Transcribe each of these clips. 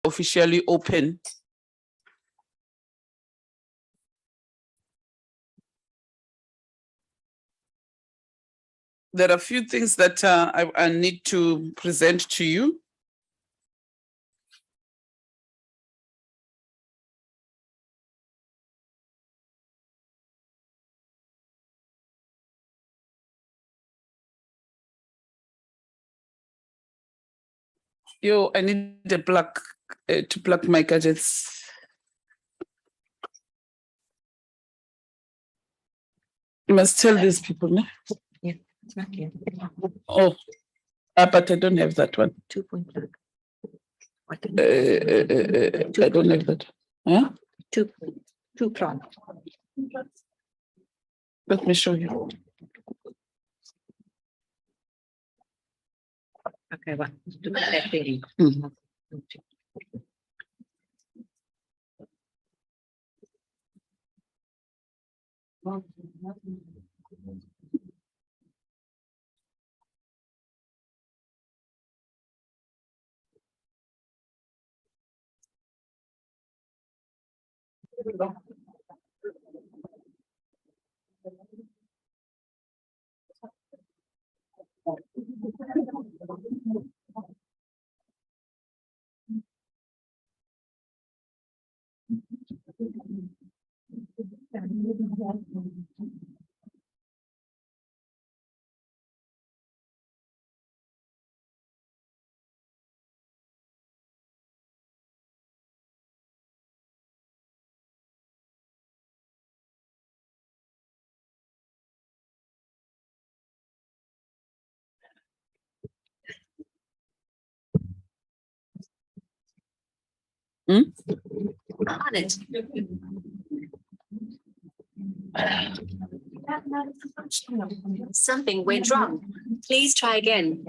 officially open. There are a few things that I need to present to you. I need a plug to plug my gadgets. You must tell these people, no? Yeah, it's not here. Oh, but I don't have that one. 2-point plug. I don't have that. Huh? Two prong. Let me show you. Okay, well, look at that thing. Hmm? On it. Something went wrong. Please try again.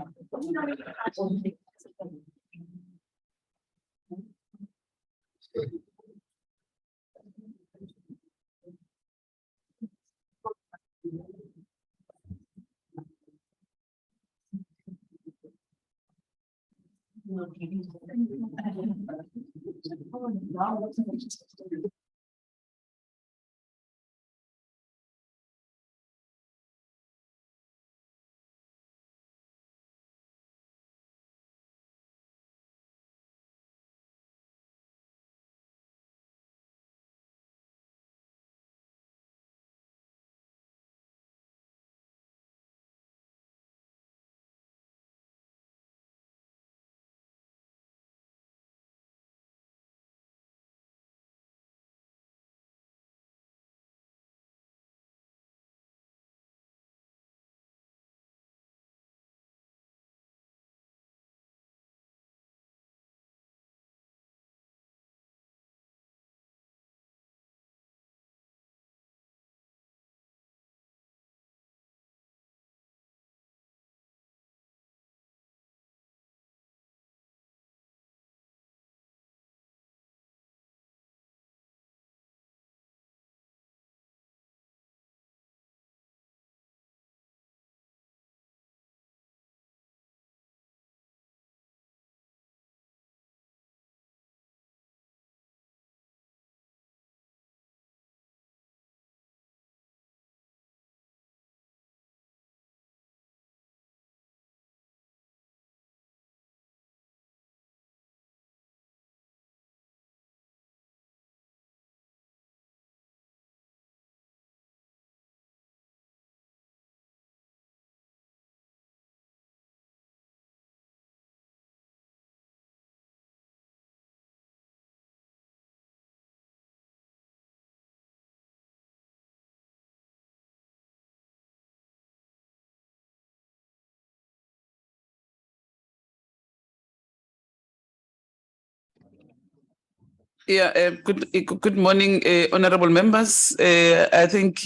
Yeah, good morning, honorable members. I think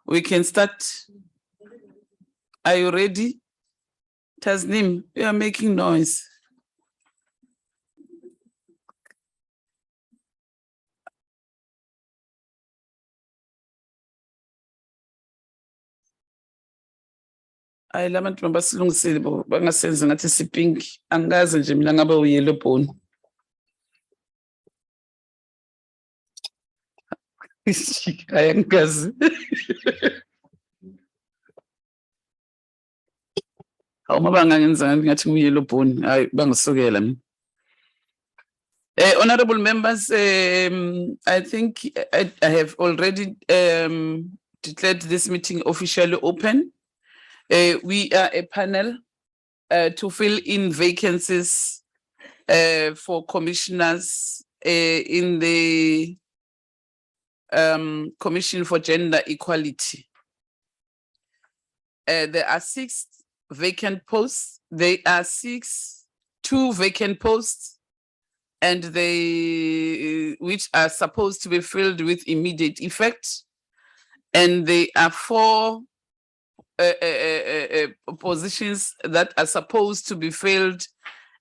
we can start. Are you ready? Tasnim, you are making noise. Hayi labantu mabasilungisile bo bangasenzi ngathi sipink angazi nje mina ngabe uyellow bone. Ayangazi. Awumabanga ngenza ngathi nguyelo bone. Hayi bangisukela mina. Honorable members, I think I have already declared this meeting officially open. We are a panel to fill in vacancies for commissioners in the Commission for Gender Equality. There are 6 vacant posts. There are 2 vacant posts, and they which are supposed to be filled with immediate effect. And there are 4 positions that are supposed to be filled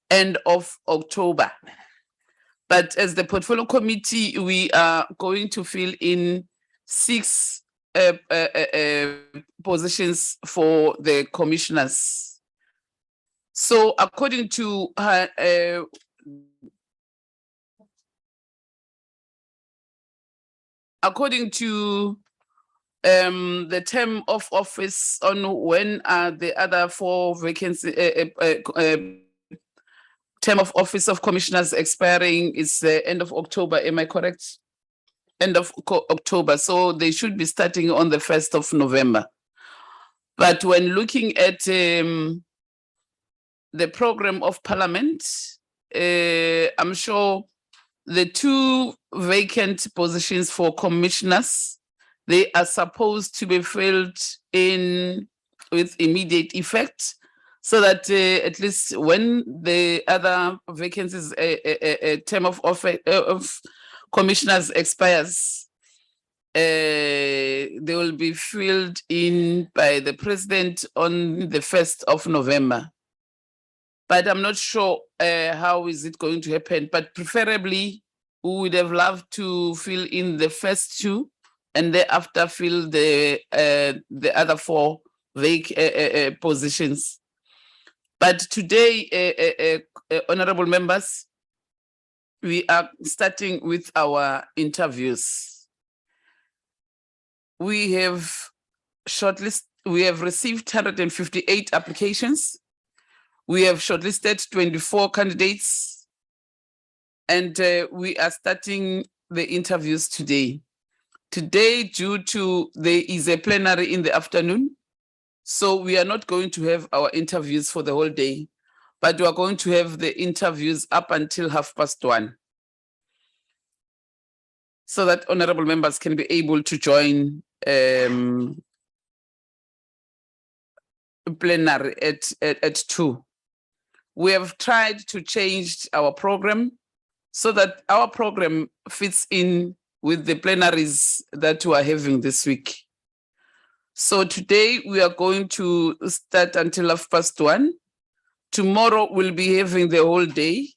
end of October. But as the portfolio committee, we are going to fill in 6 positions for the commissioners. So according to the term of office on when the other 4 vacancy term of office of commissioners expiring is the end of October. Am I correct? End of October. So they should be starting on the 1st of November. But when looking at the program of Parliament, I'm sure the 2 vacant positions for commissioners, they are supposed to be filled in with immediate effect, so that at least when the other vacancies, term of office of commissioners expires, they will be filled in by the president on the 1st of November. But I'm not sure how is it going to happen, but preferably we would have loved to fill in the first 2 and thereafter fill the other 4 vacant positions. But today, honorable members, we are starting with our interviews. We have received 158 applications. We have shortlisted 24 candidates, and we are starting the interviews today. Today, due to there is a plenary in the afternoon, so we are not going to have our interviews for the whole day, but we are going to have the interviews up until 1:30, so that honorable members can be able to join plenary at 2. We have tried to change our program so that our program fits in with the plenaries that we are having this week. So today we are going to start until 1:30. Tomorrow we'll be having the whole day.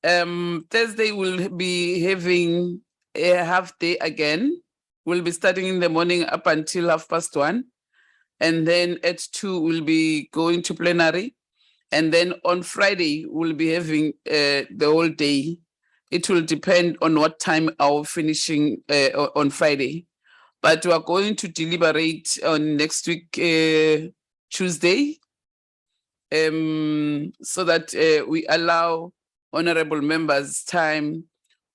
Thursday we'll be having a half day again. We'll be starting in the morning up until 1:30. And then at 2 we'll be going to plenary. And then on Friday, we'll be having the whole day. It will depend on what time our finishing on Friday. But we are going to deliberate on next week, Tuesday, so that we allow honorable members time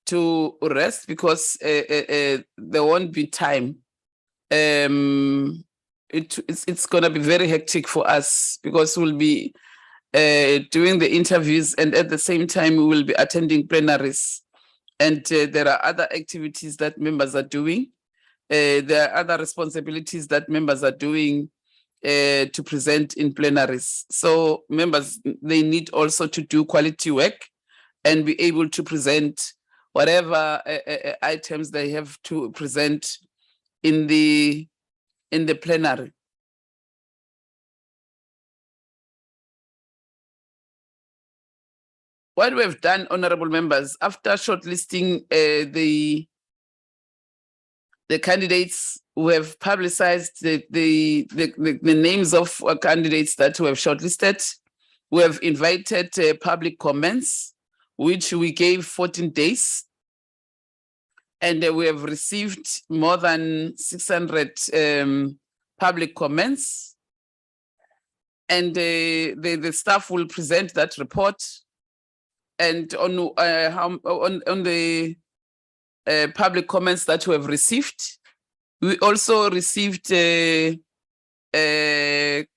to rest, because there won't be time. It's going to be very hectic for us, because we'll be doing the interviews, and at the same time we will be attending plenaries, and there are other activities that members are doing. There are other responsibilities that members are doing to present in plenaries. So members, they need also to do quality work and be able to present whatever items they have to present in the plenary. What we have done, honorable members, after shortlisting the candidates, we have publicized the names of candidates that we have shortlisted. We have invited public comments, which we gave 14 days. And we have received more than 600 public comments. And the staff will present that report. And on the public comments that we have received, we also received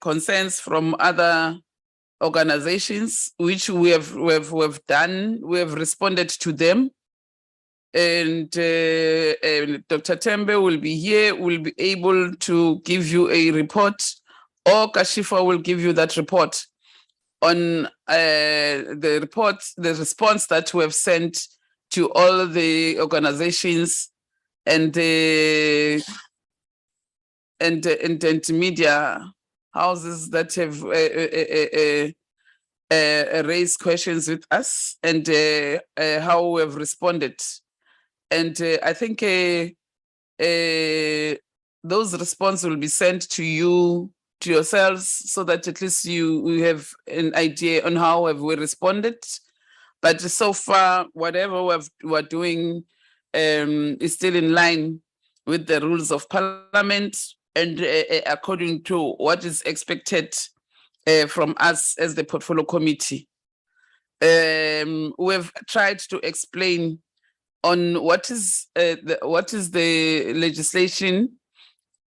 concerns from other organizations, which we have done. We have responded to them. And Dr. Tembe will be here, will be able to give you a report, or Kashifa will give you that report on the response that we have sent to all the organizations and media houses that have raised questions with us, and how we have responded. And I think those responses will be sent to you, to yourselves, so that at least you have an idea on how have we responded. But so far, whatever we're doing is still in line with the rules of Parliament and according to what is expected from us as the Portfolio Committee. We've tried to explain on what is the legislation,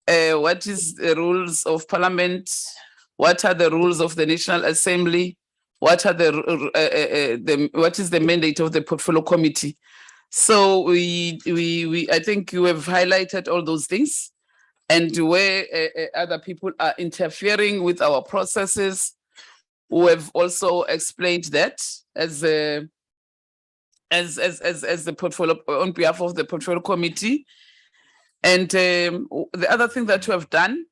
what is the rules of Parliament, what are the rules of the National Assembly, what are what is the mandate of the Portfolio Committee. So I think you have highlighted all those things, and where other people are interfering with our processes, we have also explained that as the portfolio, on behalf of the Portfolio Committee. And the other thing that we have done,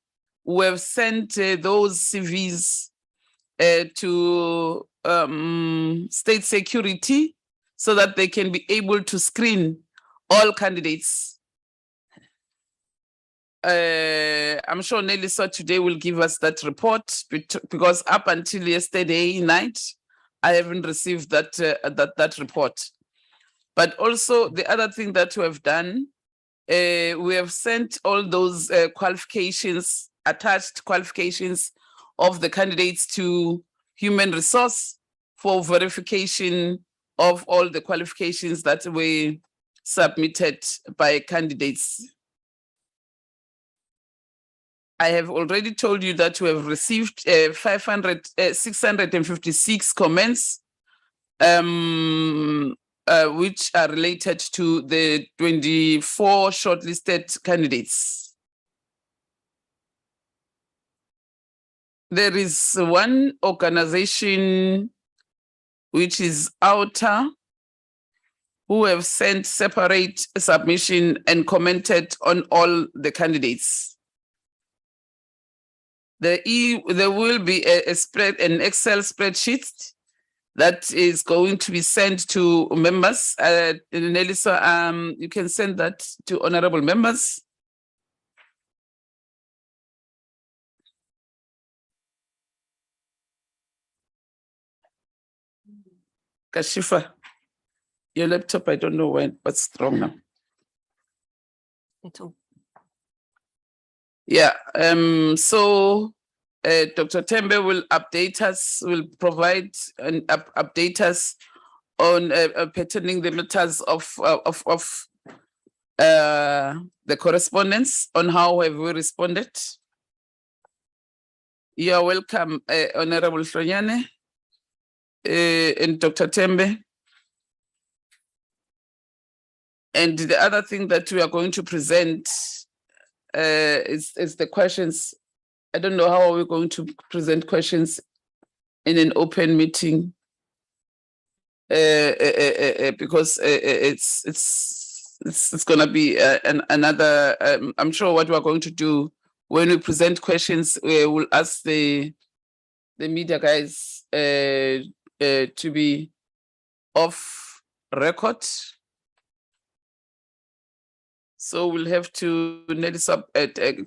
we have sent those CVs to state security so that they can be able to screen all candidates. I'm sure Nelisa today will give us that report, because up until yesterday night, I haven't received that report. But also the other thing that we have done, we have sent all those qualifications, attached qualifications of the candidates to Human Resource for verification of all the qualifications that were submitted by candidates. I have already told you that we have received 656 comments, which are related to the 24 shortlisted candidates. There is one organization, which is Outer, who have sent separate submission and commented on all the candidates. There will be an Excel spreadsheet that is going to be sent to members. Nelisa, you can send that to honorable members. Kashifa, your laptop, I don't know what's wrong now. Yeah, so Dr. Tembe will update us, will provide and update us on pertaining the matters of the correspondence, on how have we responded. You are welcome, Honorable Hlonyane and Dr. Tembe. And the other thing that we are going to present is the questions. I don't know how are we going to present questions in an open meeting, because it's going to be another. I'm sure what we are going to do when we present questions, we will ask the media guys to be off record. So we'll have to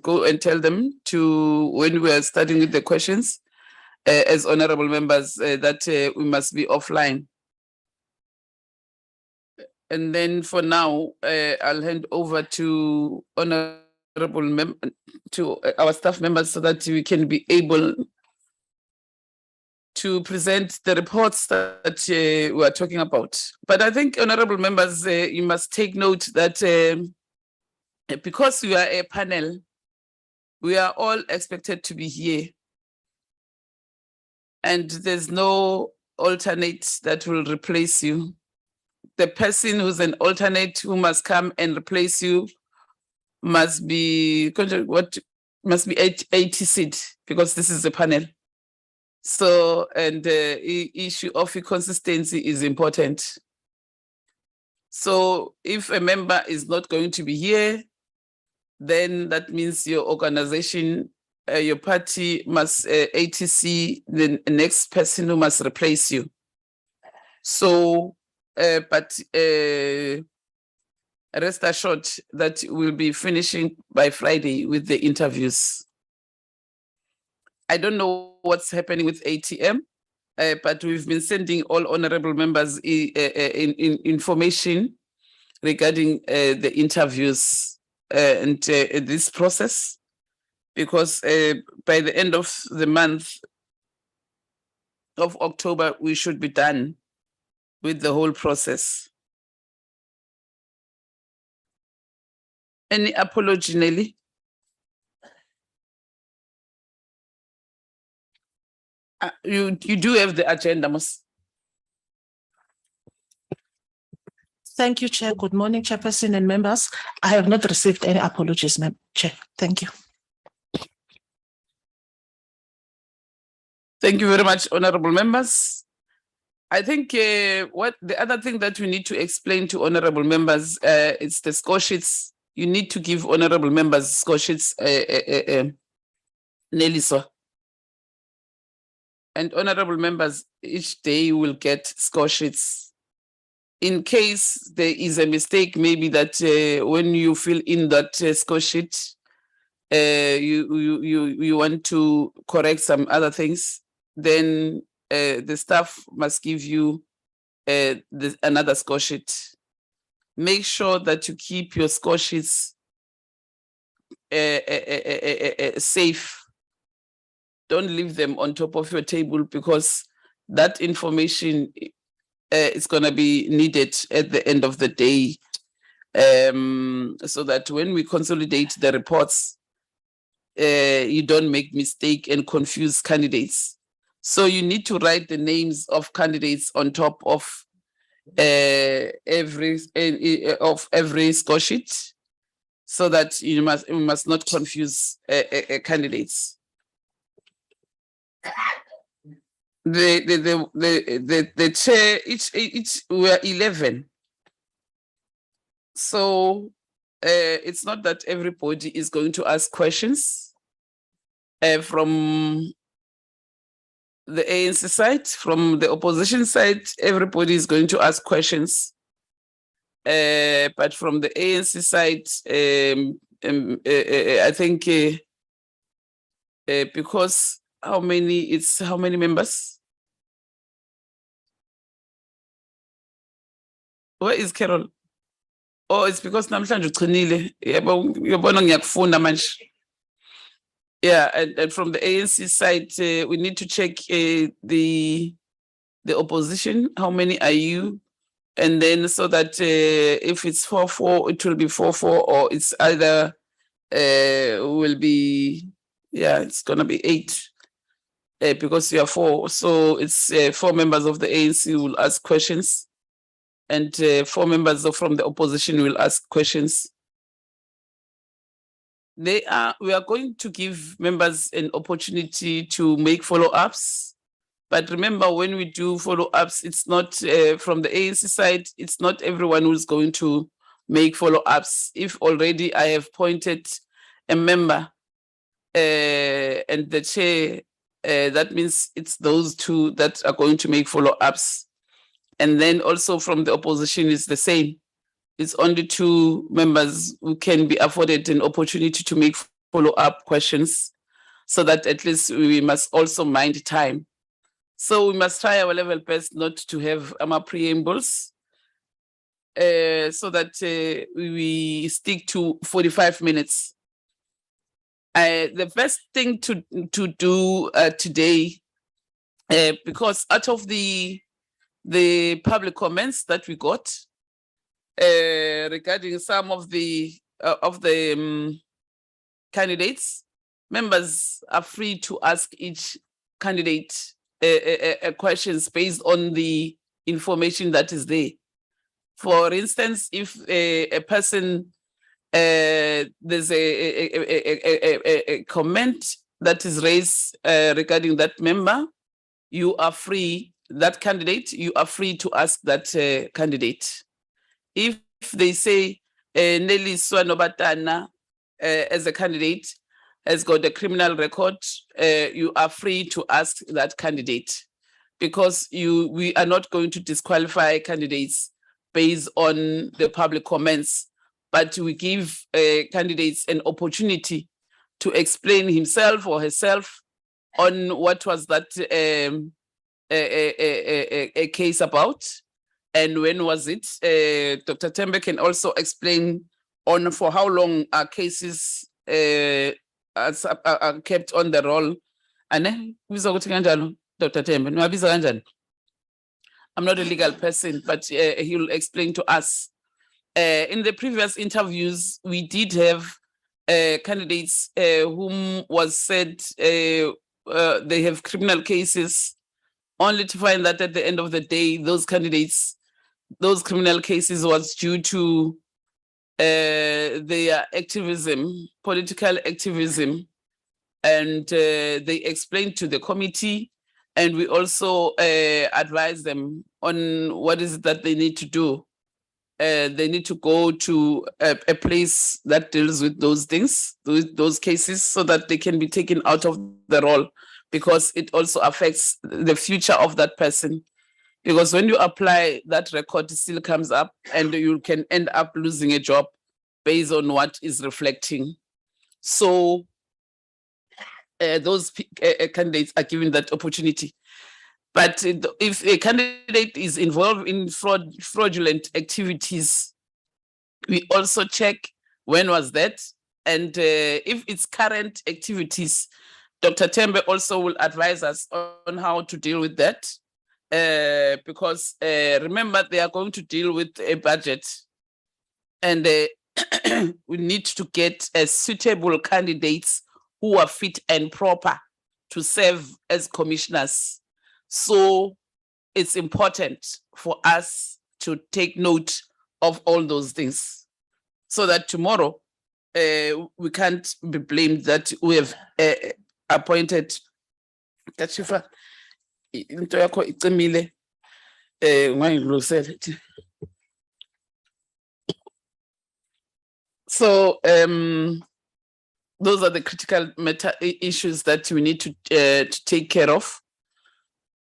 go and tell them to, when we are starting with the questions, as honorable members, that we must be offline. And then for now, I'll hand over to our staff members so that we can be able to present the reports that we are talking about. But I think, honorable members, you must take note that because we are a panel, we are all expected to be here. And there's no alternate that will replace you. The person who's an alternate who must come and replace you must be 80 seat, because this is a panel. So, and the issue of consistency is important. So if a member is not going to be here, then that means your organization, your party must ATC the next person who must replace you. So, but rest assured that we'll be finishing by Friday with the interviews. I don't know what's happening with ATM, but we've been sending all honorable members information regarding the interviews and this process, because by the end of the month of October, we should be done with the whole process. Any apology, Nelly? You do have the agenda, Ms. Thank you, Chair. Good morning, Chairperson and members. I have not received any apologies, Chair. Thank you. Thank you very much, honorable members. I think what the other thing that we need to explain to honorable members is the score sheets. You need to give honorable members score sheets, Nelisa. And honorable members, each day will get score sheets. In case there is a mistake, maybe that when you fill in that score sheet, you want to correct some other things, then the staff must give you another score sheet. Make sure that you keep your score sheets safe. Don't leave them on top of your table, because that information is going to be needed at the end of the day, so that when we consolidate the reports, you don't make mistake and confuse candidates. So you need to write the names of candidates on top of every score sheet, so that you must not confuse candidates. The chair, each were 11. So it's not that everybody is going to ask questions from the ANC side. From the opposition side, everybody is going to ask questions. But from the ANC side, I think because how many members? Where is Carol? Oh, it's because namhlanje uqinile. Uyabona ngiyakufunda manje. Yeah, and from the ANC side, we need to check the opposition. How many are you? And then so that if it's 4-4, it will be 4-4, or it's either will be, yeah, it's gonna be 8 because you are 4. So it's 4 members of the ANC will ask questions, and 4 members from the opposition will ask questions. We are going to give members an opportunity to make follow-ups. But remember, when we do follow-ups, it's not from the ANC side, it's not everyone who's going to make follow-ups. If already I have appointed a member and the chair, that means it's those 2 that are going to make follow-ups. And then also from the opposition is the same. It's only 2 members who can be afforded an opportunity to make follow-up questions, so that at least we must also mind time. So we must try our level best not to have preambles. so that we stick to 45 minutes. The first thing to do today, because out of the public comments that we got regarding some of the candidates, members are free to ask each candidate questions based on the information that is there. For instance, if a person, there's a comment that is raised regarding that member, you are free, that candidate, you are free to ask that candidate. If they say Nelly Swanobatana as a candidate has got a criminal record, you are free to ask that candidate, because we are not going to disqualify candidates based on the public comments, but we give candidates an opportunity to explain himself or herself on what was that a case about, and when was it. Dr. Tembe can also explain on for how long our cases are kept on the roll. And Dr. Tembe, I'm not a legal person, but he'll explain to us. In the previous interviews, we did have candidates whom was said they have criminal cases, only to find that at the end of the day, those candidates, those criminal cases was due to their activism, political activism, and they explained to the committee, and we also advise them on what is it that they need to do. They need to go to a place that deals with those things, those cases, so that they can be taken out of the role, because it also affects the future of that person. Because when you apply, that record still comes up, and you can end up losing a job based on what is reflecting. So those candidates are given that opportunity. But if a candidate is involved in fraudulent activities, we also check when was that. And if it's current activities, Dr. Tembe also will advise us on how to deal with that. Because remember, they are going to deal with a budget. And we need to get suitable candidates who are fit and proper to serve as commissioners. So it's important for us to take note of all those things, so that tomorrow we can't be blamed that we have appointed. So those are the critical matter issues that we need to take care of.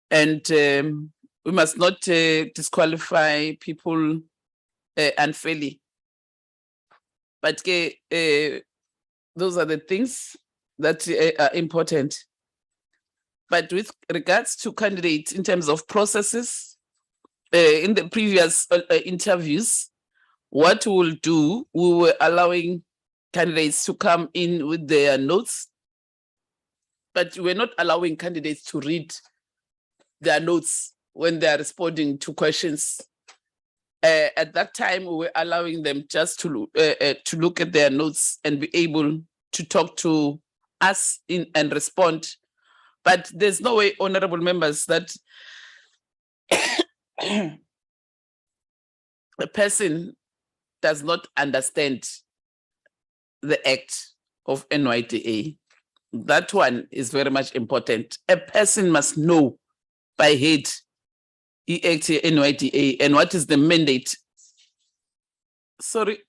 And we must not disqualify people unfairly. But those are the things that are important. But with regards to candidates in terms of processes, in the previous interviews, what we will do, we were allowing candidates to come in with their notes, but we're not allowing candidates to read their notes when they are responding to questions. At that time, we were allowing them just to look at their notes and be able to talk to us and respond. But there's no way, honorable members, that a person does not understand the act of NYDA. That one is very much important. A person must know by head EACT NYDA and what is the mandate. Sorry,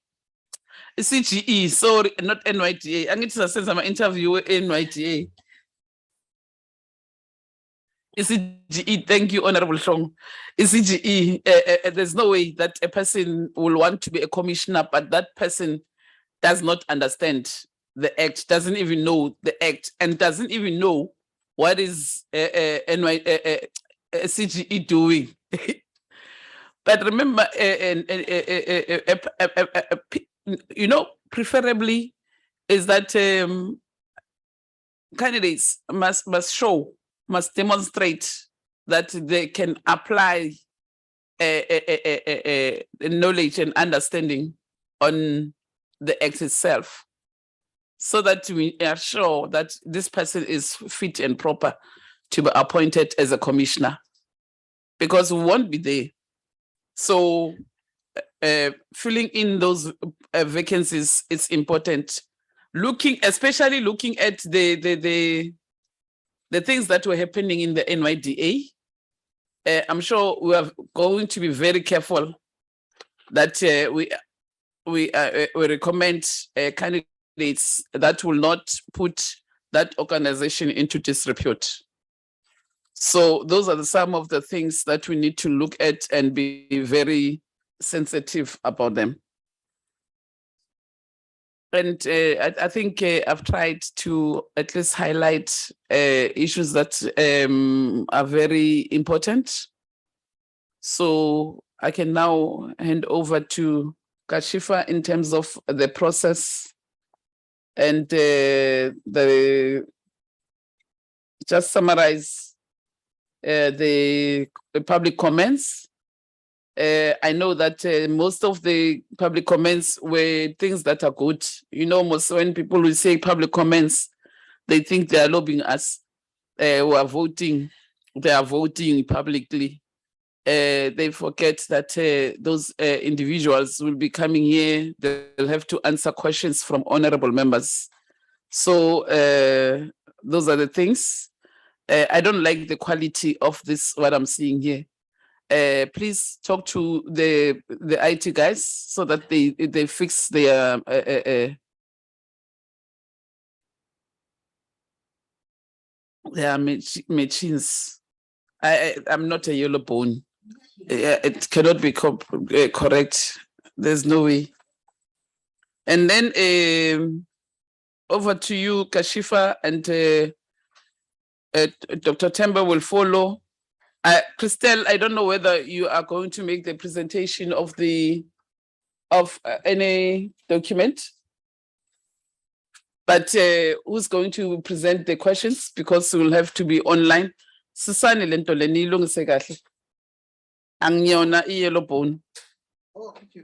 CGE, sorry, not NYDA. I need to send some interview with NYDA. CGE, thank you, Honorable Song. CGE, there's no way that a person will want to be a commissioner, but that person does not understand the act, doesn't even know the act, and doesn't even know what is CGE doing. But remember, preferably is that candidates must demonstrate that they can apply knowledge and understanding on the act itself, so that we are sure that this person is fit and proper to be appointed as a commissioner, because we won't be there. So filling in those vacancies is important. Especially looking at the things that were happening in the NYDA. I'm sure we are going to be very careful that we recommend candidates that will not put that organization into disrepute. So those are some of the things that we need to look at and be very sensitive about them. And I think I've tried to at least highlight issues that are very important. So I can now hand over to Kashifa in terms of the process and just summarize the public comments. I know that most of the public comments were things that are good. Most when people will say public comments, they think they are lobbying us who are voting. They are voting publicly. They forget that those individuals will be coming here. They'll have to answer questions from honorable members. So those are the things. I don't like the quality of this, what I'm seeing here. Please talk to the IT guys so that they fix their machines. I'm not a yellow bone. It cannot be correct. There's no way. And then over to you, Kashifa, and Dr. Temba will follow. Christelle, I don't know whether you are going to make the presentation of any document, but who's going to present the questions, because we will have to be online. Susani lento lenilungise kahle. Angiyona iyellow bone. Oh, okay.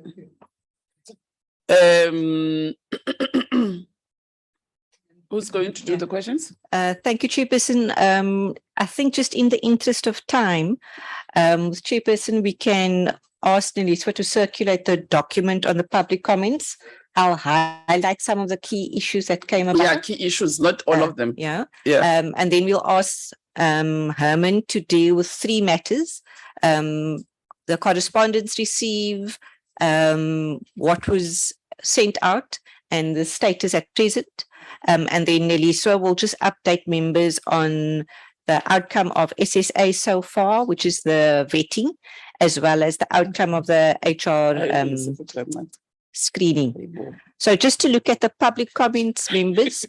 Who's going to do the questions? Thank you, Chairperson. I think just in the interest of time, Chairperson, we can ask Neliswa to circulate the document on the public comments. I'll highlight some of the key issues that came about. Yeah, key issues, not all of them. Yeah. Yeah. And then we'll ask Herman to deal with 3 matters. The correspondence received, what was sent out, and the status at present. And then Neliswa will just update members on the outcome of SSA so far, which is the vetting, as well as the outcome of the HR screening. So just to look at the public comments, members,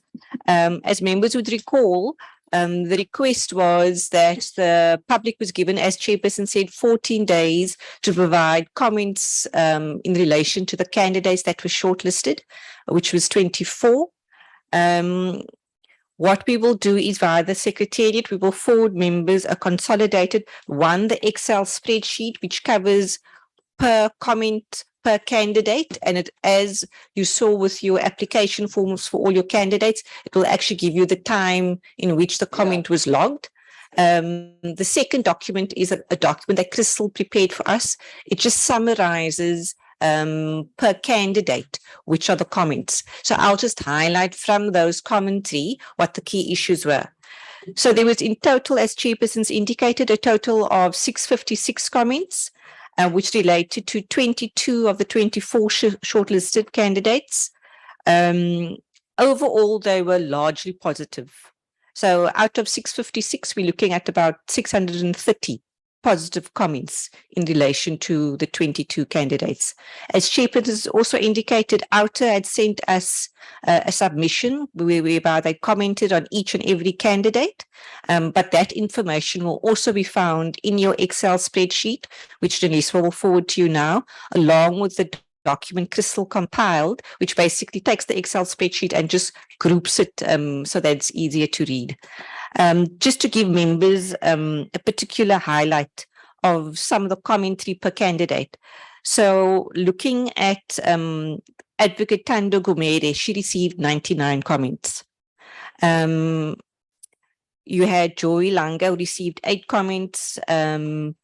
as members would recall, the request was that the public was given, as Chairperson said, 14 days to provide comments in relation to the candidates that were shortlisted, which was 24. What we will do is via the Secretariat, we will forward members a consolidated the Excel spreadsheet, which covers per comment, per candidate. And it, as you saw with your application forms for all your candidates, it will actually give you the time in which the comment was logged. The second document is a document that Crystal prepared for us. It just summarizes per candidate, which are the comments. So I'll just highlight from those commentary what the key issues were. So there was in total, as Chairperson's indicated, a total of 656 comments, which related to 22 of the 24 shortlisted candidates. Overall, they were largely positive. So out of 656, we're looking at about 630 positive comments in relation to the 22 candidates. As Chairperson has also indicated, Outer had sent us a submission whereby they commented on each and every candidate, but that information will also be found in your Excel spreadsheet, which Denise will forward to you now, along with the document Crystal compiled, which basically takes the Excel spreadsheet and just groups it so that it's easier to read. Just to give members a particular highlight of some of the commentary per candidate. So looking at Advocate Tando Gumere, she received 99 comments. You had Joy Langa, who received 8 comments. Bongani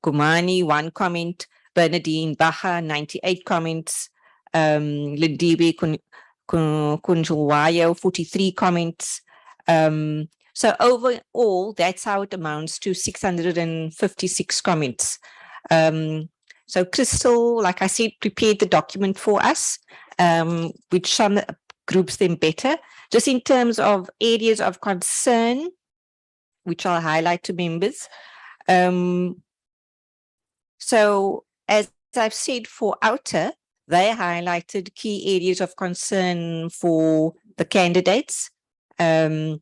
Gumani, 1 comment. Bernadine Baha, 98 comments. Lindiwe Kunjulwayo, 43 comments. So overall, that's how it amounts to 656 comments. So Crystal, like I said, prepared the document for us, which some groups them better. Just in terms of areas of concern, which I'll highlight to members. So as I've said for Outer, they highlighted key areas of concern for the candidates. And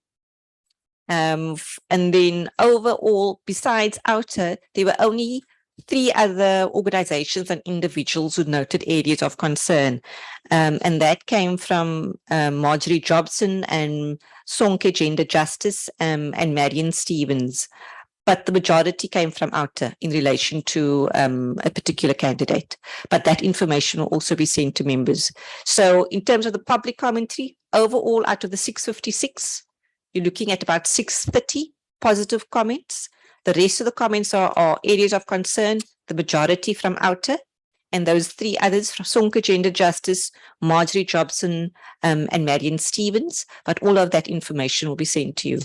then overall, besides Outer, there were only 3 other organizations and individuals who noted areas of concern. And that came from Marjorie Jobson and Sonke Gender Justice and Marion Stevens. But the majority came from Outer in relation to a particular candidate. But that information will also be sent to members. So in terms of the public commentary, overall out of the 656, you're looking at about 630 positive comments. The rest of the comments are areas of concern, the majority from Outer, and those 3 others from Sonke Gender Justice, Marjorie Jobson, and Marion Stevens. But all of that information will be sent to you.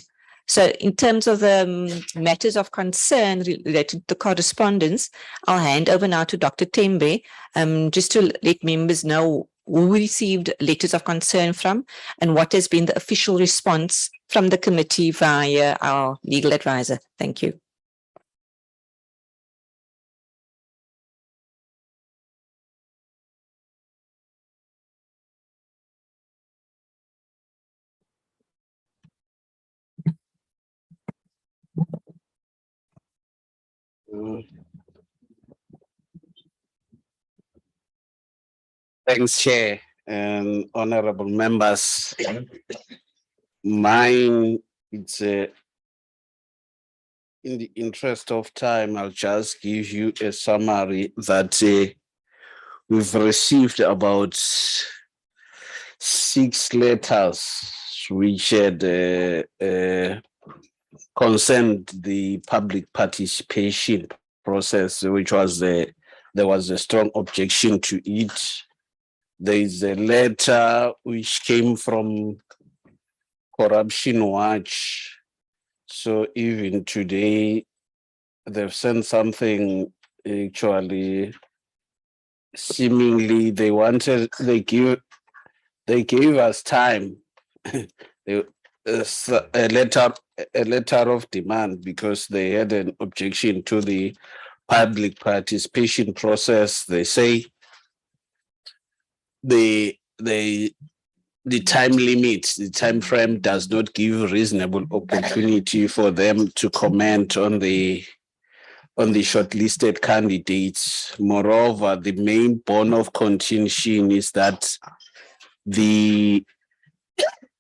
So in terms of the matters of concern related to the correspondence, I'll hand over now to Dr. Tembe, just to let members know who we received letters of concern from and what has been the official response from the committee via our legal advisor. Thank you. Thanks, Chair, and honorable members. Mine, it's in the interest of time, I'll just give you a summary that we've received about 6 letters which had concerned the public participation process, which was there was a strong objection to it. There is a letter which came from Corruption Watch. So even today, they've sent something actually seemingly they gave us time. a letter of demand because they had an objection to the public participation process. They say the time limit, the time frame does not give reasonable opportunity for them to comment on the shortlisted candidates. Moreover, the main bone of contention is that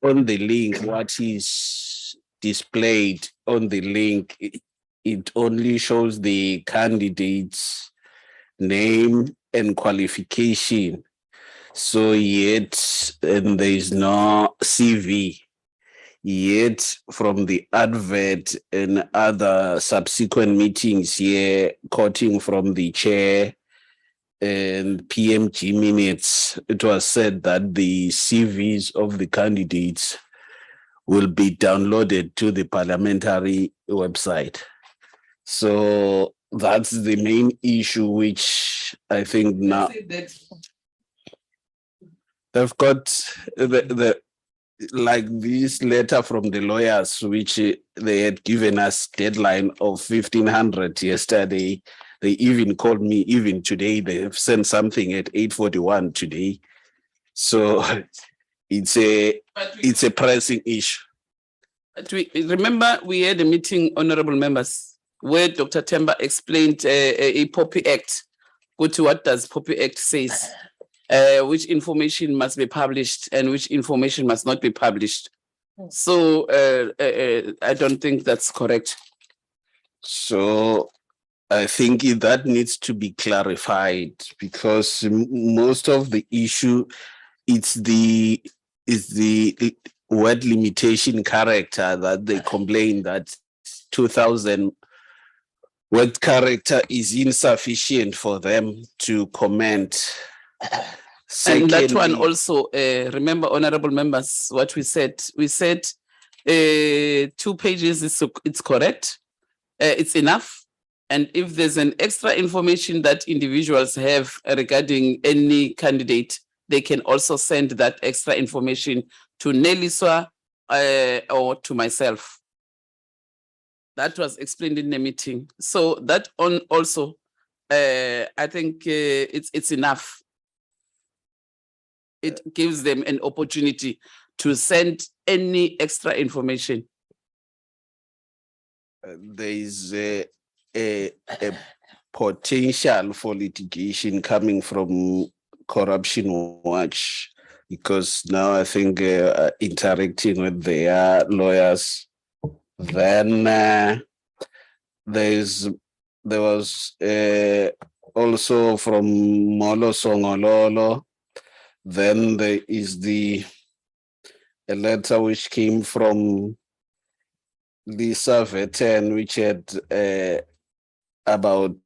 on the link, what is displayed on the link, it only shows the candidate's name and qualification. So yet, and there is no CV. Yet from the advert and other subsequent meetings here, quoting from the chair and PMG minutes, it was said that the CVs of the candidates will be downloaded to the parliamentary website. So that's the main issue, which I think now they've got like this letter from the lawyers, which they had given us deadline of 1500 yesterday. They even called me even today. They have sent something at 8:41 today. So it's a pressing issue. But remember, we had a meeting, honorable members, where Dr. Temba explained a POPI Act. Go to what does POPI Act says, which information must be published and which information must not be published. So I don't think that's correct. So I think that needs to be clarified, because most of the issue, it's the word limitation character that they complain that 2000 word character is insufficient for them to comment. And that one Secondly, also, remember, honorable members, what we said. We said 2 pages, it's correct. It's enough. And if there's an extra information that individuals have regarding any candidate, they can also send that extra information to Neliswa or to myself. That was explained in the meeting. So that on also, I think it's enough. It gives them an opportunity to send any extra information. there is a potential for litigation coming from Corruption Watch, because now I think interacting with their lawyers. Then there was also from Molo Songololo. Then there is a letter which came from Lisa Vetten, which had about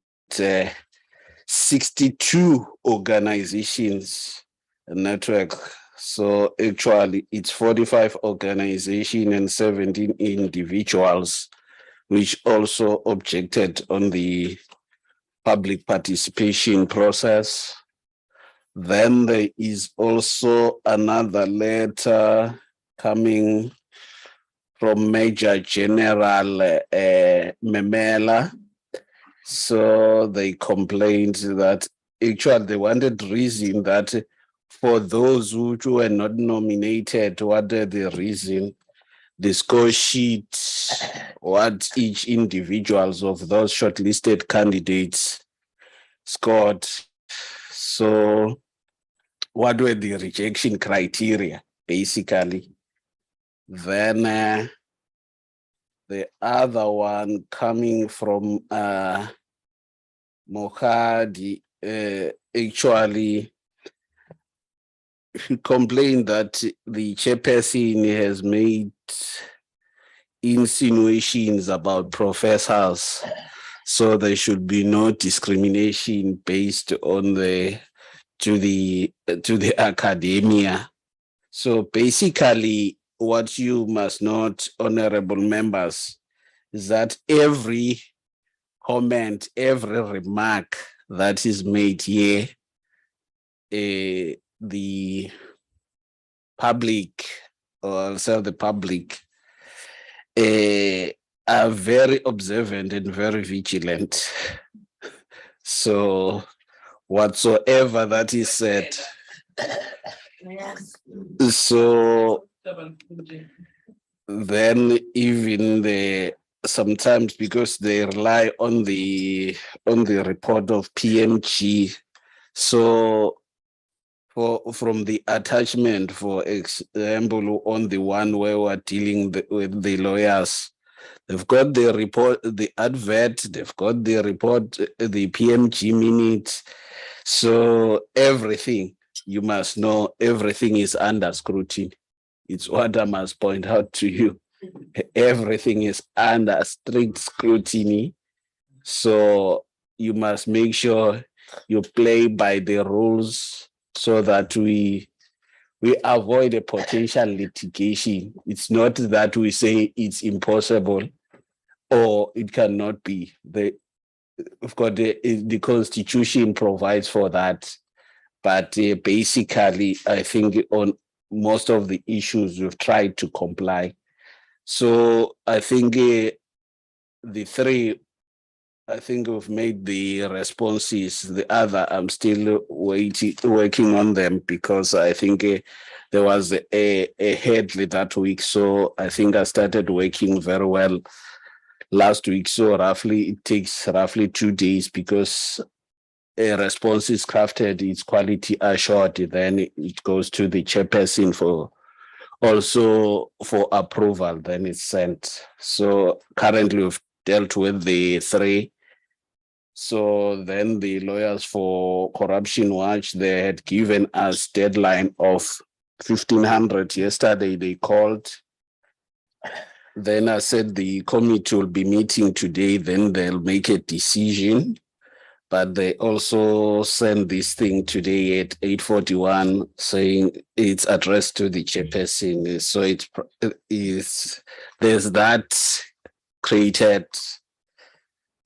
62 organizations, a network. So actually it's 45 organizations and 17 individuals, which also objected on the public participation process. Then there is also another letter coming from Major General Memela. So they complained that actually they wanted reason that for those who were not nominated, what are the reason, the score sheet, what each individuals of those shortlisted candidates scored. So what were the rejection criteria, basically? Then the other one coming from Mohadi, actually complained that the chairperson has made insinuations about professors, so there should be no discrimination based on the academia. So basically, what you must note, honorable members, is that every comment, every remark that is made here, the public, or also the public, are very observant and very vigilant. So whatsoever that is said, so then even sometimes, because they rely on the report of PMG, so from the attachment, for example, on the one where we're dealing with the lawyers, they've got the report, the advert, they've got the report, the PMG minutes. So everything, you must know, everything is under scrutiny. It's what I must point out to you. Everything is under strict scrutiny. So you must make sure you play by the rules so that we avoid a potential litigation. It's not that we say it's impossible or it cannot be. Of course, the Constitution provides for that. But basically, I think most of the issues we've tried to comply. So I think the three, I think we've made the responses. The other, I'm still working on them because I think there was a headley that week. So I think I started working very well last week. So roughly, it takes roughly 2 days because a response is crafted, it's quality assured, then it goes to the chairperson for approval, then it's sent. So currently we've dealt with the 3. So then the lawyers for Corruption Watch, they had given us deadline of 1500 yesterday. They called. Then I said the committee will be meeting today, then they'll make a decision. But they also sent this thing today at 8:41 saying it's addressed to the chairperson. So there's that created.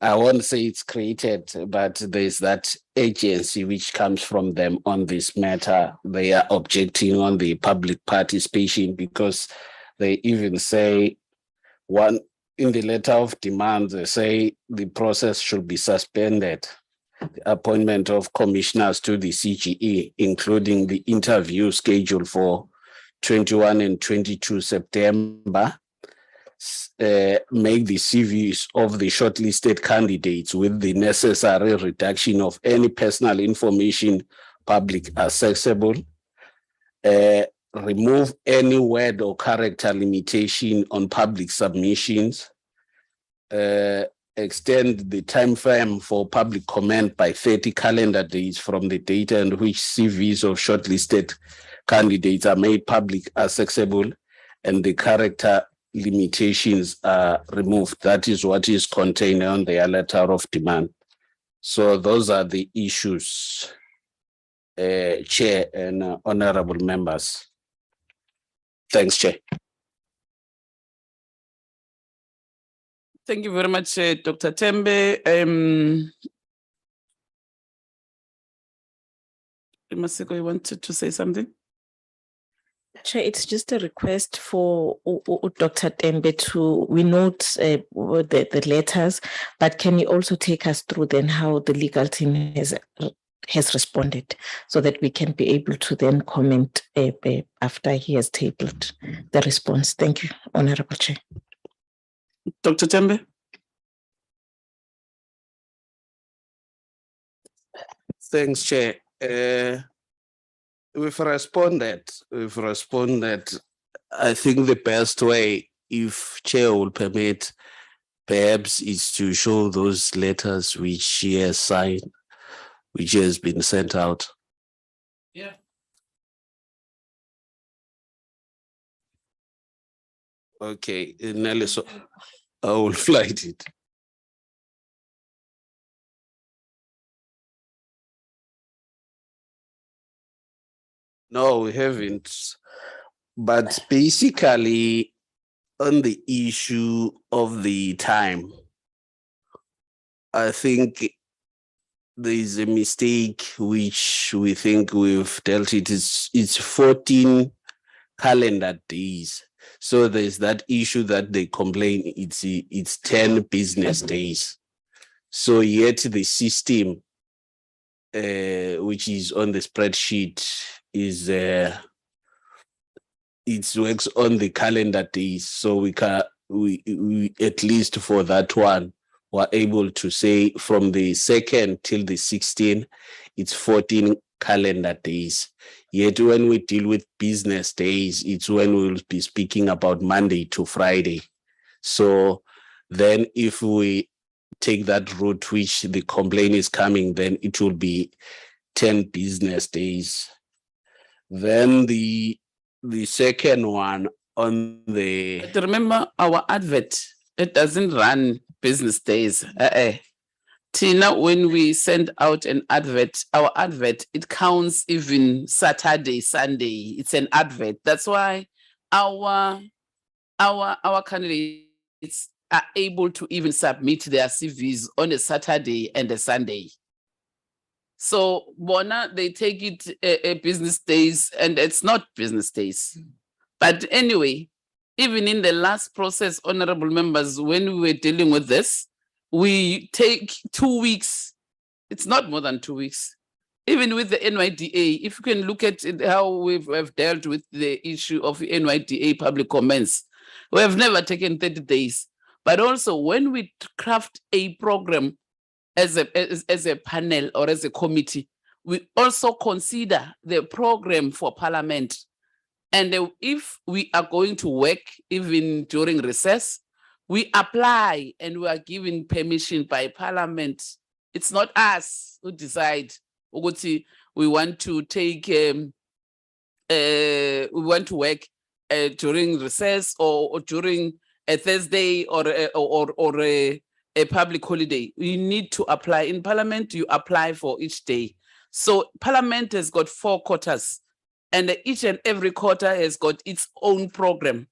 I won't say it's created, but there's that agency which comes from them on this matter. They are objecting on the public participation because they even say one in the letter of demand, they say the process should be suspended. The appointment of commissioners to the CGE, including the interview scheduled for 21 and 22 September, make the CVs of the shortlisted candidates with the necessary reduction of any personal information public accessible, remove any word or character limitation on public submissions, extend the time frame for public comment by 30 calendar days from the date on which CVs of shortlisted candidates are made public accessible and the character limitations are removed. That is what is contained on their letter of demand. So those are the issues, Chair and honorable members. Thanks, Chair. Thank you very much, Dr. Tembe. Masiko, you wanted to say something? Chair, it's just a request for Dr. Tembe to, we note the letters, but can you also take us through then how the legal team has responded so that we can be able to then comment after he has tabled the response. Thank you, Honorable Chair. Dr. Tembe? Thanks, Chair. We've responded. I think the best way, if Chair will permit, perhaps is to show those letters which she has signed, which has been sent out. Yeah. Okay, Nelly, so I will flight it. No, we haven't. But basically, on the issue of the time, I think there is a mistake which we think we've dealt it. It's 14 calendar days. So there's that issue that they complain it's 10 business days. So yet the system, which is on the spreadsheet, is it works on the calendar days. So we at least for that one, we're able to say from the 2nd till the 16th, it's 14 calendar days. Yet when we deal with business days, it's when we'll be speaking about Monday to Friday. So then if we take that route which the complaint is coming, then it will be 10 business days. Then the second one on the... But remember, our advert, it doesn't run business days. Tina, when we send out an advert, our advert, it counts even Saturday, Sunday. It's an advert. That's why our candidates are able to even submit their CVs on a Saturday and a Sunday. So Bona, they take it a business days, and it's not business days. But anyway, even in the last process, honorable members, when we were dealing with this, we take 2 weeks. It's not more than 2 weeks. Even with the NYDA, if you can look at it, how we've dealt with the issue of NYDA public comments, we have never taken 30 days. But also when we craft a program as a panel or as a committee, we also consider the program for Parliament. And if we are going to work even during recess, we apply and we are given permission by Parliament. It's not us who decide. We want to take, we want to work during recess or during a Thursday or a public holiday. You need to apply in Parliament. You apply for each day. So Parliament has got 4 quarters, and each and every quarter has got its own program.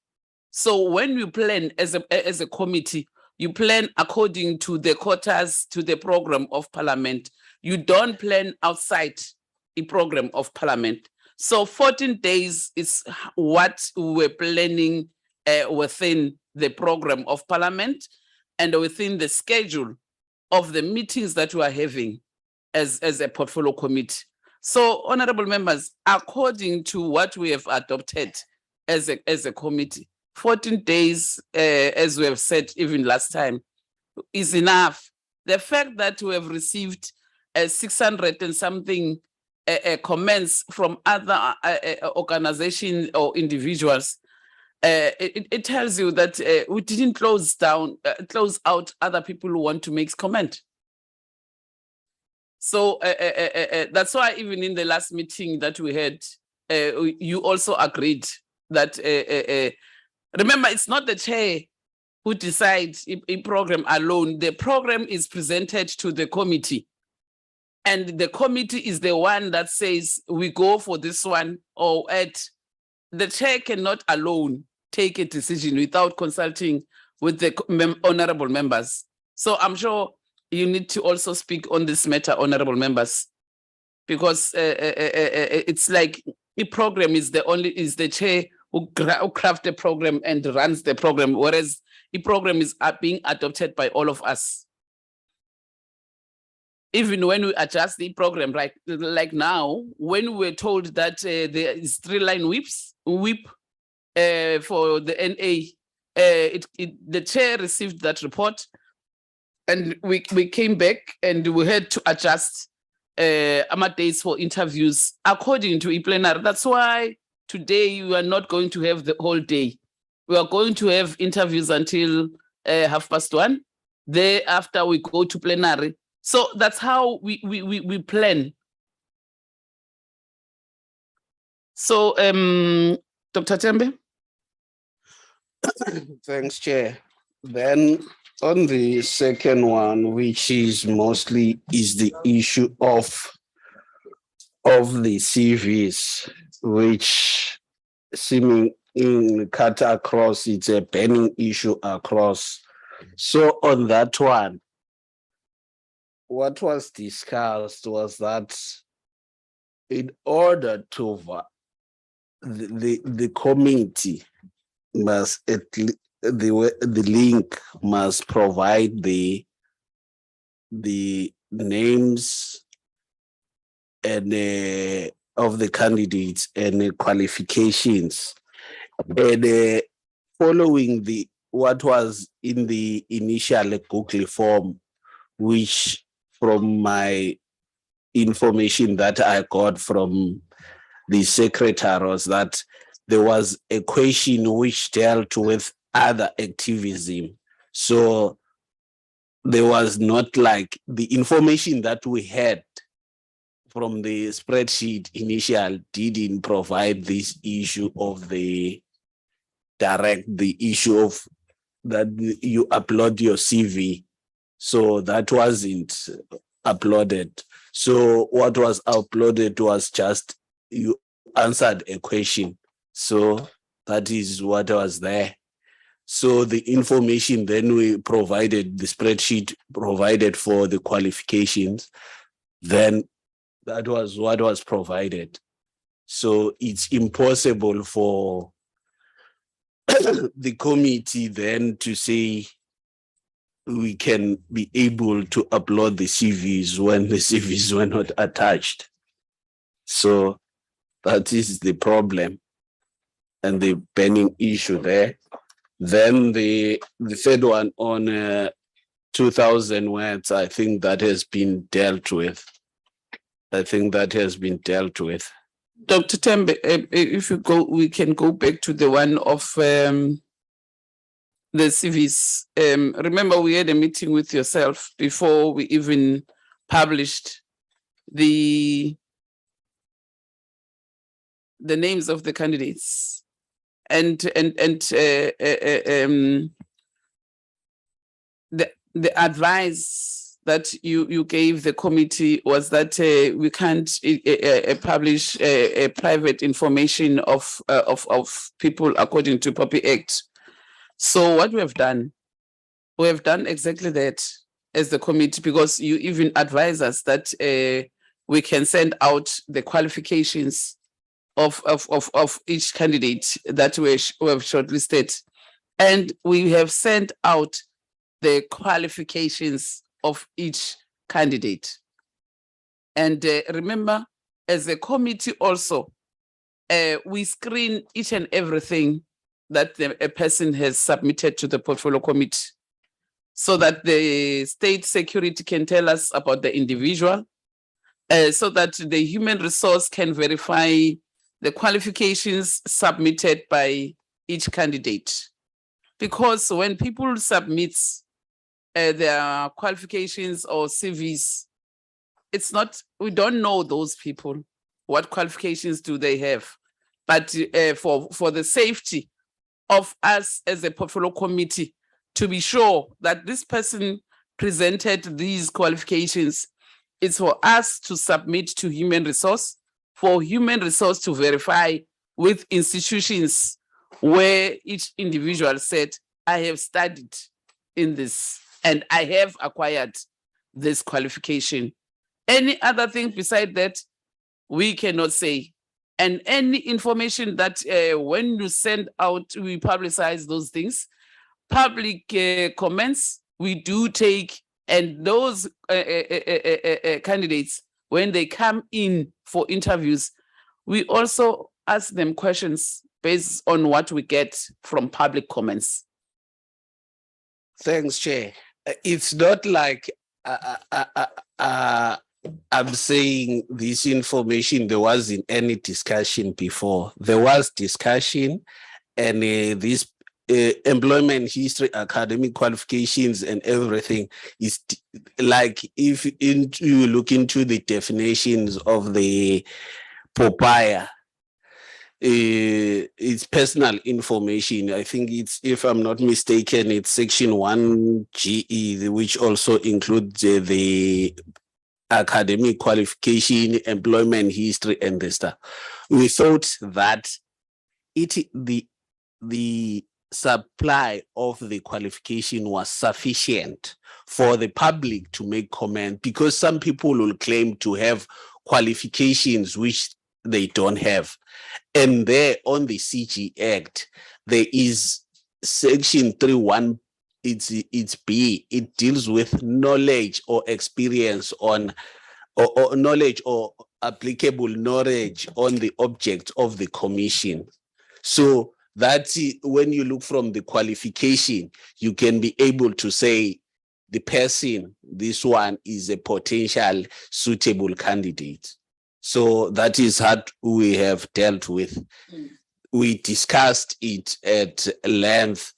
So when you plan as a committee, you plan according to the quarters, to the program of Parliament. You don't plan outside the program of Parliament. So 14 days is what we're planning within the program of Parliament and within the schedule of the meetings that we are having as a portfolio committee. So, honorable members, according to what we have adopted as a committee, 14 days, as we have said even last time, is enough. The fact that we have received 600 and something comments from other organizations or individuals, it tells you that we didn't close out other people who want to make comment. So that's why even in the last meeting that we had, you also agreed that, remember, it's not the chair who decides a program alone. The program is presented to the committee. And the committee is the one that says, we go for this one or at. The chair cannot alone take a decision without consulting with the honorable members. So I'm sure you need to also speak on this matter, honorable members, because it's like the program is the chair who crafts the program and runs the program, whereas the program is being adopted by all of us. Even when we adjust the program, like now, when we're told that there is 3-line whip for the NA, the chair received that report, and we came back and we had to adjust our days for interviews according to plenary. That's why today we are not going to have the whole day. We are going to have interviews until 1:30. Thereafter, we go to plenary. So that's how we plan. So, Dr. Tembe. Thanks, Chair. Then on the second one, which is mostly the issue of the CVs, which seeming in cut across, it's a burning issue across. So on that one, what was discussed was that in order to the committee must the link must provide the names and of the candidates and qualifications, and following what was in the initial Google form, which from my information that I got from the secretary was that there was a question which dealt with other activism. So there was not like the information that we had from the spreadsheet initial didn't provide this issue of the issue of that you upload your CV. So that wasn't uploaded. So what was uploaded was just you answered a question. So that is what was there. So the information then we provided, the spreadsheet provided for the qualifications, then That was what was provided. So it's impossible for the committee then to say we can be able to upload the CVs when the CVs were not attached. So that is the problem and the burning issue there. Then the third one on 2,000 words, I think that has been dealt with. Dr. Tembe, if you go, we can go back to the one of the CVs. Remember, we had a meeting with yourself before we even published the names of the candidates, and the advice that you gave the committee was that we can't publish private information of people according to POPI Act. So what we have done exactly that as the committee, because you even advise us that we can send out the qualifications of each candidate that we have shortlisted, and we have sent out the qualifications of each candidate. And remember, as a committee also, we screen each and everything that a person has submitted to the portfolio committee, so that the state security can tell us about the individual, so that the human resource can verify the qualifications submitted by each candidate. Because when people submit their qualifications or CVs, it's not, we don't know those people, what qualifications do they have. But for the safety of us as a portfolio committee, to be sure that this person presented these qualifications, it's for us to submit to human resource, for human resource to verify with institutions where each individual said, I have studied in this and I have acquired this qualification. Any other thing beside that, we cannot say. And any information that when you send out, we publicize those things. Public comments, we do take, and those candidates, when they come in for interviews, we also ask them questions based on what we get from public comments. Thanks, Chair. It's not like I'm saying this information, there wasn't any discussion before. There was discussion, and this employment history, academic qualifications, and everything is like, if you look into the definitions of the POPIA, it's personal information. I think it's, if I'm not mistaken, it's section 1GE, which also includes the academic qualification, employment history, and the stuff. We thought that the supply of the qualification was sufficient for the public to make comment, because some people will claim to have qualifications which they don't have. And there on the CG Act, there is section 3.1, it's B, it deals with knowledge or experience on, or knowledge or applicable knowledge on the object of the commission. So that's when you look from the qualification, you can be able to say the person, this one is a potential suitable candidate. So that is how we have dealt with. We discussed it at length,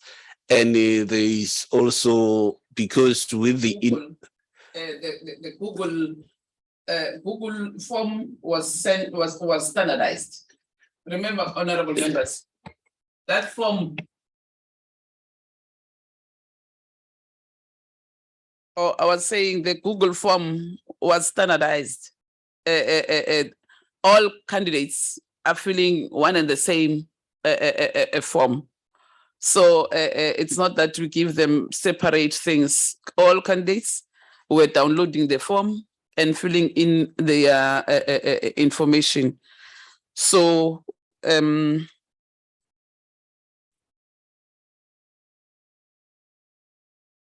and there is also, because with the Google form was sent, was standardized. Remember, honorable members, that form, I was saying the Google form was standardized. All candidates are filling one and the same form. So it's not that we give them separate things. All candidates were downloading the form and filling in their information. So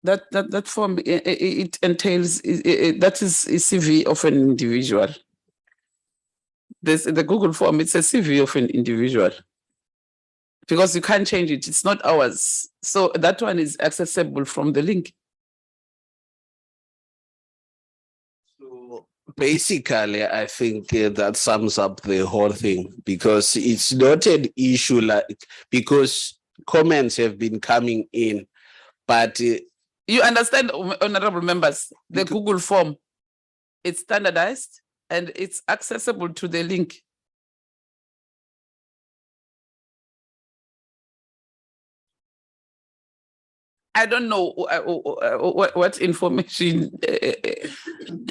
that form, it entails, that is a CV of an individual. The Google form, it's a CV of an individual, because you can't change it. It's not ours. So that one is accessible from the link. So basically, I think that sums up the whole thing, because it's not an issue because comments have been coming in, but you understand, honorable members, the Google form, it's standardized and it's accessible to the link. I don't know what information,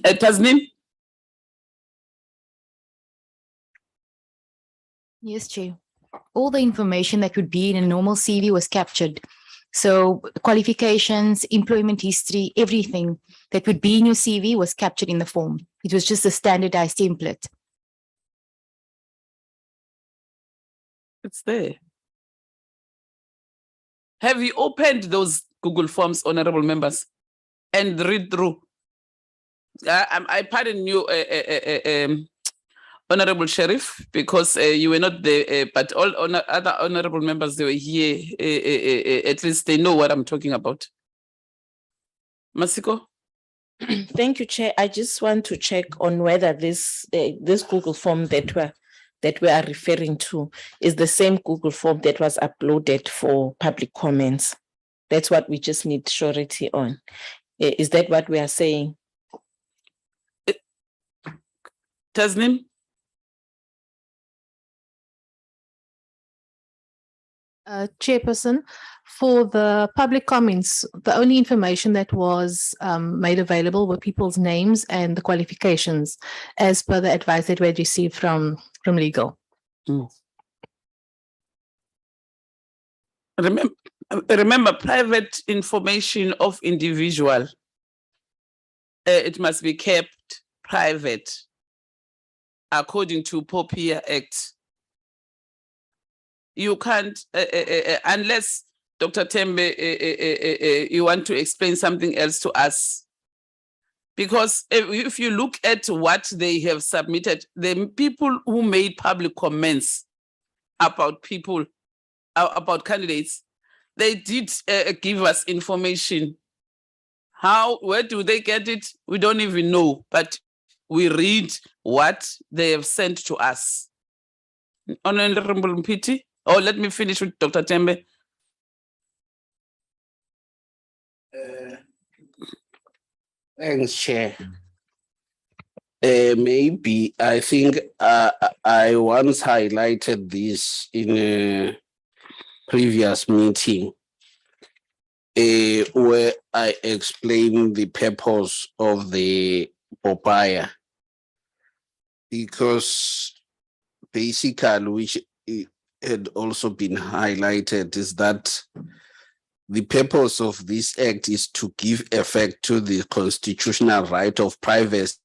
Tasneem? Yes, Chair. All the information that would be in a normal CV was captured. So qualifications, employment history, everything that would be in your CV was captured in the form. It was just a standardized template. It's there. Have you opened those Google Forms, honorable members, and read through? I pardon you, Honorable Sheriff, because you were not there, but all other honorable members, they were here. At least they know what I'm talking about. Masiko? Thank you, Chair. I just want to check on whether this Google form that we are referring to is the same Google form that was uploaded for public comments. That's what we just need surety on. Is that what we are saying? Tasneem? Chairperson, for the public comments, the only information that was made available were people's names and the qualifications, as per the advice that we had received from legal. Remember, private information of individual, it must be kept private according to POPIA Act. You can't, unless Dr. Tembe, you want to explain something else to us. Because if you look at what they have submitted, the people who made public comments about people, about candidates, they did give us information. Where do they get it? We don't even know, but we read what they have sent to us. Honorable Mpiti? Oh, let me finish with Dr. Tembe. Thanks, Chair. Maybe I think I once highlighted this in a previous meeting where I explained the purpose of the POPIA, because basically, which had also been highlighted, is that the purpose of this act is to give effect to the constitutional right of privacy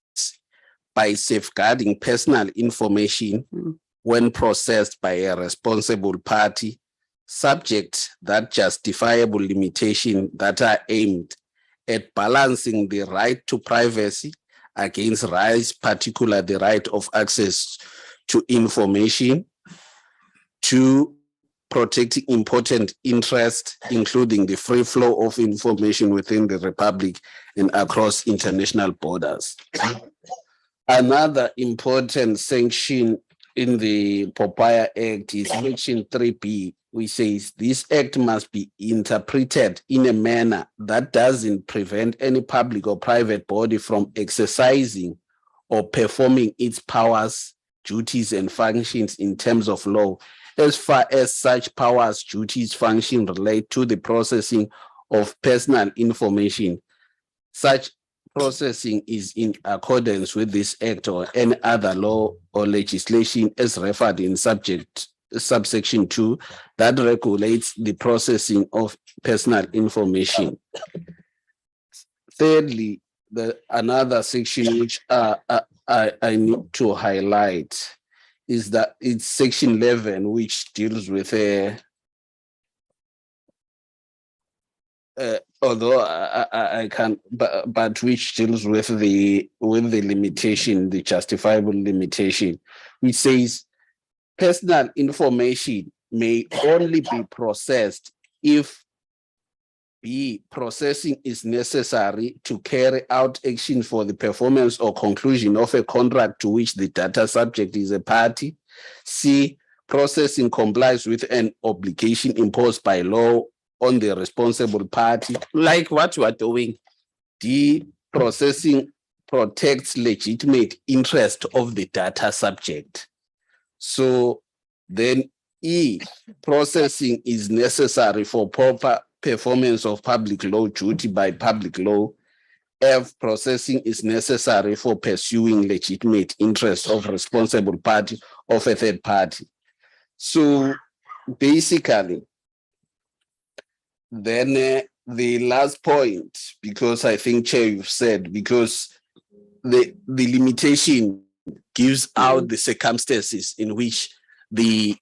by safeguarding personal information when processed by a responsible party, subject that justifiable limitation that are aimed at balancing the right to privacy against rights, particularly the right of access to information, to protecting important interests, including the free flow of information within the Republic and across international borders. Another important sanction in the POPIA Act is Section 3B, which says this act must be interpreted in a manner that doesn't prevent any public or private body from exercising or performing its powers, duties, and functions in terms of law, as far as such powers, duties, functions relate to the processing of personal information. Such processing is in accordance with this act or any other law or legislation as referred in subsection 2 that regulates the processing of personal information. Thirdly, another section which I need to highlight is that it's section 11, which deals with although I can, but which deals with the limitation, the justifiable limitation, which says personal information may only be processed if B, processing is necessary to carry out action for the performance or conclusion of a contract to which the data subject is a party. C, processing complies with an obligation imposed by law on the responsible party. Like what you are doing. D, processing protects legitimate interest of the data subject. So then E, processing is necessary for proper performance of public law duty by public law. F, processing is necessary for pursuing legitimate interests of responsible party of a third party. So basically, then the last point, because I think, Chair, you've said, because the limitation gives out the circumstances in which the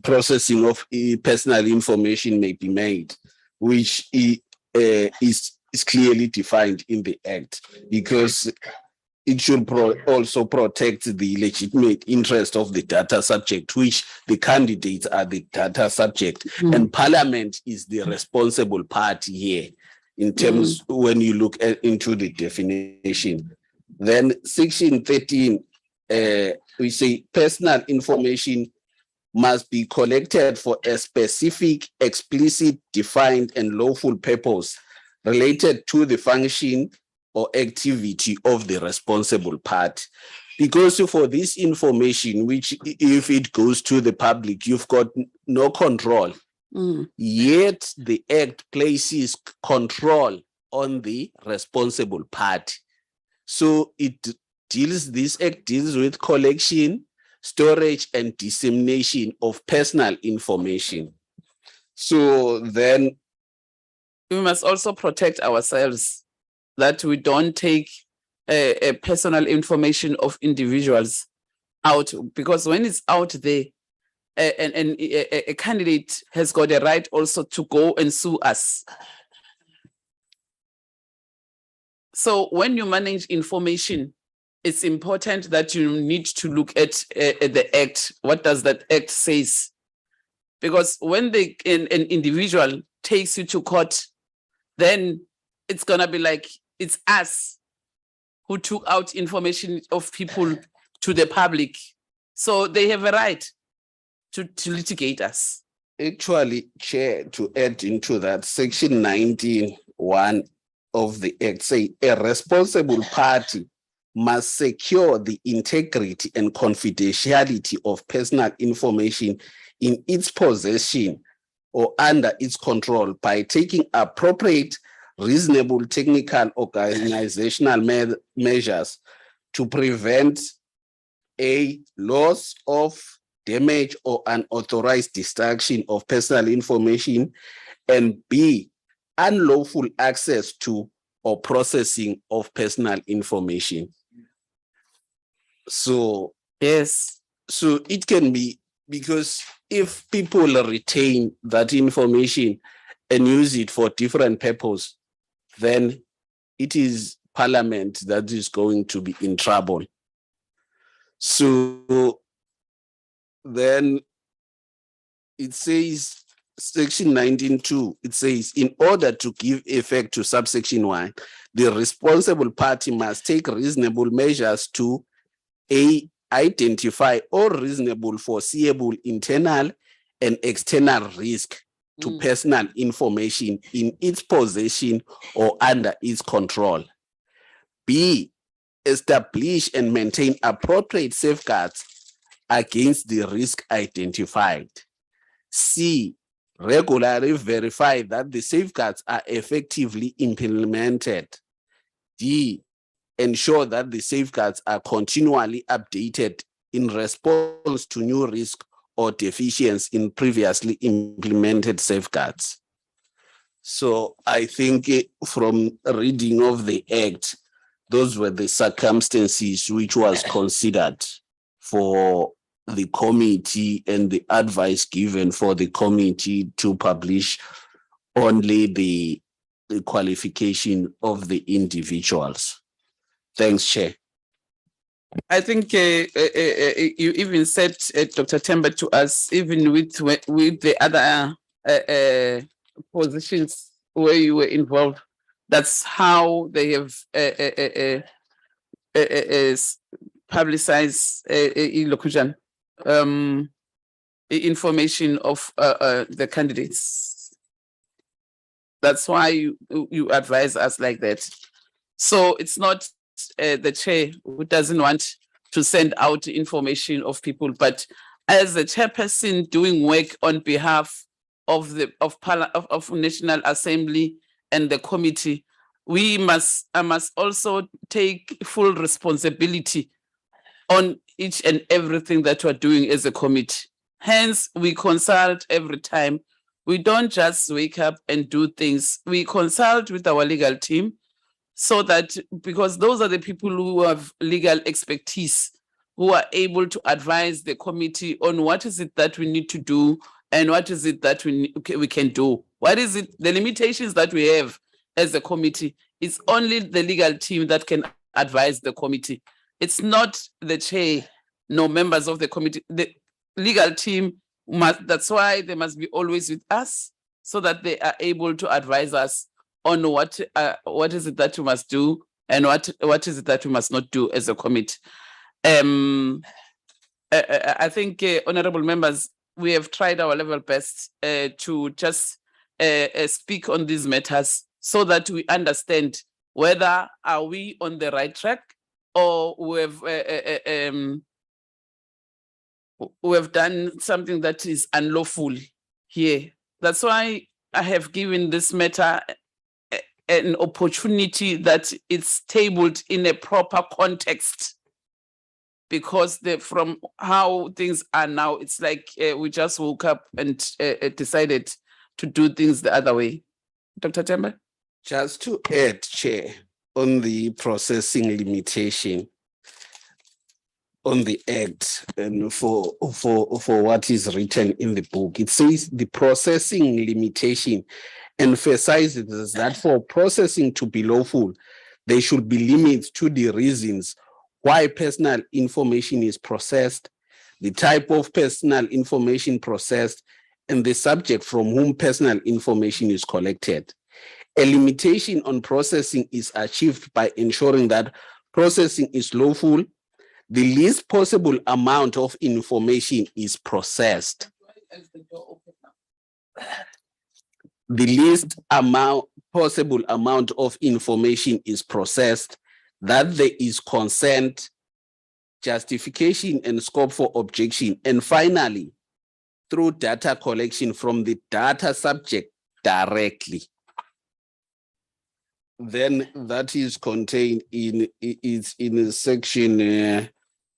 processing of personal information may be made, which is clearly defined in the Act, because it should also protect the legitimate interest of the data subject, which the candidates are the data subject, and Parliament is the responsible party here in terms when you look into the definition. Then section 13, we say personal information must be collected for a specific, explicit, defined, and lawful purpose related to the function or activity of the responsible party. Because for this information, which if it goes to the public, you've got no control. Yet the Act places control on the responsible party. So this Act deals with collection, storage, and dissemination of personal information. So then we must also protect ourselves, that we don't take a personal information of individuals out, because when it's out there, a candidate has got a right also to go and sue us. So when you manage information, it's important that you need to look at the Act. What does that Act says? Because when an individual takes you to court, then it's gonna be like it's us who took out information of people to the public. So they have a right to litigate us. Actually, Chair, to add into that, section 19(1) of the Act say a responsible party must secure the integrity and confidentiality of personal information in its possession or under its control by taking appropriate, reasonable technical organizational measures to prevent a loss of, damage, or unauthorized destruction of personal information, and B, unlawful access to or processing of personal information. So yes, so it can be, because if people retain that information and use it for different purposes, then it is Parliament that is going to be in trouble. So then it says, section 19(2), it says, in order to give effect to subsection 1, the responsible party must take reasonable measures to identify all reasonable foreseeable internal and external risk to personal information in its possession or under its control. B, establish and maintain appropriate safeguards against the risk identified. C, regularly verify that the safeguards are effectively implemented. D, ensure that the safeguards are continually updated in response to new risk or deficiencies in previously implemented safeguards. So I think from reading of the Act, those were the circumstances which was considered for the committee and the advice given for the committee to publish only the qualification of the individuals. Thanks, Chair. I think you even said, Dr. Temba, to us, even with the other positions where you were involved, that's how they have publicized Allocation, information of the candidates. That's why you advise us like that. So it's not the chair who doesn't want to send out information of people, but as the chairperson doing work on behalf of the of National Assembly and the committee, I must also take full responsibility on each and everything that we're doing as a committee. Hence, we consult every time. We don't just wake up and do things. We consult with our legal team, so that, because those are the people who have legal expertise, who are able to advise the committee on what is it that we need to do and what is it that we can do. What is it, the limitations that we have as a committee? It's only the legal team that can advise the committee. It's not the chair, no members of the committee. The legal team that's why they must be always with us, so that they are able to advise us on what is it that we must do and what is it that we must not do as a committee. I think, honorable members, we have tried our level best to just speak on these matters so that we understand whether are we on the right track or we have done something that is unlawful here. That's why I have given this matter an opportunity that it's tabled in a proper context, because from how things are now, it's like we just woke up and decided to do things the other way. Dr. Temba? Just to add, Chair, on the processing limitation on the Act and for what is written in the book, it says the processing limitation emphasizes that for processing to be lawful, there should be limits to the reasons why personal information is processed, the type of personal information processed, and the subject from whom personal information is collected. A limitation on processing is achieved by ensuring that processing is lawful, the least possible amount of information is processed. The least possible amount of information is processed, that there is consent, justification, and scope for objection. And finally, through data collection from the data subject directly. Then that is contained in section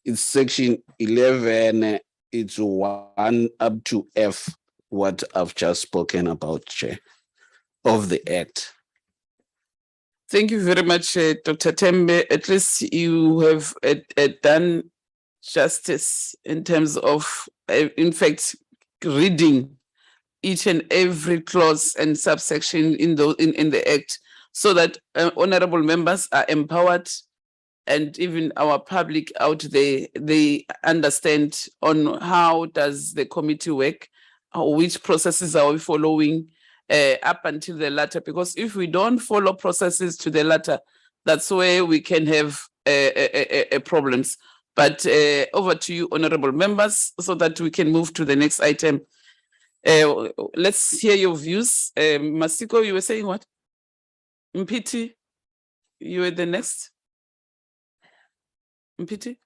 it's section 11, it's 1 up to F, what I've just spoken about, Chair, of the Act. Thank you very much, Dr. Tembe. At least you have done justice in terms of, in fact, reading each and every clause and subsection in the Act, so that honorable members are empowered, and even our public out there, they understand on how does the committee work, which processes are we following up until the latter. Because if we don't follow processes to the latter, that's where we can have problems. But over to you, honorable members, so that we can move to the next item. Let's hear your views. Masiko, you were saying what? Mpiti, you were the next. Mpiti?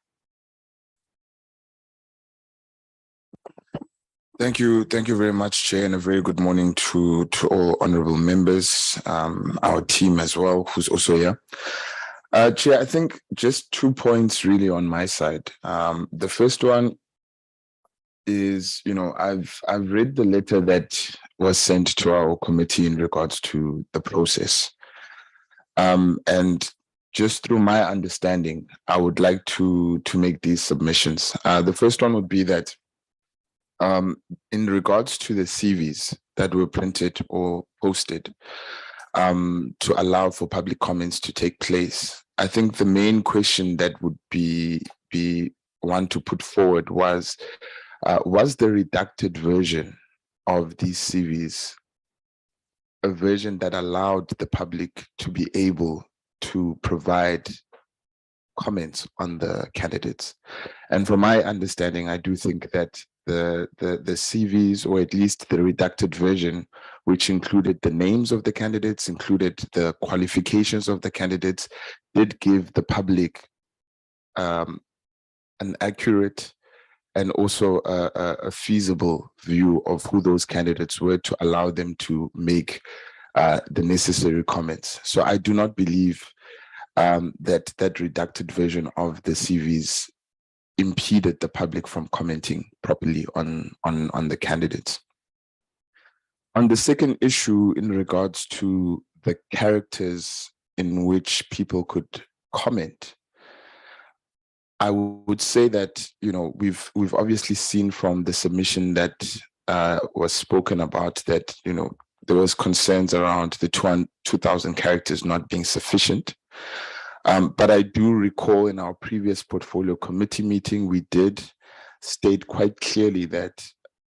Thank you very much, Chair, and a very good morning to all honorable members, our team as well, who's also here. Chair, I think just 2 points really on my side. The first one is, I've read the letter that was sent to our committee in regards to the process. And just through my understanding, I would like to make these submissions. The first one would be that in regards to the CVs that were printed or posted to allow for public comments to take place, I think the main question that would be one to put forward was the redacted version of these CVs a version that allowed the public to be able to provide comments on the candidates? And from my understanding, I do think that the CVs, or at least the redacted version, which included the names of the candidates, included the qualifications of the candidates, did give the public an accurate and also a feasible view of who those candidates were, to allow them to make the necessary comments. So I do not believe that redacted version of the CVs impeded the public from commenting properly on the candidates. On the second issue, in regards to the characters in which people could comment, I would say that, you know, we've obviously seen from the submission that was spoken about that, you know, there was concerns around the 2,000 characters not being sufficient. But I do recall in our previous portfolio committee meeting, we did state quite clearly that,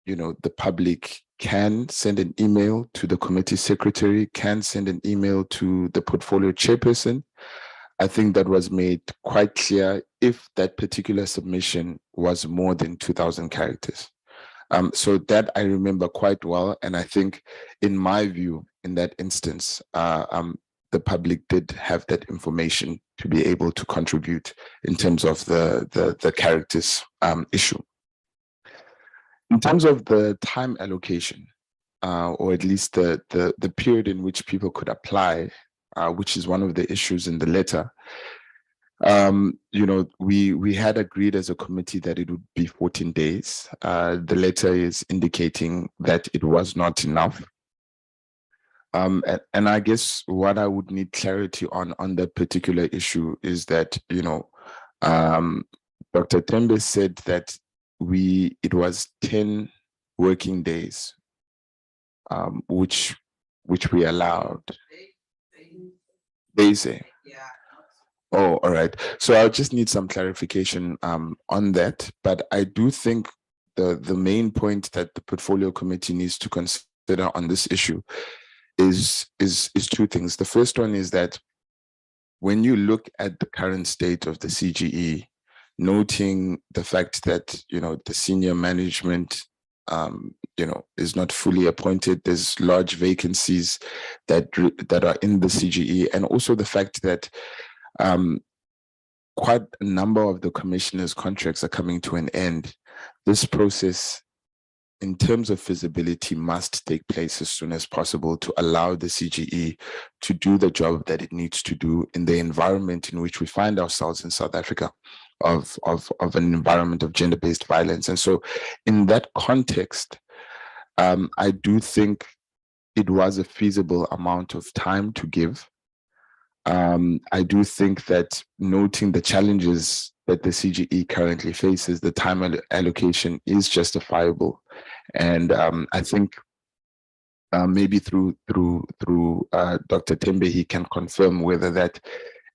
you know, the public can send an email to the committee secretary, can send an email to the portfolio chairperson. I think that was made quite clear if that particular submission was more than 2,000 characters. So that I remember quite well. And I think, in my view, in that instance, the public did have that information to be able to contribute in terms of the characters issue. In terms of the time allocation, or at least the period in which people could apply, which is one of the issues in the letter, you know, we had agreed as a committee that it would be 14 days. The letter is indicating that it was not enough. And I guess what I would need clarity on that particular issue is that, you know, Dr. Tembe said that it was 10 working days, which we allowed. They say. Yeah. Oh, all right. So I'll just need some clarification on that. But I do think the main point that the portfolio committee needs to consider on this issue is two things. The first one is that when you look at the current state of the CGE, noting the fact that, you know, the senior management, you know, is not fully appointed, there's large vacancies that are in the CGE, and also the fact that quite a number of the commissioners' contracts are coming to an end. This process, in terms of feasibility, must take place as soon as possible to allow the CGE to do the job that it needs to do in the environment in which we find ourselves in South Africa, of an environment of gender-based violence. And so in that context, I do think it was a feasible amount of time to give. I do think that, noting the challenges that the CGE currently faces, the time allocation is justifiable. And I think maybe through Dr. Tembe, he can confirm whether that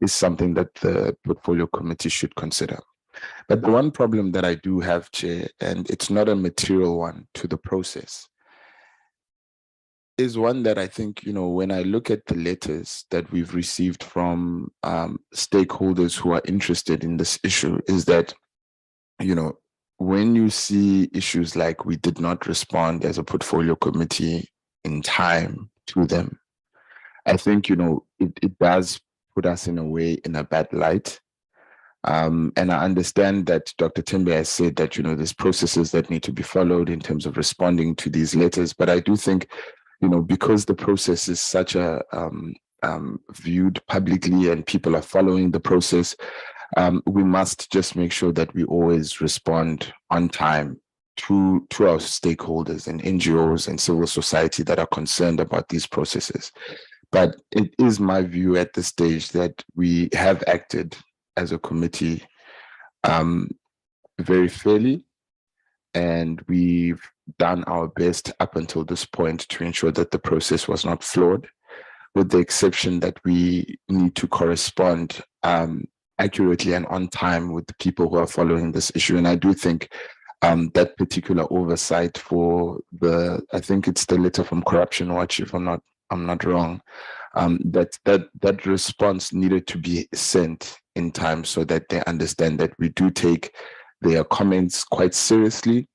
is something that the portfolio committee should consider. But the one problem that I do have, Chair, and it's not a material one to the process, is one that I think, you know, when I look at the letters that we've received from stakeholders who are interested in this issue, is that, you know, when you see issues like we did not respond as a portfolio committee in time to them, I think, you know, it does put us in a way in a bad light. And I understand that Dr. Tembe has said that, you know, there's processes that need to be followed in terms of responding to these letters. But I do think, you know, because the process is such a viewed publicly and people are following the process, we must just make sure that we always respond on time to our stakeholders and NGOs and civil society that are concerned about these processes. But it is my view at this stage that we have acted as a committee very fairly, and we've done our best up until this point to ensure that the process was not flawed, with the exception that we need to correspond accurately and on time with the people who are following this issue. And I do think that particular oversight for I think it's the letter from Corruption Watch, if I'm not wrong, that response needed to be sent in time so that they understand that we do take their comments quite seriously,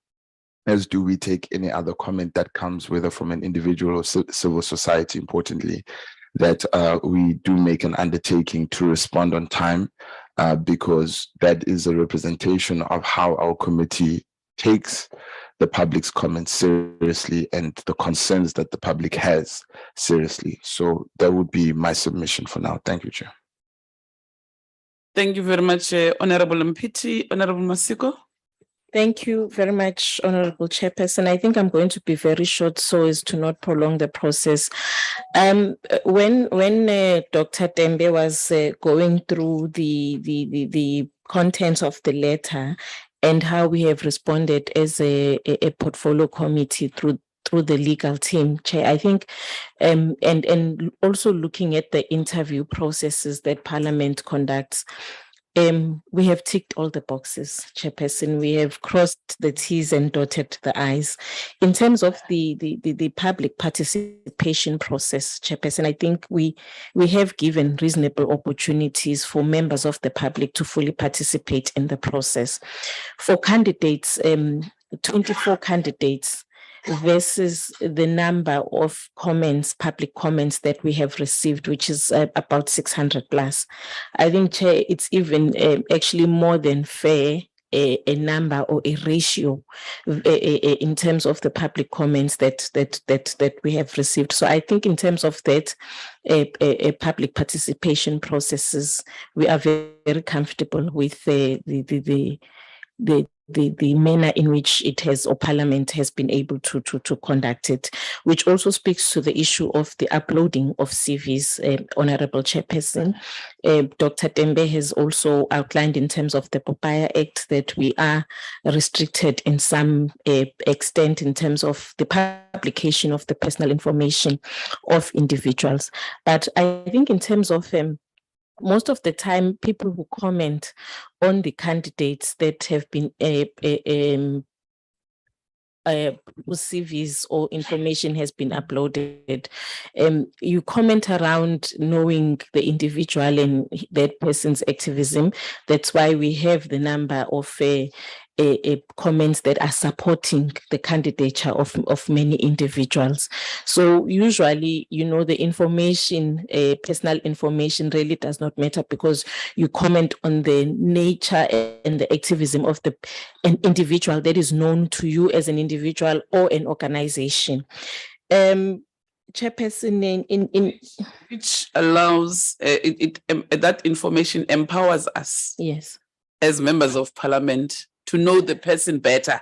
as do we take any other comment that comes, whether from an individual or civil society, importantly, that we do make an undertaking to respond on time, because that is a representation of how our committee takes the public's comments seriously and the concerns that the public has seriously. So that would be my submission for now. Thank you, Chair. Thank you very much, Honorable Mpiti. Honorable Masiko. Thank you very much, Honorable Chairperson. I think I'm going to be very short so as to not prolong the process. When Dr. Tembe was going through the contents of the letter and how we have responded as a portfolio committee through the legal team, Chair, I think, and also looking at the interview processes that Parliament conducts, we have ticked all the boxes, Chairperson. We have crossed the T's and dotted the I's. In terms of the public participation process, Chairperson, I think we have given reasonable opportunities for members of the public to fully participate in the process. For candidates, 24 candidates versus the number of comments, public comments that we have received, which is about 600 plus. I think, Chair, it's even actually more than fair a number or a ratio in terms of the public comments that we have received. So I think in terms of that, public participation processes, we are very comfortable with the manner in which it has, or Parliament has been able to conduct it, which also speaks to the issue of the uploading of CVs, Honorable Chairperson. Dr. Tembe has also outlined in terms of the Popaya Act that we are restricted in some extent in terms of the publication of the personal information of individuals. But I think in terms of most of the time, people who comment on the candidates that have been whose CVs or information has been uploaded, you comment around knowing the individual and that person's activism. That's why we have the number of comments that are supporting the candidature of many individuals. So usually, the information, personal information really does not matter, because you comment on the nature and the activism of an individual that is known to you as an individual or an organization. Chairperson, which allows that information empowers us, yes, as members of Parliament, to know the person better.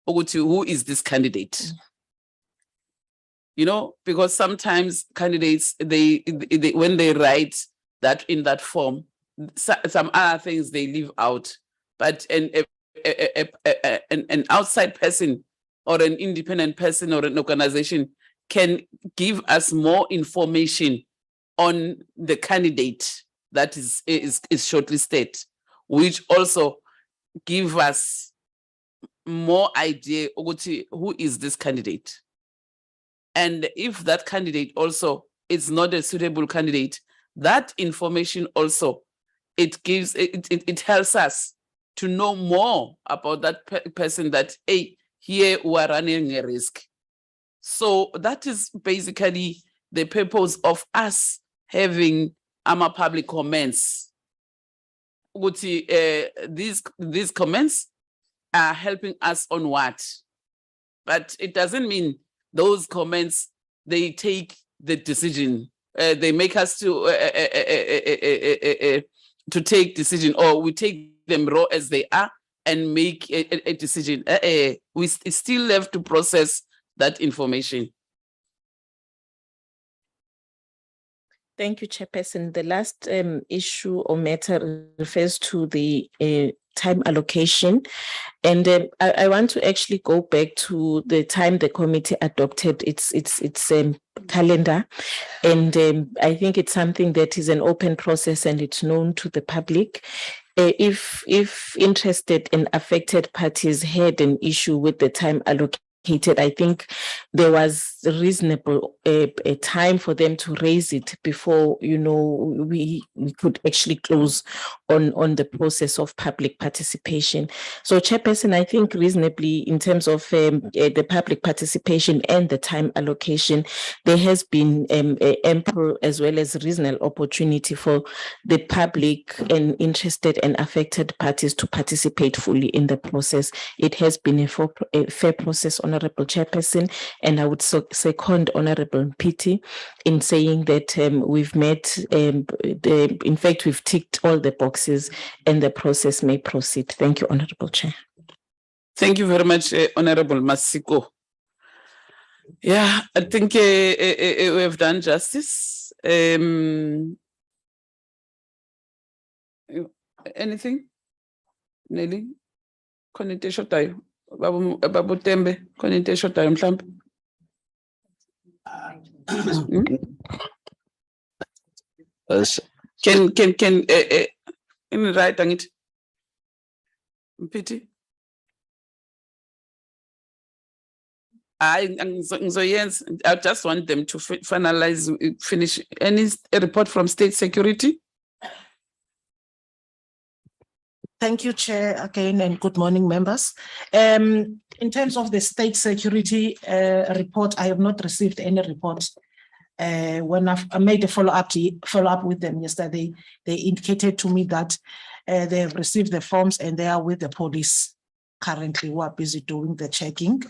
Who is this candidate? Because sometimes candidates, they when they write that in that form, some other things they leave out. But an outside person or an independent person or an organization can give us more information on the candidate that is shortlisted, which also give us more idea who is this candidate. And if that candidate also is not a suitable candidate, that information also, it helps us to know more about that person, that, hey, here we are running a risk. So that is basically the purpose of us having our public comments. These comments are helping us on what? But it doesn't mean those comments, they take the decision. They make us to take decision, or we take them raw as they are, and make a decision. We still have to process that information. Thank you, Chairperson. The last issue or matter refers to the time allocation. And I want to actually go back to the time the committee adopted its calendar. And I think it's something that is an open process and it's known to the public. If interested and affected parties had an issue with the time allocation, I think there was a reasonable a time for them to raise it before, we could actually close on the process of public participation. So, Chairperson, I think reasonably in terms of the public participation and the time allocation, there has been ample as well as reasonable opportunity for the public and interested and affected parties to participate fully in the process. It has been a fair process, Honorable Chairperson, and I would second Honorable Pity in saying that we've met, in fact, we've ticked all the boxes and the process may proceed. Thank you, Honorable Chair. Thank you very much, Honorable Masiko. Yeah, I think we have done justice. Anything? Nelly? Connotation time. Babu Tembe, connotation time, mhlambe. Can in right it? Pity. I just want them to finish any report from State Security. Thank you, Chair, again, and good morning, members. In terms of the state security report, I have not received any report. When I made a follow-up with them yesterday, they indicated to me that they have received the forms and they are with the police currently, who are busy doing the checking.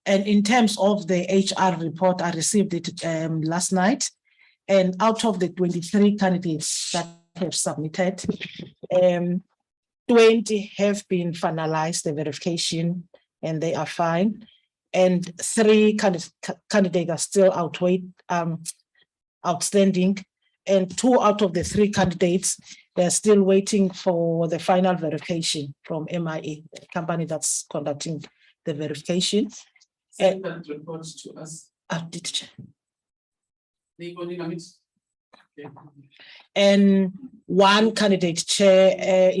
And in terms of the HR report, I received it last night. And out of the 23 candidates that have submitted, 20 have been finalized, the verification, and they are fine. And 3 candidates are still outstanding. And 2 out of the 3 candidates, they're still waiting for the final verification from MIA, the company that's conducting the verification. Send that report to us. Did Chair. Okay. And 1 candidate, Chair,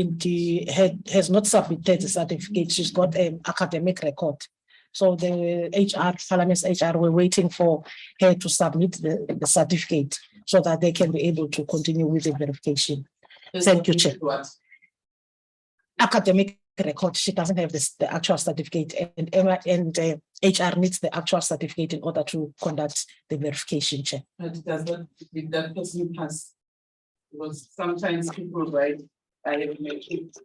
has not submitted the certificate. She's got an academic record. So the Parliament's HR, we're waiting for her to submit the certificate so that they can be able to continue with the verification. Thank you, Chair. Academic record, she doesn't have the actual certificate, and HR needs the actual certificate in order to conduct the verification, Chair. But it does not with that person pass. Because sometimes people write, I have made it.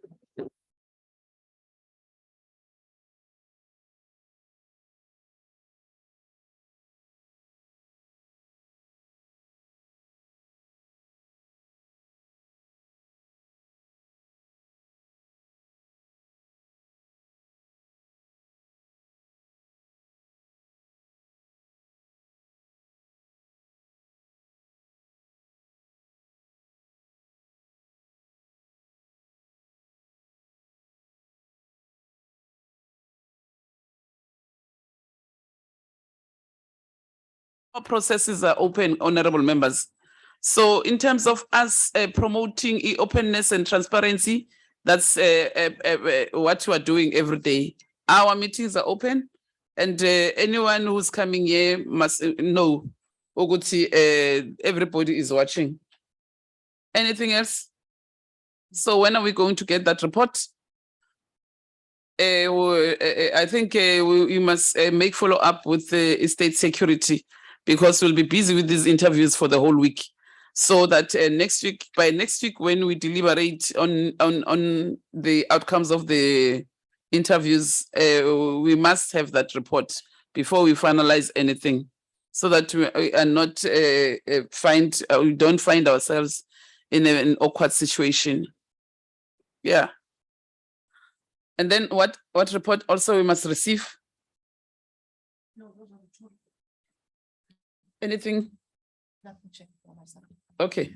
Our processes are open, honorable members. So in terms of us promoting openness and transparency, that's what we are doing every day. Our meetings are open, and anyone who's coming here must know everybody is watching. Anything else? So when are we going to get that report? I think we must make follow up with the state security, because we'll be busy with these interviews for the whole week. So that by next week, when we deliberate on the outcomes of the interviews, we must have that report before we finalize anything, so that we are not we don't find ourselves in an awkward situation. Yeah. And then what report also we must receive? Anything? Okay.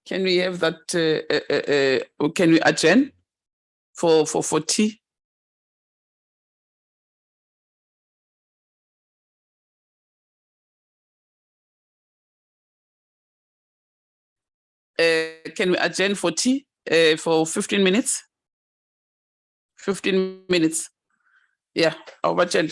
Can we have that, can we adjourn for tea? Can we adjourn for tea for 15 minutes? 15 minutes. Yeah, I'll adjourn.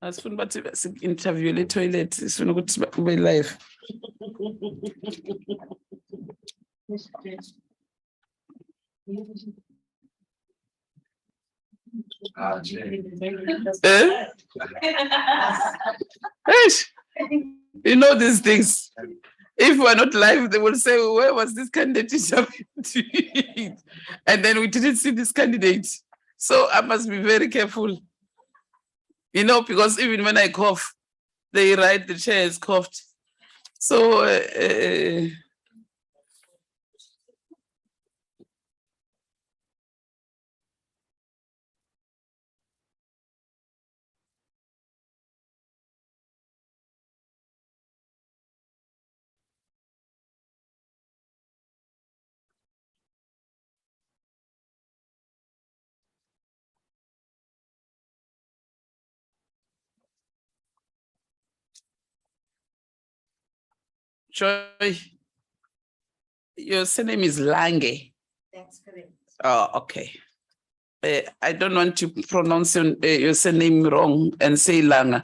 Asifuna bathi interview le toilet sifuna ukuthi ube live. Eish, you know these things. If we're not live, they will say, where was this candidate interviewed? And then we didn't see this candidate. So I must be very careful. You know, because even when I cough, they write the chair is coughed. So Joy, your surname is Lange. That's correct. Oh, okay. I don't want to pronounce your surname wrong and say Langa.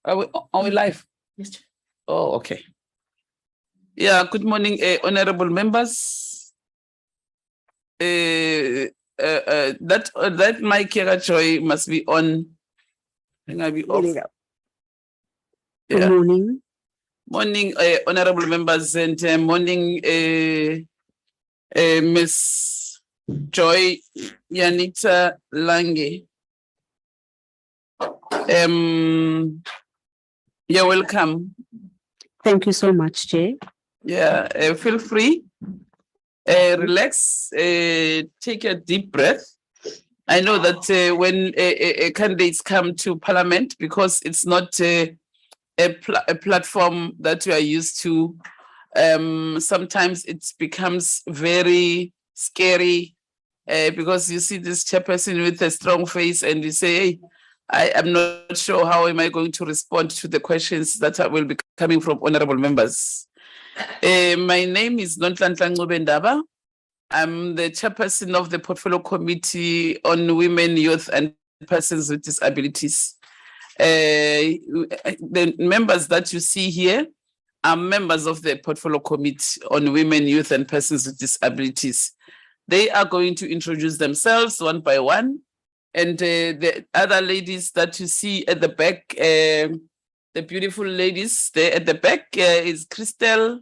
Are we live? Yes. Oh, okay. Yeah, good morning, honorable members. That mic here, Joy, must be on. I think I'll be off. Good Yeah. morning. Morning, honorable members, and morning, Miss Joy Yanita Lange. You're welcome. Thank you so much, Chair. Yeah, feel free, relax, take a deep breath. I know that when candidates come to Parliament, because it's not a platform that we are used to, sometimes it becomes very scary because you see this chairperson with a strong face and you say, hey, I am not sure how am I going to respond to the questions that will be coming from honorable members. My name is Nonhlanhla Ncube-Ndaba. I'm the chairperson of the Portfolio Committee on Women, Youth and Persons with Disabilities. The members that you see here are members of the Portfolio Committee on Women, Youth and Persons with Disabilities. They are going to introduce themselves one by one. And the other ladies that you see at the back, the beautiful ladies there at the back is Christel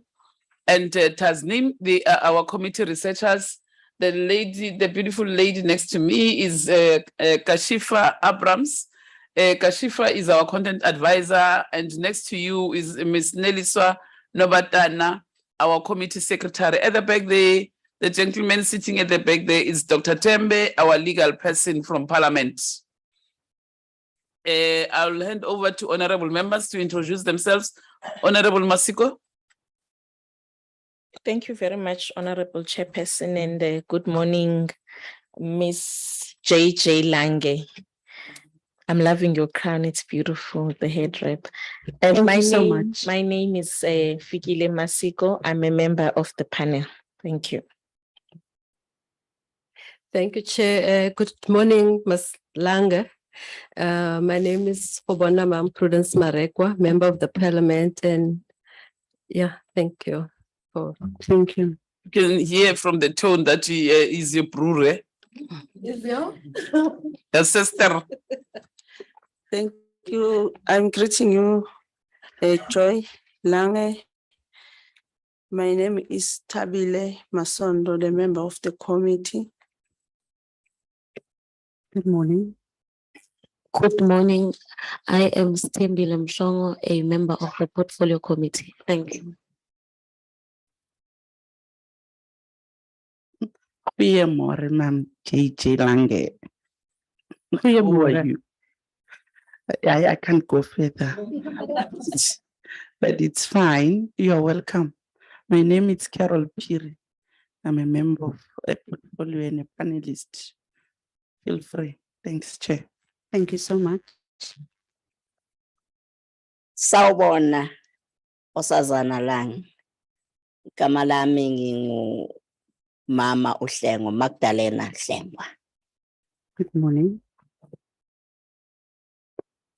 and Tasnim. They are our committee researchers. The beautiful lady next to me is Kashifa Abrams. Kashifa is our content advisor, and next to you is Ms. Neliswa Nobatana, our committee secretary. At the back there, the gentleman sitting at the back there is Dr. Tembe, our legal person from Parliament. I'll hand over to honorable members to introduce themselves. Honorable Masiko. Thank you very much, Honorable Chairperson, and good morning, Miss JJ Lange. I'm loving your crown. It's beautiful, the head wrap. Thank you so much. My name is Fikile Masiko. I'm a member of the panel. Thank you. Thank you, Chair. Good morning, Ms. Lange. My name is Fobona Mam Prudence Marekwa, member of the Parliament, and yeah, thank you. Thank you. You can hear from the tone that he is your brother. Your sister. Thank you. I'm greeting you, Joy Lange. My name is Tabile Masondo, the member of the committee. Good morning. Good morning. I am Stembile Mshongo, a member of the Portfolio Committee. Thank you. Goeiemôre, Ma'am JJ Lange. How are you? I can't go further, but it's fine. You are welcome. My name is Carol Piri. I'm a member of a portfolio and a panelist. Feel free. Thanks, Chair. Thank you so much. Sawubona osazana lang. Igama lami ngingumama uHlengo Magdalena Hlengwa. Good morning.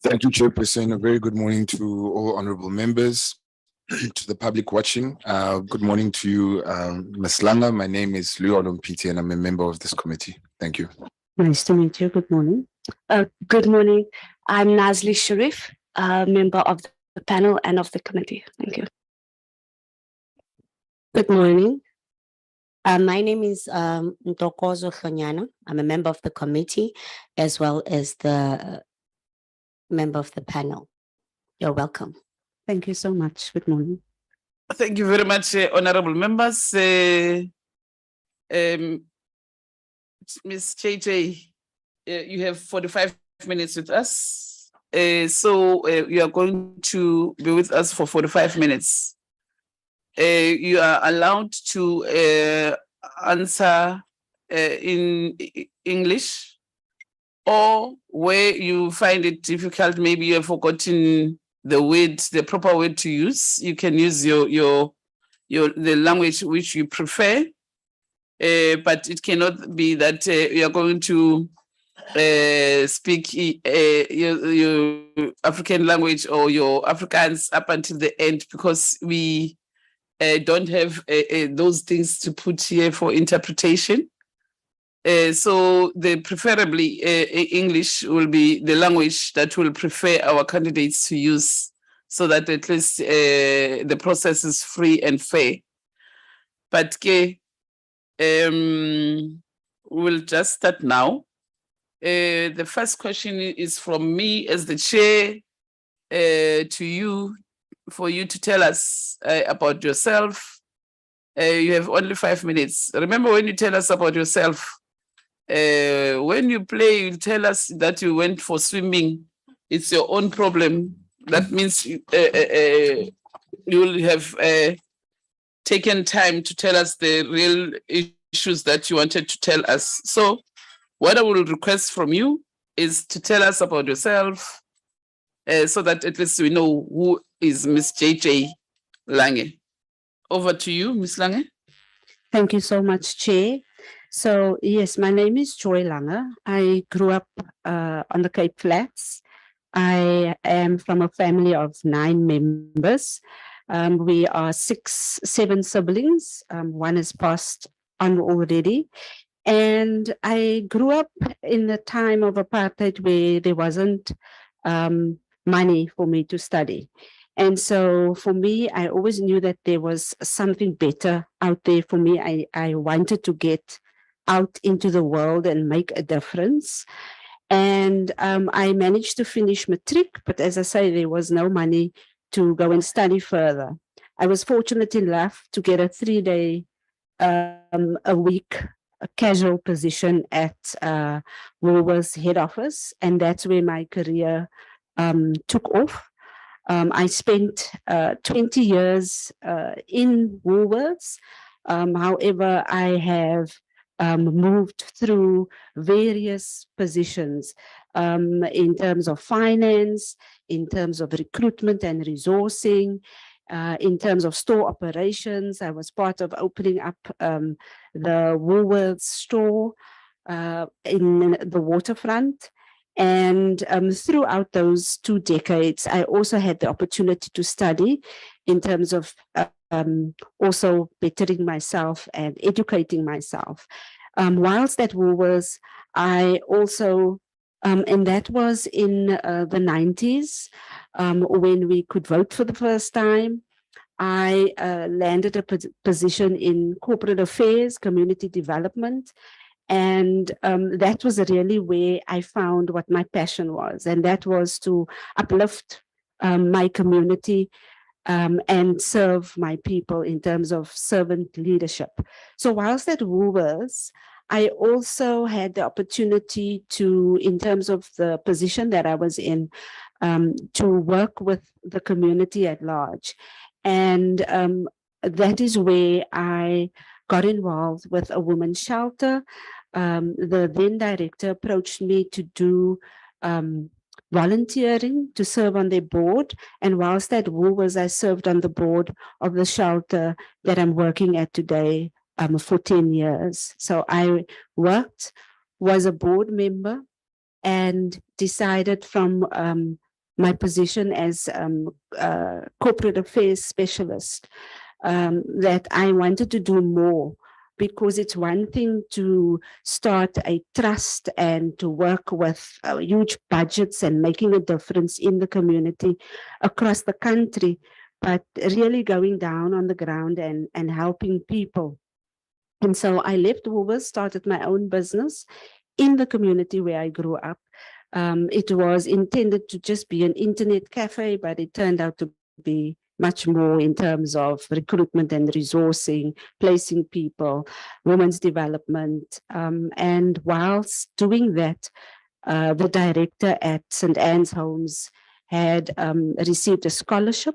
Thank you, Chairperson. A very good morning to all honorable members, to the public watching. Good morning to you, Ms. Langa. My name is Leon Mpiti and I'm a member of this committee. Thank you. Nice to meet you. Good morning. Good morning. I'm Nazli Sharif, a member of the panel and of the committee. Thank you. Good morning. My name is Ntokozo Hlonyana. I'm a member of the committee as well as the member of the panel. You're welcome. Thank you so much. Good morning. Thank you very much, honorable members. Ms. JJ, you have 45 minutes with us. So you are going to be with us for 45 minutes. You are allowed to answer in English, or where you find it difficult, maybe you have forgotten the proper word to use, you can use the language which you prefer. But it cannot be that you are going to speak your African language or your Afrikaans up until the end, because we don't have those things to put here for interpretation. So preferably English will be the language that will prefer our candidates to use, so that at least the process is free and fair. But we'll just start now. The first question is from me as the chair to you, for you to tell us about yourself. You have only 5 minutes. Remember, when you tell us about yourself, when you play, you tell us that you went for swimming. It's your own problem. That means you will have taken time to tell us the real issues that you wanted to tell us. So what I will request from you is to tell us about yourself, so that at least we know who is Ms. JJ Lange. Over to you, Ms. Lange. Thank you so much, Chair. So yes, my name is Joy Lange. I grew up on the Cape Flats. I am from a family of 9 members. We are 7 siblings. One has passed on already. And I grew up in the time of apartheid where there wasn't money for me to study. And so for me, I always knew that there was something better out there for me. I wanted to get out into the world and make a difference. And I managed to finish matric, but as I say, there was no money to go and study further. I was fortunate enough to get a 3-day a week a casual position at Woolworths head office, and that's where my career took off. I spent 20 years in Woolworths. However, I have moved through various positions in terms of finance, in terms of recruitment and resourcing, in terms of store operations. I was part of opening up the Woolworths store in the waterfront. And throughout those 2 decades, I also had the opportunity to study in terms of also bettering myself and educating myself. Whilst at Woolworths, I also, and that was in the 90s, when we could vote for the first time. I landed a position in corporate affairs, community development. And that was really where I found what my passion was, and that was to uplift my community and serve my people in terms of servant leadership. So whilst at Woolworths, I also had the opportunity to, in terms of the position that I was in, to work with the community at large. And that is where I got involved with a women's shelter. The then director approached me to do volunteering to serve on their board. And whilst at Woolworths, I served on the board of the shelter that I'm working at today for 10 years. So I was a board member, and decided from my position as corporate affairs specialist that I wanted to do more, because it's one thing to start a trust and to work with huge budgets and making a difference in the community across the country, but really going down on the ground and helping people. And so I left Woolworths, started my own business in the community where I grew up. It was intended to just be an internet cafe, but it turned out to be much more in terms of recruitment and resourcing, placing people, women's development. And whilst doing that, the director at St. Anne's Homes had received a scholarship,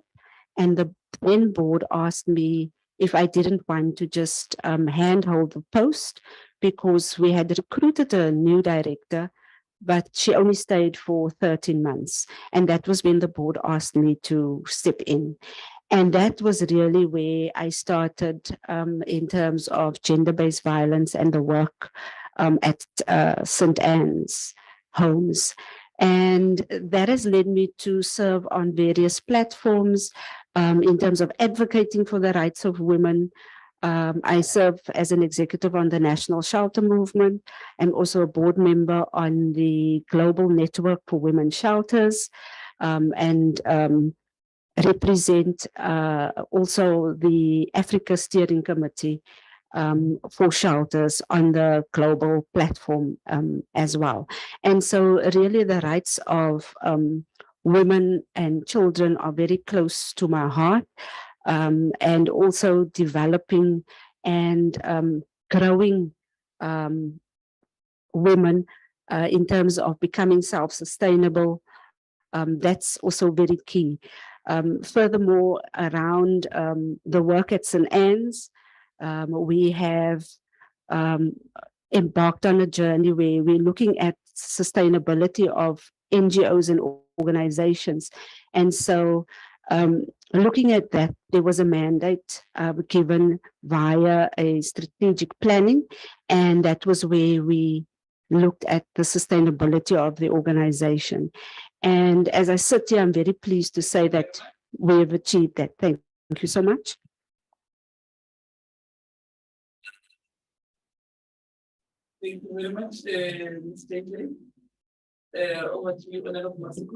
and the then board asked me if I didn't want to just handhold the post, because we had recruited a new director, but she only stayed for 13 months. And that was when the board asked me to step in. And that was really where I started in terms of gender-based violence and the work at St. Anne's Homes. And that has led me to serve on various platforms in terms of advocating for the rights of women. I serve as an executive on the National Shelter Movement. I'm also a board member on the Global Network for Women Shelters, and represent also the Africa Steering Committee for shelters on the global platform as well. And so really the rights of women and children are very close to my heart. And also developing and growing women in terms of becoming self-sustainable. That's also very key. Furthermore, around the work at St. Anne's, we have embarked on a journey where we're looking at sustainability of NGOs and organizations. And so looking at that, there was a mandate given via a strategic planning, and that was where we looked at the sustainability of the organization. And as I sit here, I'm very pleased to say that we have achieved that. Thank you so much. Thank you very much, Ms. JJ. Over to you, Honorable Masiku.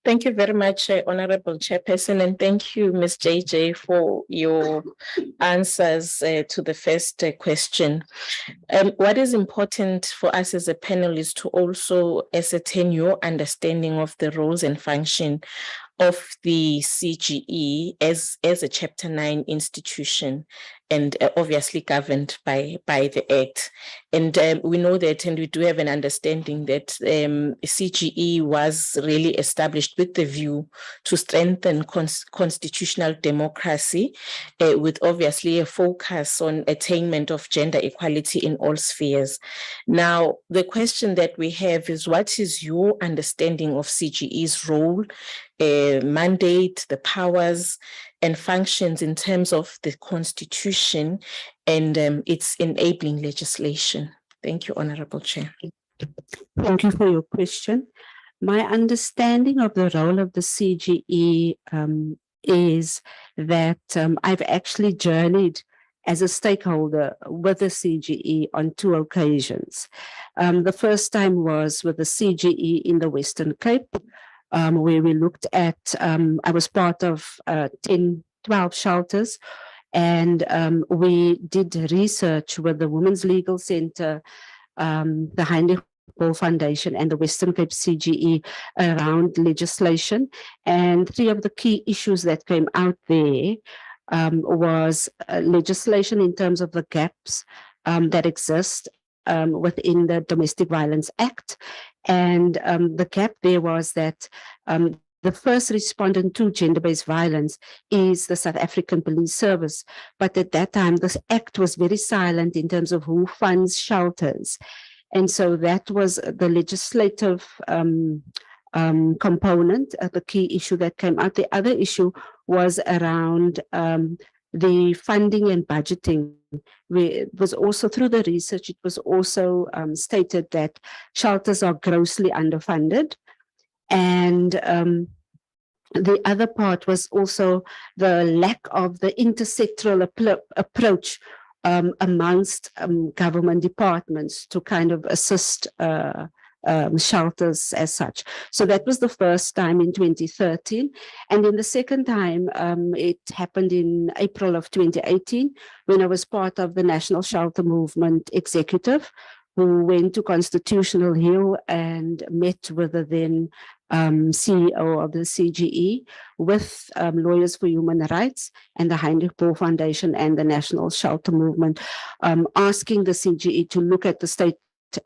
Thank you very much, Honorable Chairperson, and thank you, Ms. JJ, for your answers to the first question. What is important for us as a panel is to also ascertain your understanding of the roles and function of the CGE as a Chapter 9 institution, and obviously governed by the Act. And we know that, and we do have an understanding that CGE was really established with the view to strengthen constitutional democracy, with obviously a focus on attainment of gender equality in all spheres. Now, the question that we have is, what is your understanding of CGE's role, mandate, the powers and functions in terms of the Constitution and its enabling legislation? Thank you, Honorable Chair. Thank you for your question. My understanding of the role of the CGE is that I've actually journeyed as a stakeholder with the CGE on 2 occasions. The first time was with the CGE in the Western Cape, where we looked at, I was part of 12 shelters, and we did research with the Women's Legal Center, the Heinrich Bol Foundation, and the Western Cape CGE around legislation. And 3 of the key issues that came out there was legislation in terms of the gaps that exist within the Domestic Violence Act. And the gap there was that the first respondent to gender-based violence is the South African Police Service. But at that time, this act was very silent in terms of who funds shelters. And so that was the legislative component, the key issue that came out. The other issue was around the funding and budgeting. It was also through the research, it was also stated that shelters are grossly underfunded. And the other part was also the lack of the intersectoral approach amongst government departments to kind of assist shelters as such. So that was the first time in 2013. And then the second time, it happened in April of 2018, when I was part of the National Shelter Movement Executive, who went to Constitutional Hill and met with the then CEO of the CGE, with Lawyers for Human Rights and the Heinrich Böll Foundation and the National Shelter Movement, asking the CGE to look at the state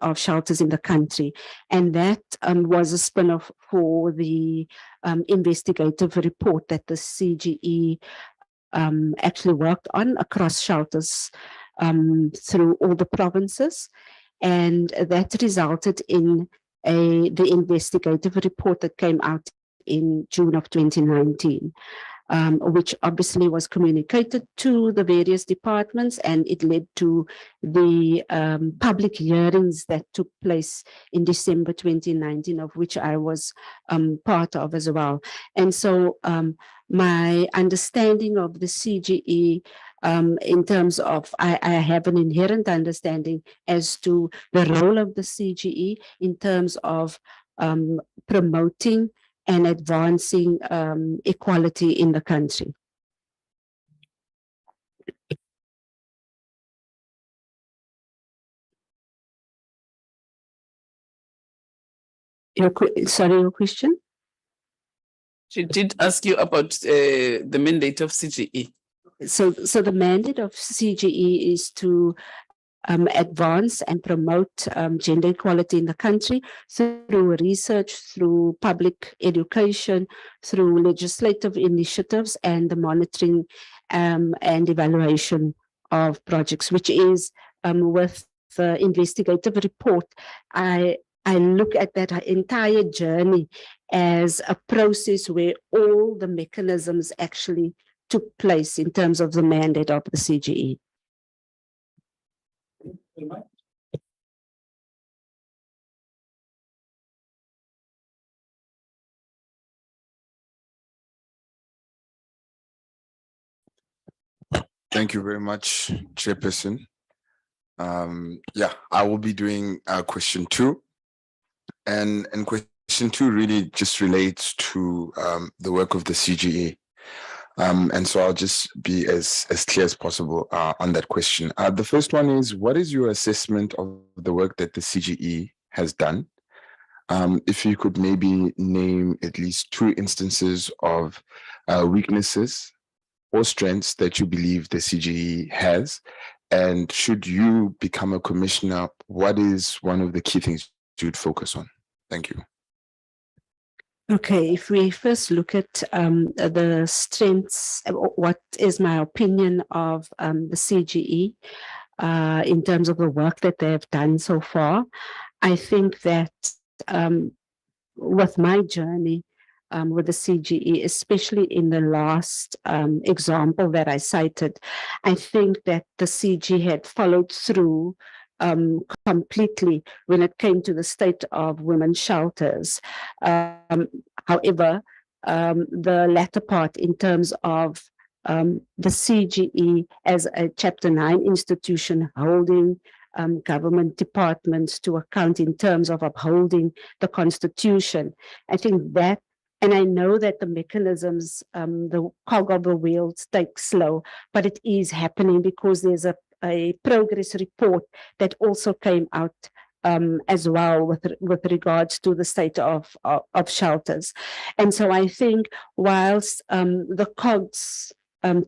of shelters in the country. And that was a spin-off for the investigative report that the CGE actually worked on across shelters through all the provinces. And that resulted in the investigative report that came out in June of 2019, which obviously was communicated to the various departments, and it led to the public hearings that took place in December 2019, of which I was part of as well. And so my understanding of the CGE in terms of, I have an inherent understanding as to the role of the CGE in terms of promoting and advancing equality in the country. Sorry, your question? She did ask you about the mandate of CGE. So the mandate of CGE is to advance and promote gender equality in the country through research, through public education, through legislative initiatives, and the monitoring and evaluation of projects, which is with the investigative report. I look at that entire journey as a process where all the mechanisms actually took place in terms of the mandate of the CGE. Thank you very much, Chairperson. Yeah, I will be doing question 2. And question 2 really just relates to the work of the CGE. And so I'll just be as clear as possible on that question. The first one is, what is your assessment of the work that the CGE has done? If you could maybe name at least 2 instances of weaknesses or strengths that you believe the CGE has, and should you become a commissioner, what is one of the key things you'd focus on? Thank you. Okay, if we first look at the strengths, what is my opinion of the CGE in terms of the work that they have done so far? I think that with my journey with the CGE, especially in the last example that I cited, I think that the CGE had followed through completely when it came to the state of women's shelters. However, the latter part in terms of the CGE as a Chapter 9 institution holding government departments to account in terms of upholding the Constitution, I think that, and I know that the mechanisms, the cog of the wheel takes slow, but it is happening because there's a progress report that also came out as well with regards to the state of shelters. And so I think whilst the cogs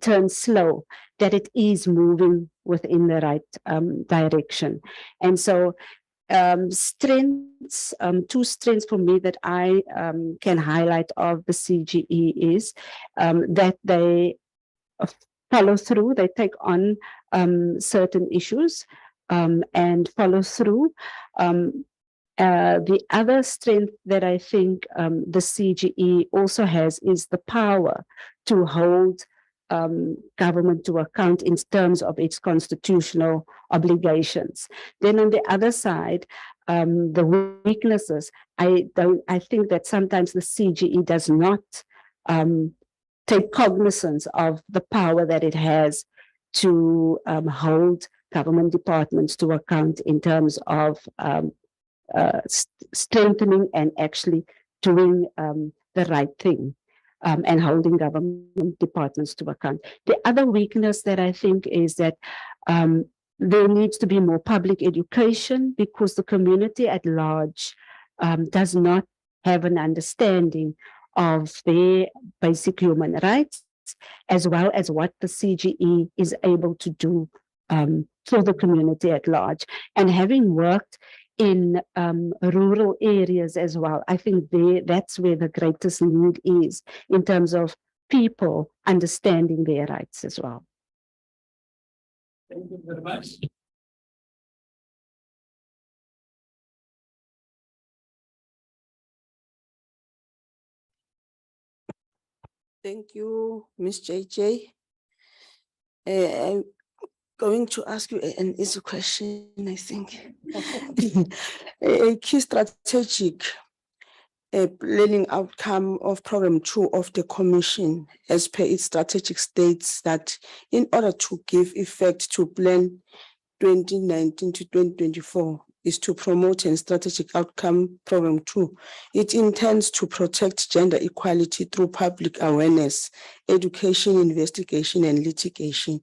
turn slow, that it is moving within the right direction. And so strengths, 2 strengths for me that I can highlight of the CGE is that they follow through, they take on certain issues and follow through. The other strength that I think the CGE also has is the power to hold government to account in terms of its constitutional obligations. Then on the other side, the weaknesses, I think that sometimes the CGE does not take cognizance of the power that it has to hold government departments to account in terms of strengthening and actually doing the right thing and holding government departments to account. The other weakness that I think is that there needs to be more public education, because the community at large does not have an understanding of their basic human rights, as well as what the CGE is able to do for the community at large. And having worked in rural areas as well, I think that's where the greatest need is in terms of people understanding their rights as well. Thank you very much. Thank you, Ms. JJ. I'm going to ask you an easy question, I think. A key strategic planning outcome of Program 2 of the Commission, as per its strategic, states that in order to give effect to Plan 2019 to 2024, is to promote and strategic outcome Program 2. It intends to protect gender equality through public awareness, education, investigation, and litigation.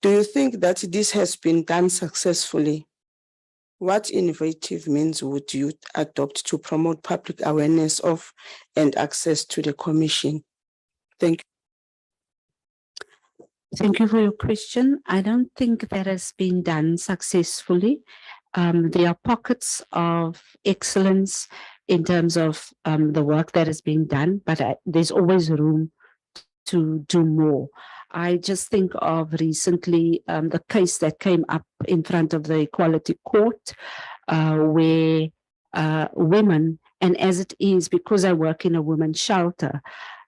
Do you think that this has been done successfully? What innovative means would you adopt to promote public awareness of and access to the Commission? Thank you. Thank you for your question. I don't think that has been done successfully. There are pockets of excellence in terms of the work that is being done, but there's always room to do more. I just think of recently the case that came up in front of the Equality Court, where women, and as it is, because I work in a women's shelter,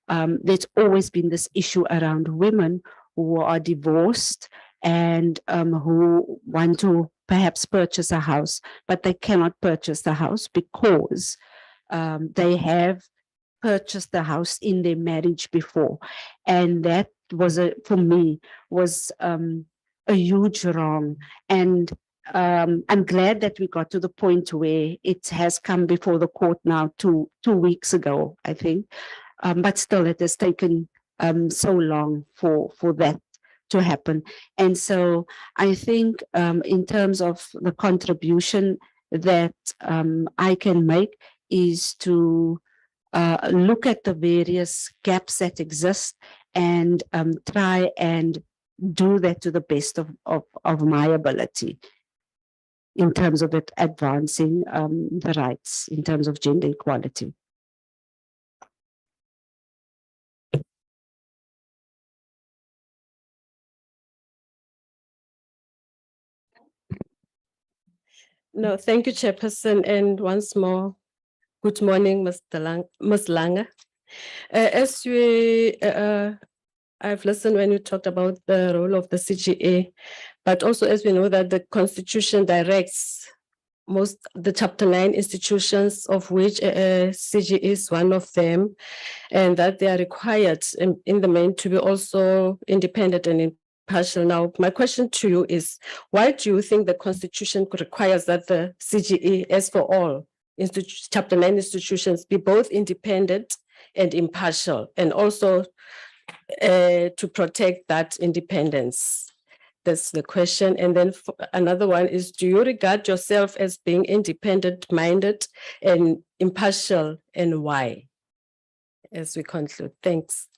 there's always been this issue around women who are divorced and who want to perhaps purchase a house, but they cannot purchase the house because they have purchased the house in their marriage before. And that was, for me, was a huge wrong. And I'm glad that we got to the point where it has come before the court now 2 weeks ago, I think. But still, it has taken so long for that to happen. And so I think in terms of the contribution that I can make is to look at the various gaps that exist and try and do that to the best of my ability in terms of it advancing the rights in terms of gender equality. No, thank you, Chairperson. And once more, good morning, Ms. Lange. As I've listened when you talked about the role of the CGA, but also as we know that the Constitution directs the Chapter 9 institutions, of which CGA is one of them, and that they are required in the main to be also independent and impartial. Now, my question to you is, why do you think the Constitution requires that the CGA, as for all Chapter 9 institutions, be both independent and impartial, and also to protect that independence? That's the question. And then another one is, do you regard yourself as being independent-minded and impartial, and why? As we conclude, thanks.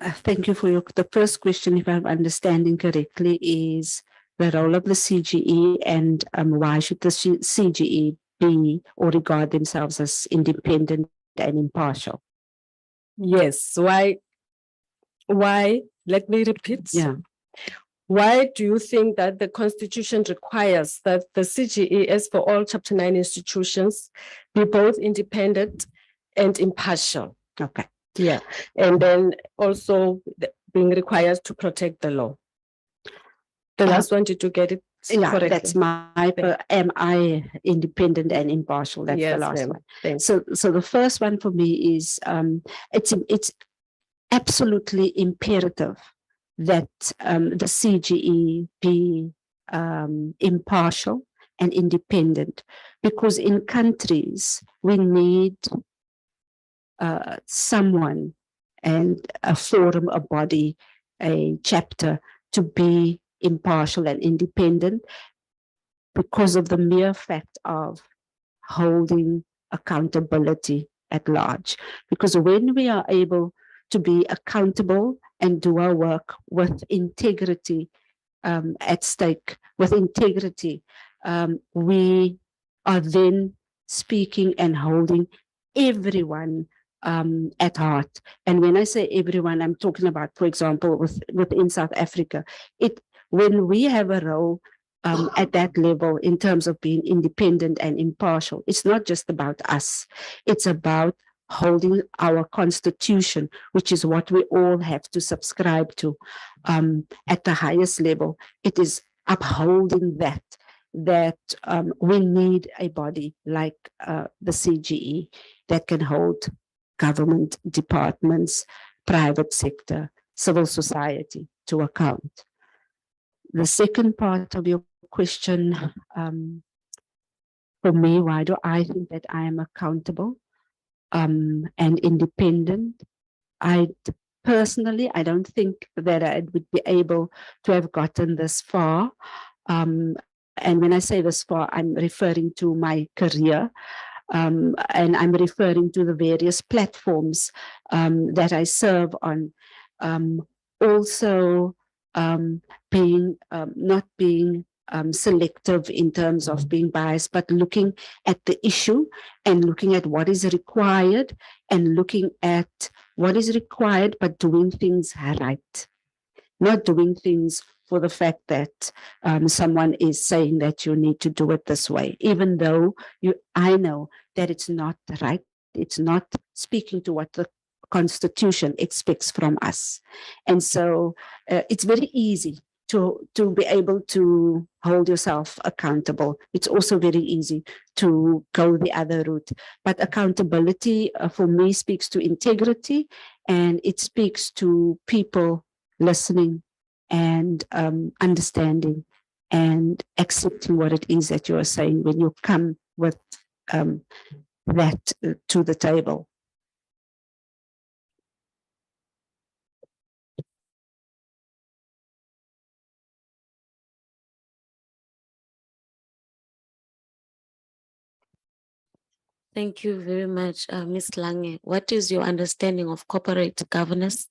Thank you for the first question, if I'm understanding correctly, is the role of the CGE and why should the CGE be or regard themselves as independent and impartial? Yes, why? Let me repeat. Yeah. why do you think that the Constitution requires that the CGE, as for all Chapter 9 institutions, be both independent and impartial? Okay. Yeah, and then also being required to protect the law. The last one, did you get it Yeah, correctly? that's am I independent and impartial? That's the Yes, last ma'am. one. Thanks. So the first one for me is it's absolutely imperative that the CGE be impartial and independent, because in countries we need someone and a forum, a body, a chapter to be impartial and independent, because of the mere fact of holding accountability at large. Because when we are able to be accountable and do our work with integrity at stake, with integrity, we are then speaking and holding everyone at heart. And when I say everyone, I'm talking about, for example, within South Africa, when we have a role at that level in terms of being independent and impartial, it's not just about us. It's about holding our constitution, which is what we all have to subscribe to at the highest level. It is upholding that we need a body like the CGE that can hold government departments, private sector, civil society to account. The second part of your question, for me, why do I think that I am accountable and independent? Personally, I don't think that I would be able to have gotten this far. And when I say this far, I'm referring to my career. And I'm referring to the various platforms that I serve on. Also, not being selective in terms of being biased, but looking at the issue and looking at what is required and looking at what is required, but doing things right. Not doing things for the fact that someone is saying that you need to do it this way, even though I know that it's not right. It's not speaking to what the Constitution expects from us. And so it's very easy to be able to hold yourself accountable. It's also very easy to go the other route. But accountability for me speaks to integrity, and it speaks to people listening and understanding and accepting what it is that you are saying when you come with that to the table. Thank you very much, Ms. Lange. What is your understanding of corporate governance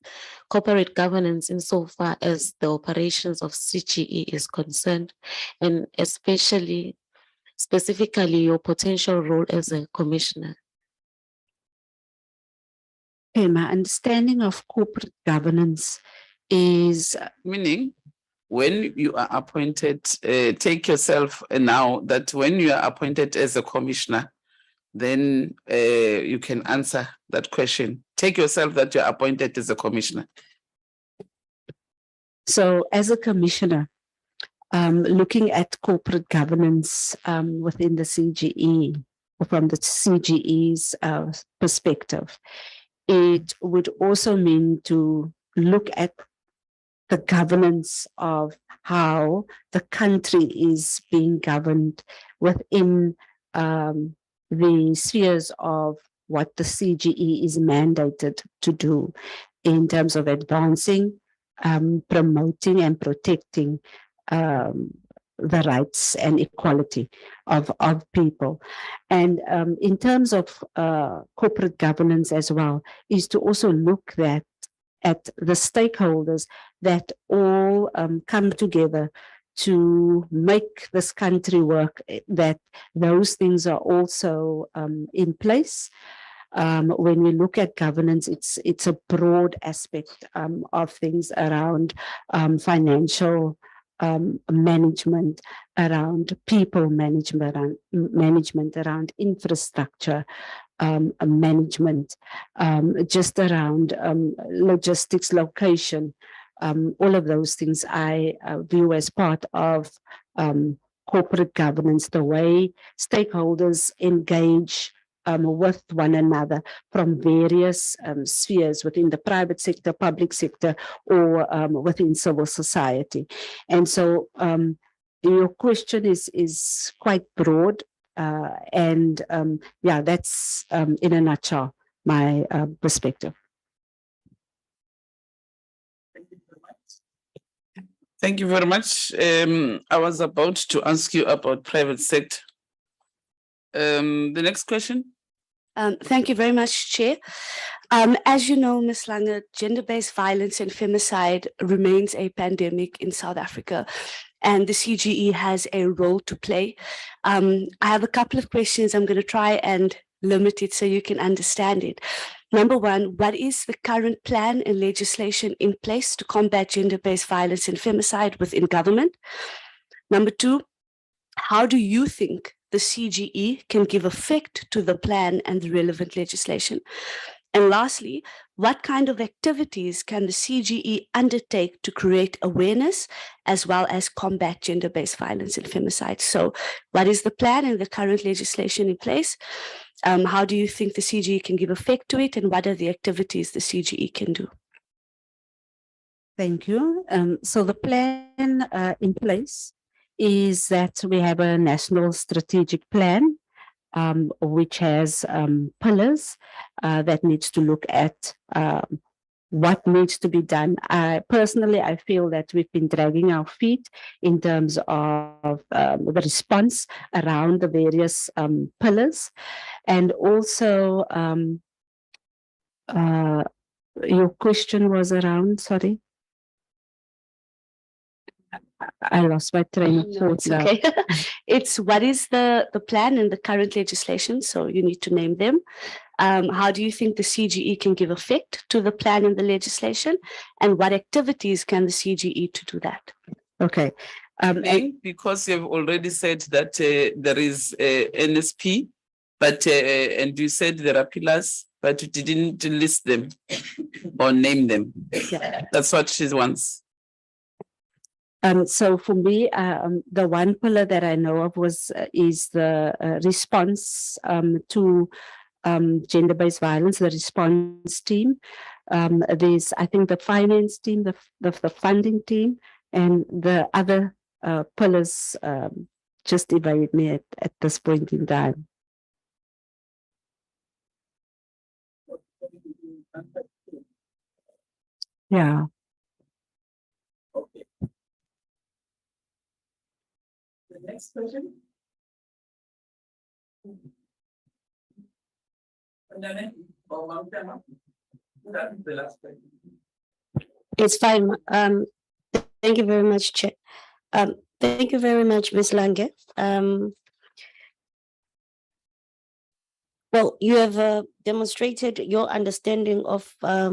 insofar as the operations of CGE is concerned, and specifically your potential role as a commissioner? Okay, my understanding of corporate governance is meaning when you are appointed, take yourself now that when you are appointed as a commissioner, then you can answer that question. Take yourself that you're appointed as a commissioner. So as a commissioner, looking at corporate governance within the CGE, or from the CGE's perspective, it would also mean to look at the governance of how the country is being governed within the spheres of what the CGE is mandated to do in terms of advancing, promoting and protecting the rights and equality of people. And in terms of corporate governance as well, is to also look at the stakeholders that all come together to make this country work, that those things are also in place. When we look at governance, it's a broad aspect of things around financial management, around people management, around infrastructure management, just around logistics, location, all of those things I view as part of corporate governance, the way stakeholders engage with one another from various spheres within the private sector, public sector, or within civil society. And so your question is quite broad, and yeah, that's in a nutshell my perspective. Thank you very much. I was about to ask you about private sector. The next question. Thank you very much, Chair. As you know, Ms. Lange, gender-based violence and femicide remains a pandemic in South Africa, and the CGE has a role to play. I have a couple of questions. I'm going to try and limit it so you can understand it. Number one, what is the current plan and legislation in place to combat gender-based violence and femicide within government? Number two, how do you think the CGE can give effect to the plan and the relevant legislation? And lastly, what kind of activities can the CGE undertake to create awareness as well as combat gender-based violence and femicide? So what is the plan and the current legislation in place? How do you think the CGE can give effect to it, and what are the activities the CGE can do? Thank you. So the plan in place is that we have a national strategic plan, which has pillars that needs to look at what needs to be done. Personally, I feel that we've been dragging our feet in terms of the response around the various pillars. And also, your question was around, sorry. I lost my train of thought now. Okay. It's what is the plan and the current legislation? So you need to name them. How do you think the CGE can give effect to the plan and the legislation? And what activities can the CGE to do that? Okay. Because you've already said that there is NSP, but and you said there are pillars, but you didn't list them or name them. Yeah. That's what she wants. So for me, the one pillar that I know of is the response to gender-based violence, the response team. There's, I think, the finance team, the funding team, and the other pillars just evade me at this point in time. Yeah. Okay. The next question. It's fine. Thank you very much, Chair. Thank you very much, Ms. Lange. Well, you have demonstrated your understanding of, I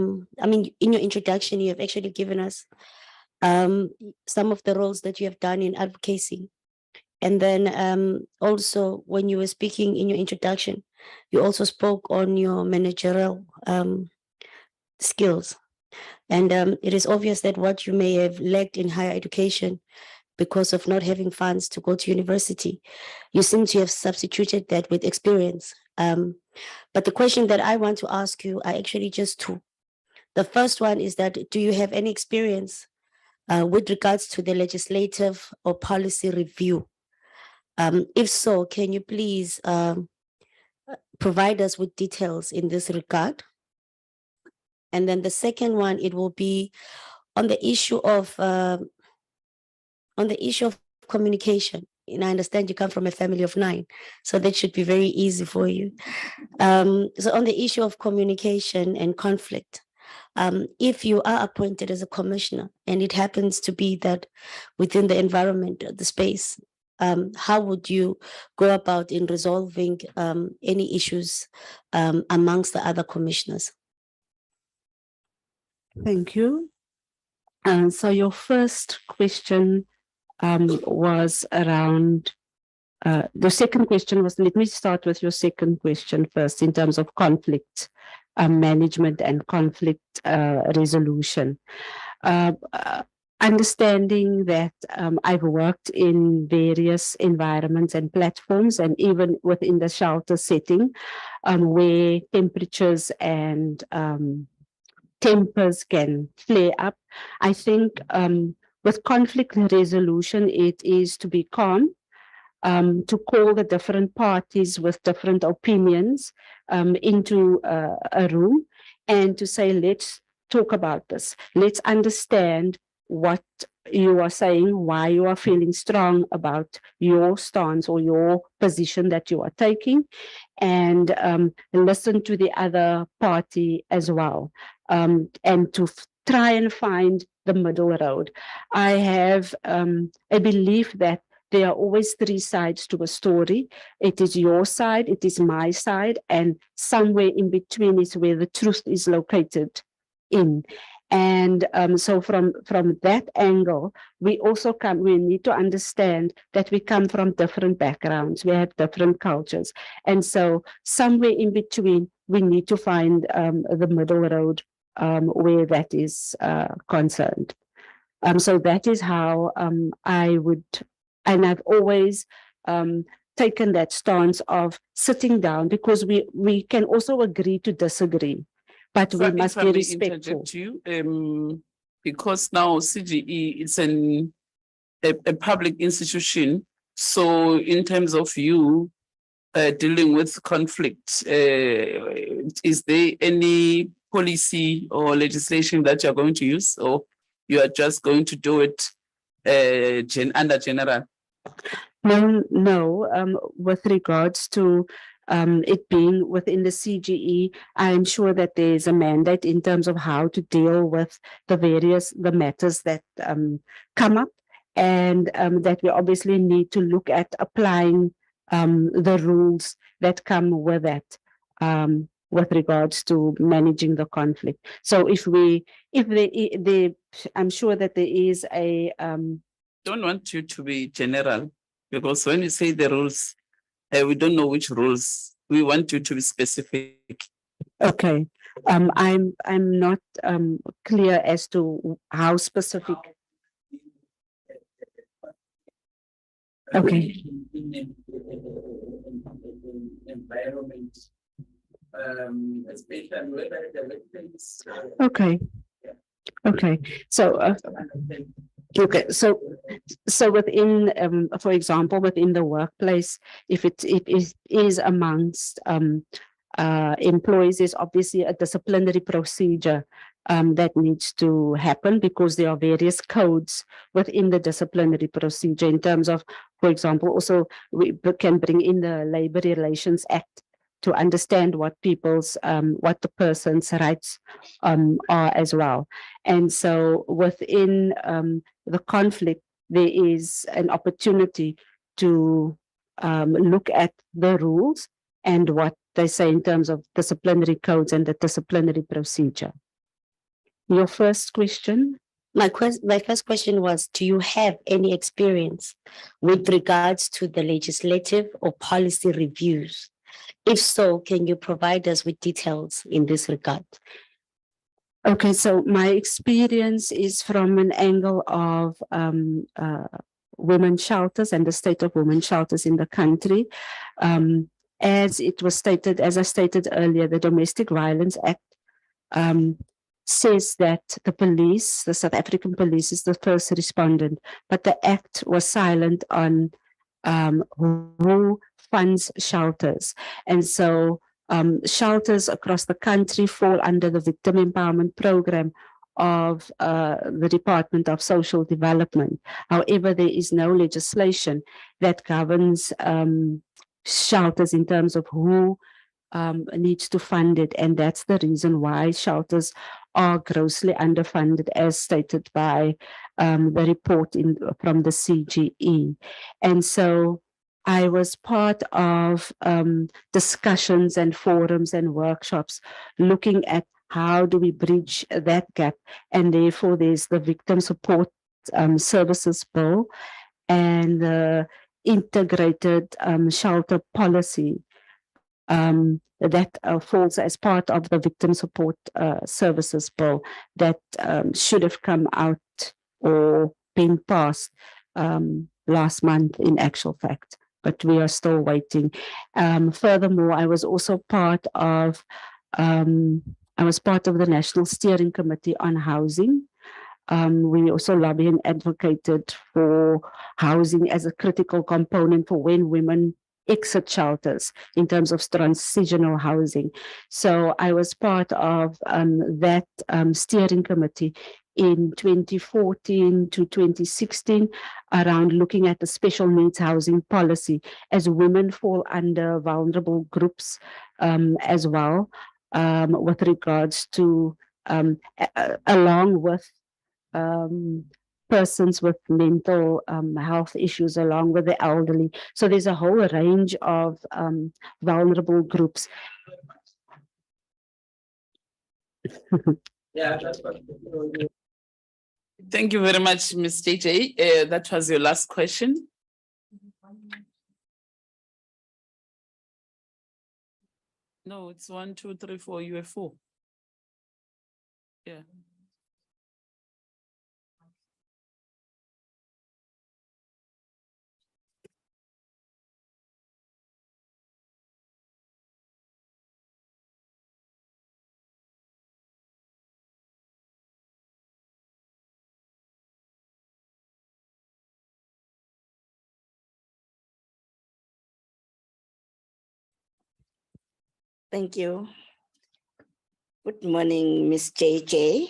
mean, in your introduction, you have actually given us some of the roles that you have done in advocacy. And then also when you were speaking in your introduction, you also spoke on your managerial skills. And it is obvious that what you may have lacked in higher education because of not having funds to go to university, you seem to have substituted that with experience. But the question that I want to ask you are actually just two. The first one is that, do you have any experience with regards to the legislative or policy review? If so, can you please provide us with details in this regard? And then the second one, it will be on the issue of communication. And I understand you come from a family of 9, so that should be very easy for you. So on the issue of communication and conflict, if you are appointed as a commissioner and it happens to be that within the environment, the space, how would you go about in resolving any issues amongst the other commissioners? Thank you. So your first question was around, the second question was, let me start with your second question first in terms of conflict management and conflict resolution. Understanding that I've worked in various environments and platforms, and even within the shelter setting, where temperatures and tempers can flare up. I think with conflict resolution, it is to be calm, to call the different parties with different opinions into a room and to say, let's talk about this. Let's understand what you are saying, why you are feeling strong about your stance or your position that you are taking, and listen to the other party as well, and to try and find the middle road. I have a belief that there are always three sides to a story. It is your side, it is my side, and somewhere in between is where the truth is located in. And so from that angle, we need to understand that we come from different backgrounds, we have different cultures. And so somewhere in between, we need to find the middle road where that is concerned. So that is how I would, and I've always taken that stance of sitting down, because we can also agree to disagree, but we must be respectful. Because now CGE is a public institution. So in terms of you dealing with conflict, is there any policy or legislation that you're going to use, or you are just going to do it under general? No, with regards to it being within the CGE, I am sure that there is a mandate in terms of how to deal with the matters that come up, and that we obviously need to look at applying the rules that come with that, with regards to managing the conflict. So I'm sure that there is a don't want you to be general, because when you say the rules, we don't know which rules. We want you to be specific. Okay. I'm not clear as to how specific. Okay. Environment, especially whether the things. Okay. Okay. So. Okay, so within, for example, within the workplace, if it is amongst employees, there's obviously a disciplinary procedure that needs to happen, because there are various codes within the disciplinary procedure in terms of, for example, also we can bring in the Labor Relations Act to understand what what the person's rights are as well. And so within the conflict, there is an opportunity to look at the rules and what they say in terms of disciplinary codes and the disciplinary procedure. Your first question? My first question was, do you have any experience with regards to the legislative or policy reviews? If so, can you provide us with details in this regard? Okay, so my experience is from an angle of women's shelters and the state of women's shelters in the country. As I stated earlier, the Domestic Violence Act says that the South African police is the first respondent, but the act was silent on who funds shelters. And so shelters across the country fall under the Victim Empowerment Program of the Department of Social Development. However, there is no legislation that governs shelters in terms of who needs to fund it, and that's the reason why shelters are grossly underfunded, as stated by the report from the CGE. And so I was part of discussions and forums and workshops looking at how do we bridge that gap, and therefore there's the Victim Support Services Bill, and the integrated shelter policy that falls as part of the victim support services bill that should have come out or been passed last month in actual fact, but we are still waiting. Furthermore, I was also part of the National Steering Committee on Housing. We also lobby and advocated for housing as a critical component for when women exit shelters in terms of transitional housing. So I was part of that steering committee in 2014 to 2016 around looking at the special needs housing policy as women fall under vulnerable groups as well, with regards to along with persons with mental health issues along with the elderly. So there's a whole range of vulnerable groups. Thank you very much, Ms. JJ. That was your last question. No, it's 1, 2, 3, 4. You have 4. Yeah. Thank you. Good morning, Ms. JJ.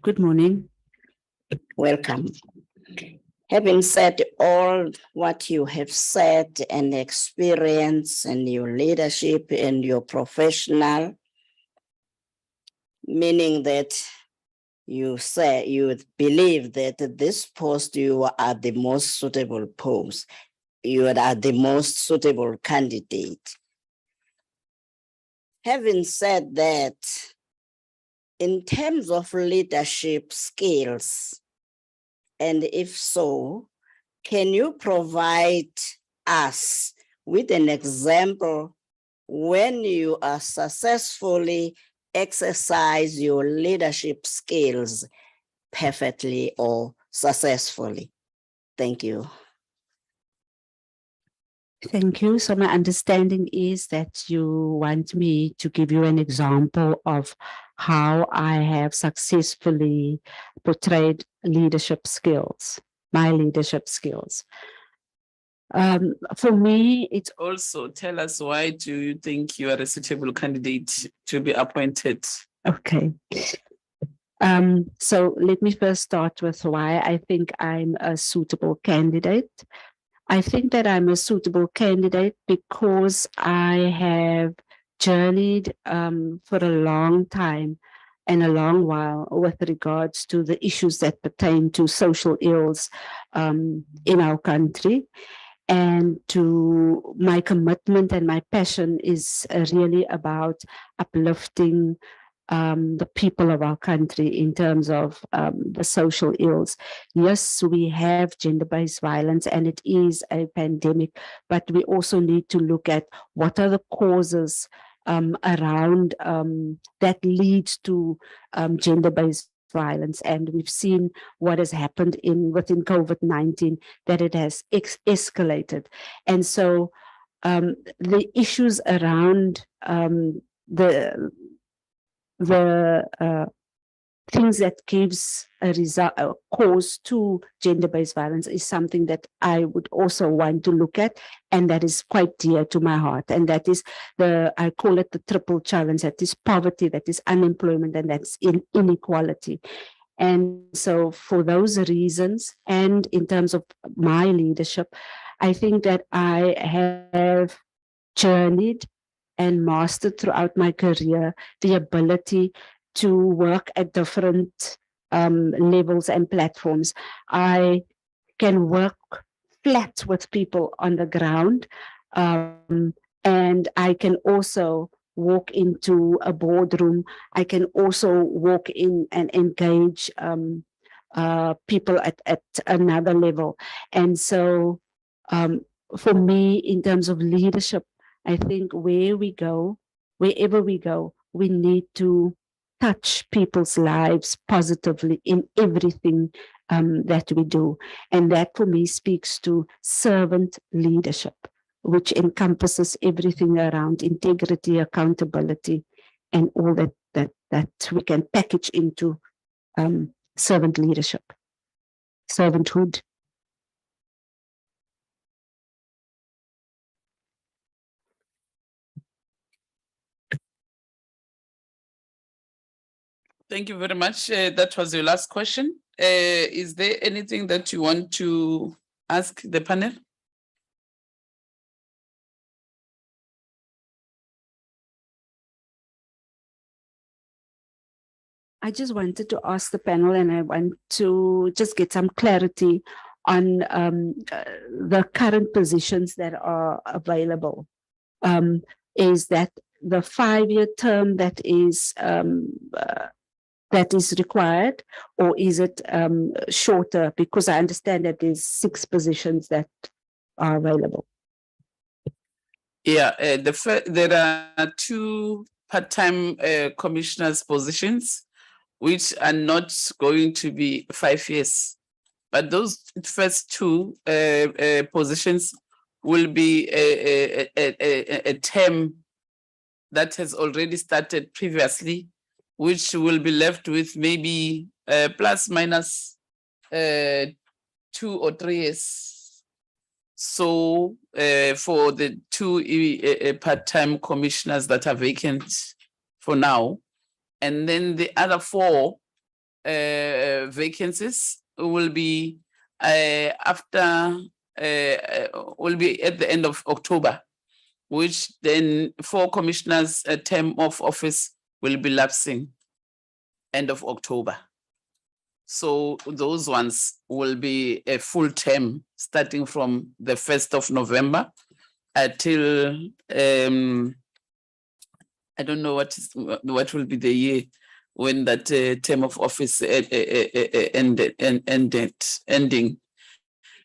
Good morning. Welcome. Having said all what you have said and experience and your leadership and your professional, meaning that you say you believe that this post you are the most suitable post, you are the most suitable candidate. Having said that, in terms of leadership skills, and if so, can you provide us with an example when you are successfully exercise your leadership skills perfectly or successfully? Thank you. Thank you. So my understanding is that you want me to give you an example of how I have successfully portrayed leadership skills, my leadership skills. For me, it's also tell us, why do you think you are a suitable candidate to be appointed? Okay. So let me first start with why I think I'm a suitable candidate. I think that I'm a suitable candidate because I have journeyed for a long time and a long while with regards to the issues that pertain to social ills in our country. And to my commitment and my passion is really about uplifting the people of our country in terms of the social ills. Yes, we have gender-based violence and it is a pandemic, but we also need to look at what are the causes around that leads to gender-based violence. And we've seen what has happened within COVID-19, that it has escalated. And so the issues around the things that gives a cause to gender-based violence is something that I would also want to look at, and that is quite dear to my heart. And that is I call it the triple challenge. That is poverty, that is unemployment, and that's inequality. And so for those reasons, and in terms of my leadership, I think that I have journeyed and mastered throughout my career the ability to work at different levels and platforms. I can work flat with people on the ground, and I can also walk into a boardroom. I can also walk in and engage people at another level. And so for me, in terms of leadership, I think wherever we go, we need to touch people's lives positively in everything that we do. And that for me speaks to servant leadership, which encompasses everything around integrity, accountability, and all that we can package into servant leadership, servanthood. Thank you very much. That was your last question. Is there anything that you want to ask the panel? I just wanted to ask the panel, and I want to just get some clarity on the current positions that are available. Is that the 5-year term that is required, or is it shorter? Because I understand that there's 6 positions that are available. Yeah, there are 2 part-time commissioners positions, which are not going to be 5 years. But those first 2 positions will be a term that has already started previously, which will be left with maybe plus minus 2 or 3 years. So for the 2 part-time commissioners that are vacant for now, and then the other 4 vacancies will be will be at the end of October, which then 4 commissioners' term of office will be lapsing end of October. So those ones will be a full term starting from the 1st of November until I don't know what will be the year when that term of office ending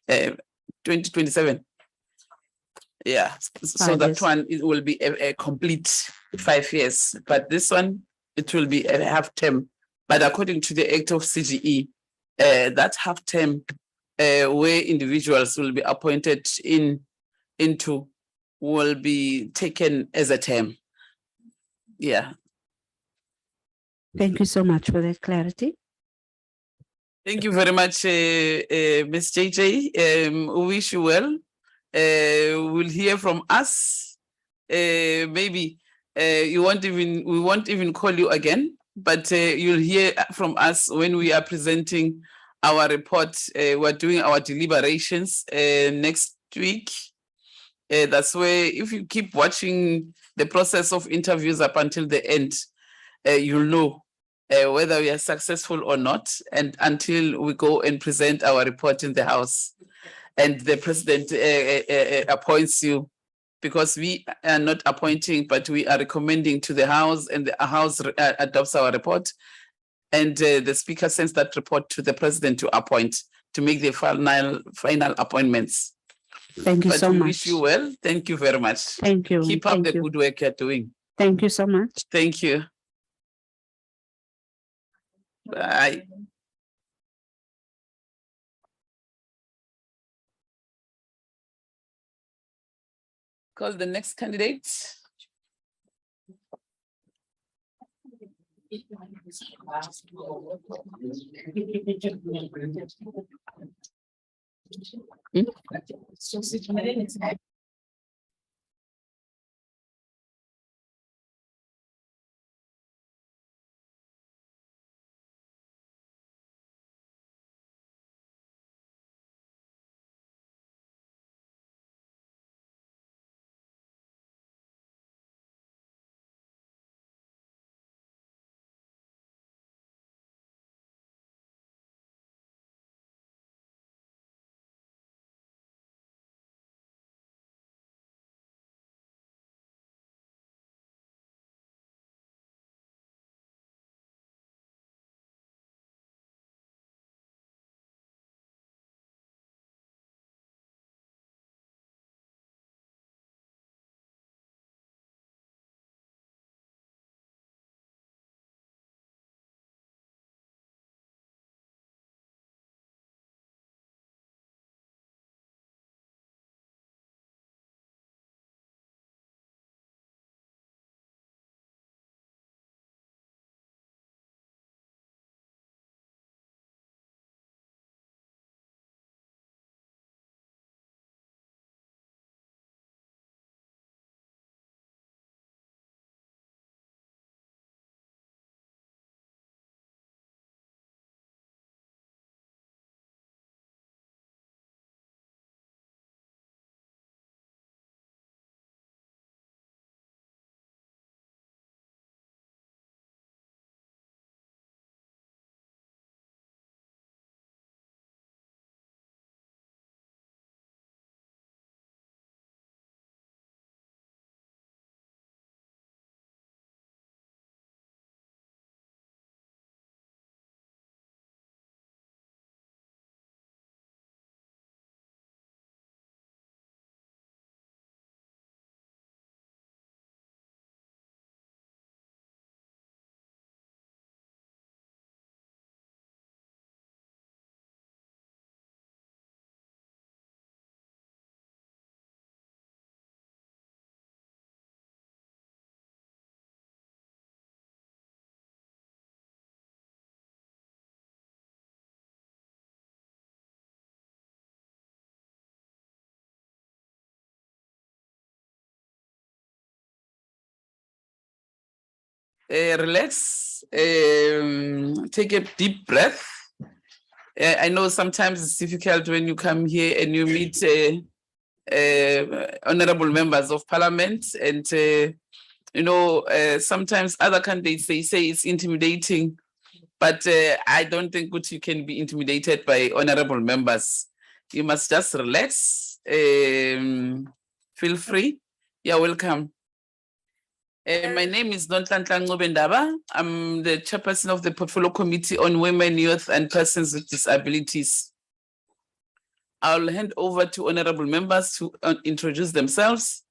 2027. Yeah, so that one it will be a complete 5 years, but this one it will be a half term. But according to the Act of CGE, that half term where individuals will be appointed into will be taken as a term. Yeah. Thank you so much for that clarity. Thank you very much, Ms. JJ. We wish you well. We'll hear from us. Maybe we won't even call you again, but you'll hear from us when we are presenting our report. We're doing our deliberations next week. That's where, if you keep watching the process of interviews up until the end, you'll know whether we are successful or not, and until we go and present our report in the House and the President appoints you, because we are not appointing, but we are recommending to the House, and the House adopts our report, and the Speaker sends that report to the President to appoint, to make the final appointments. Thank you so much. Wish you well. Thank you very much. Thank you. Keep up the good work you're doing. Thank you so much. Thank you. Bye. Call the next candidate. Relax, take a deep breath. I know sometimes it's difficult when you come here and you meet honorable members of parliament, and sometimes other candidates, they say it's intimidating, but I don't think you can be intimidated by honorable members. You must just relax. Feel free. You're welcome. My name is Nonhlanhla Ncobendaba. I'm the chairperson of the Portfolio Committee on Women, Youth, and Persons with Disabilities. I'll hand over to honorable members to introduce themselves.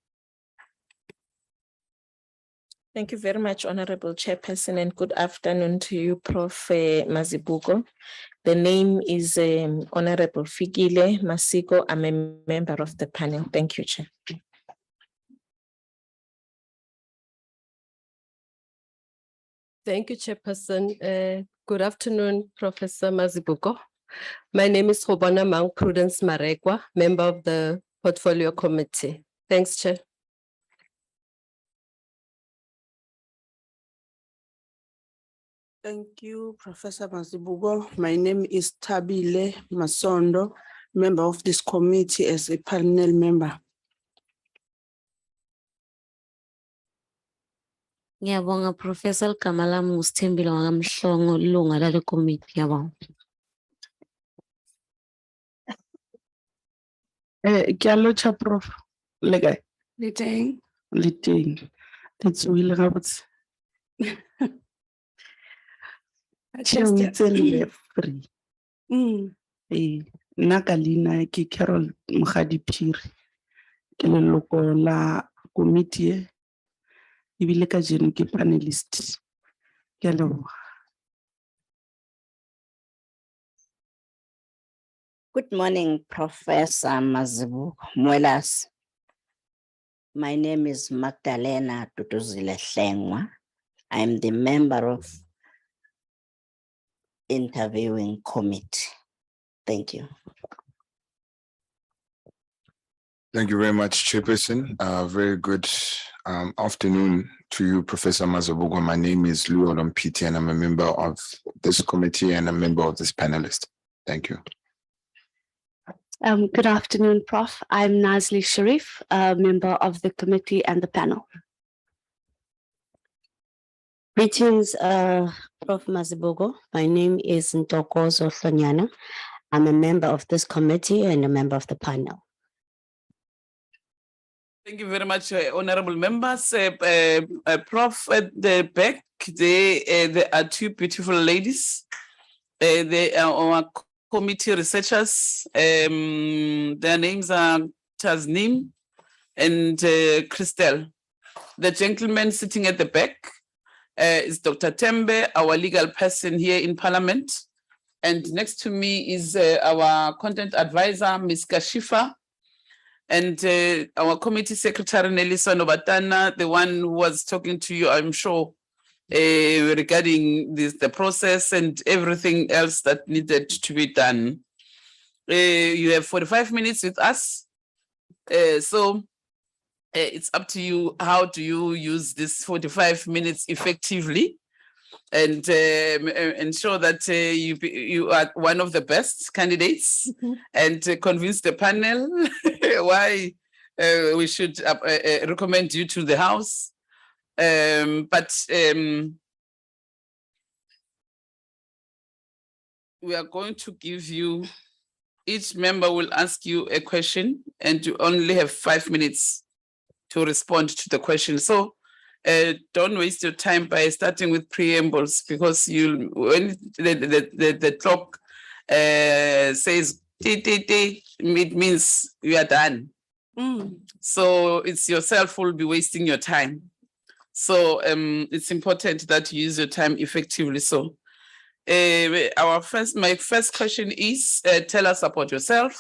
Thank you very much, Honorable Chairperson, and good afternoon to you, Prof. Mazibuko. The name is Honorable Fikile Masiko. I'm a member of the panel. Thank you, Chair. Thank you, Chairperson. Good afternoon, Professor Mazibuko. My name is Hobona Mang Prudence Marekwa, member of the Portfolio Committee. Thanks, Chair. Thank you, Professor Mazibuko. My name is Tabile Masondo, member of this committee as a panel member. Ngiyabonga Professor Kamala Musthembile wakamhlongo ilunga lale committee yabonga. Kialocha Prof. Lega. Liteng. Liteng. That's we gabotse. Free. Nna ka leina ke Carol Mogadiphiri. Ke leloko la committee ebile ka jeno ke panelist. Ke a leboga. Good morning, Professor Mazibuko Mwelas. My name is Magdalena Tutuzile Hlengwa. I'm the member of interviewing committee. Thank you. Thank you very much, Chairperson. Very good afternoon to you, Professor Mazibuko. My name is Lou Olompiti, and I'm a member of this committee and a member of this panelist. Thank you. Good afternoon, Prof. I'm Nazli Sharif, a member of the committee and the panel. Greetings, Prof. Mazibuko. My name is Ntokozo Hlonyana. I'm a member of this committee and a member of the panel. Thank you very much, honorable members. Prof, at the back, there are two beautiful ladies. They are our committee researchers. Their names are Tasnim and Christelle. The gentleman sitting at the back is Dr. Tembe, our legal person here in Parliament. And next to me is our content advisor, Ms. Kashifa, and our committee secretary, Nelisa Nobatana, the one who was talking to you, I'm sure, regarding the process and everything else that needed to be done. You have 45 minutes with us. So it's up to you. How do you use this 45 minutes effectively and ensure that you are one of the best candidates and convince the panel why we should recommend you to the House. We are going to give you, each member will ask you a question and you only have 5 minutes to respond to the question. So don't waste your time by starting with preambles, because when the clock says it means you are done. So it's yourself who will be wasting your time. So it's important that you use your time effectively. So my first question is, tell us about yourself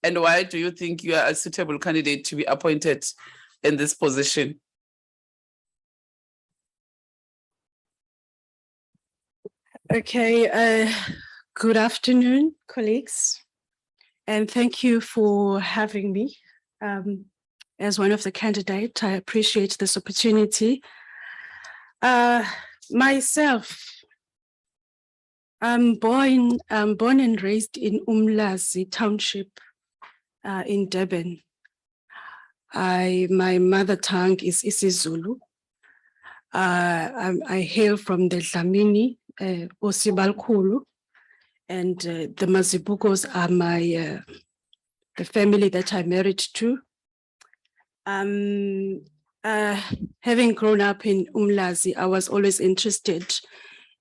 and why do you think you are a suitable candidate to be appointed in this position? Okay, good afternoon, colleagues, and thank you for having me. As one of the candidates, I appreciate this opportunity. Myself, I'm born and raised in Umlazi Township in Durban. My mother tongue is isiZulu. I hail from the Dlamini, Osibalkulu, and the Mazibukos are the family that I married to. Having grown up in Umlazi, I was always interested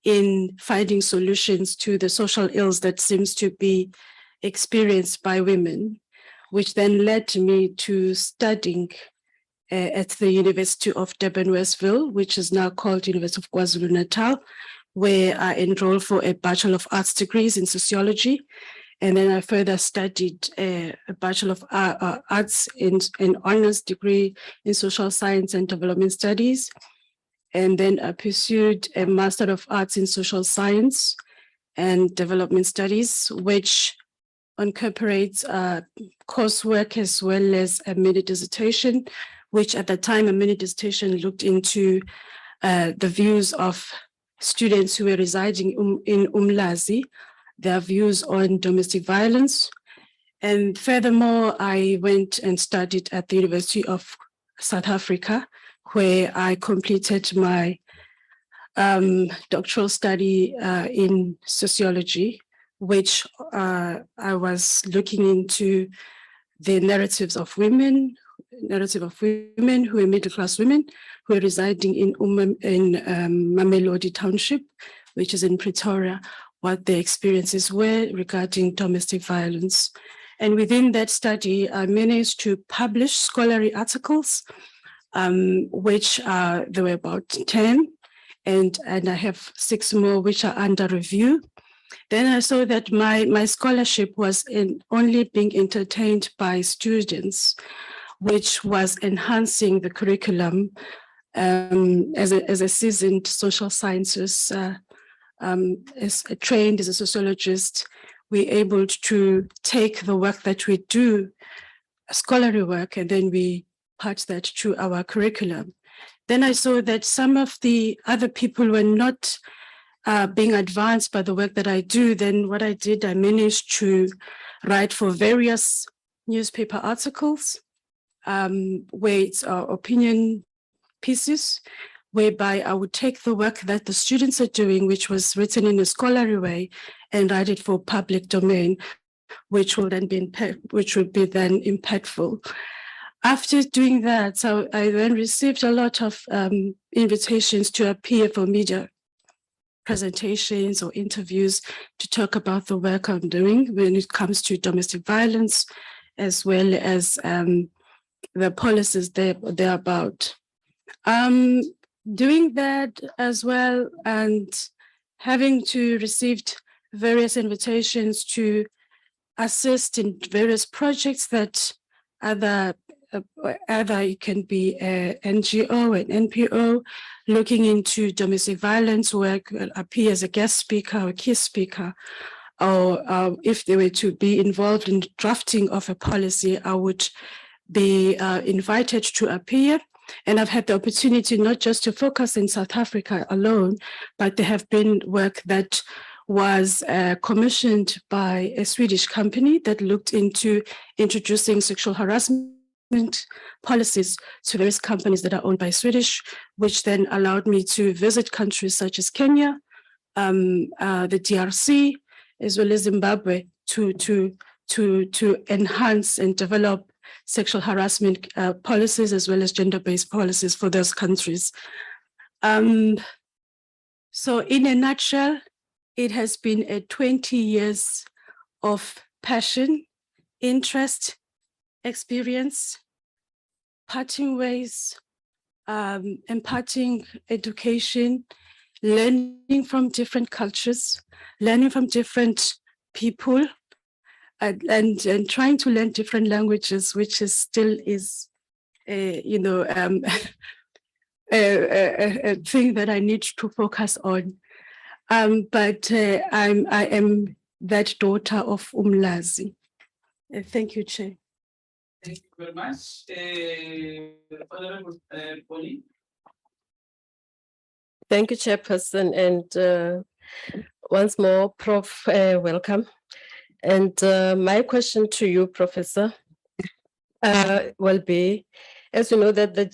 in finding solutions to the social ills that seems to be experienced by women, which then led me to studying at the University of Durban-Westville, which is now called University of KwaZulu-Natal, where I enrolled for a Bachelor of Arts degrees in sociology. And then I further studied a Bachelor of Arts in an honors degree in social science and development studies. And then I pursued a Master of Arts in social science and development studies, which incorporates coursework as well as a mini dissertation, which at the time a mini dissertation looked into the views of students who were residing in Umlazi, their views on domestic violence. And furthermore, I went and studied at the University of South Africa, where I completed my doctoral study in sociology, which I was looking into the narrative of women who are middle-class women who are residing in Mamelodi Township, which is in Pretoria, what their experiences were regarding domestic violence. And within that study, I managed to publish scholarly articles, which there were about 10, and I have 6 more which are under review. Then I saw that my scholarship was only being entertained by students, which was enhancing the curriculum. As a seasoned social sciences, as trained as a sociologist, we're able to take the work that we do, scholarly work, and then we patch that to our curriculum. Then I saw that some of the other people were not being advanced by the work that I do. Then what I did, I managed to write for various newspaper articles, where it's opinion pieces, whereby I would take the work that the students are doing, which was written in a scholarly way, and write it for public domain, which will then be then impactful. After doing that, so I then received a lot of invitations to appear for media presentations or interviews to talk about the work I'm doing when it comes to domestic violence, as well as the policies they're about. Doing that as well, and having to received various invitations to assist in various projects that either it can be an NGO, an NPO, looking into domestic violence work, appear as a guest speaker or key speaker, or if they were to be involved in drafting of a policy, I would be invited to appear. And I've had the opportunity not just to focus in South Africa alone, but there have been work that was commissioned by a Swedish company that looked into introducing sexual harassment policies to various companies that are owned by Swedish, which then allowed me to visit countries such as Kenya, the DRC, as well as Zimbabwe, to enhance and develop sexual harassment policies as well as gender-based policies for those countries. So in a nutshell, it has been a 20 years of passion, interest, experience, parting ways, imparting education, learning from different cultures, learning from different people, and trying to learn different languages, which is still is, a thing that I need to focus on. But I am that daughter of Umlazi. Thank you, Chair. Thank you very much. Honorable Pauline. Thank you, Chairperson, and once more, Prof, welcome. And my question to you, Professor, will be, as you know that the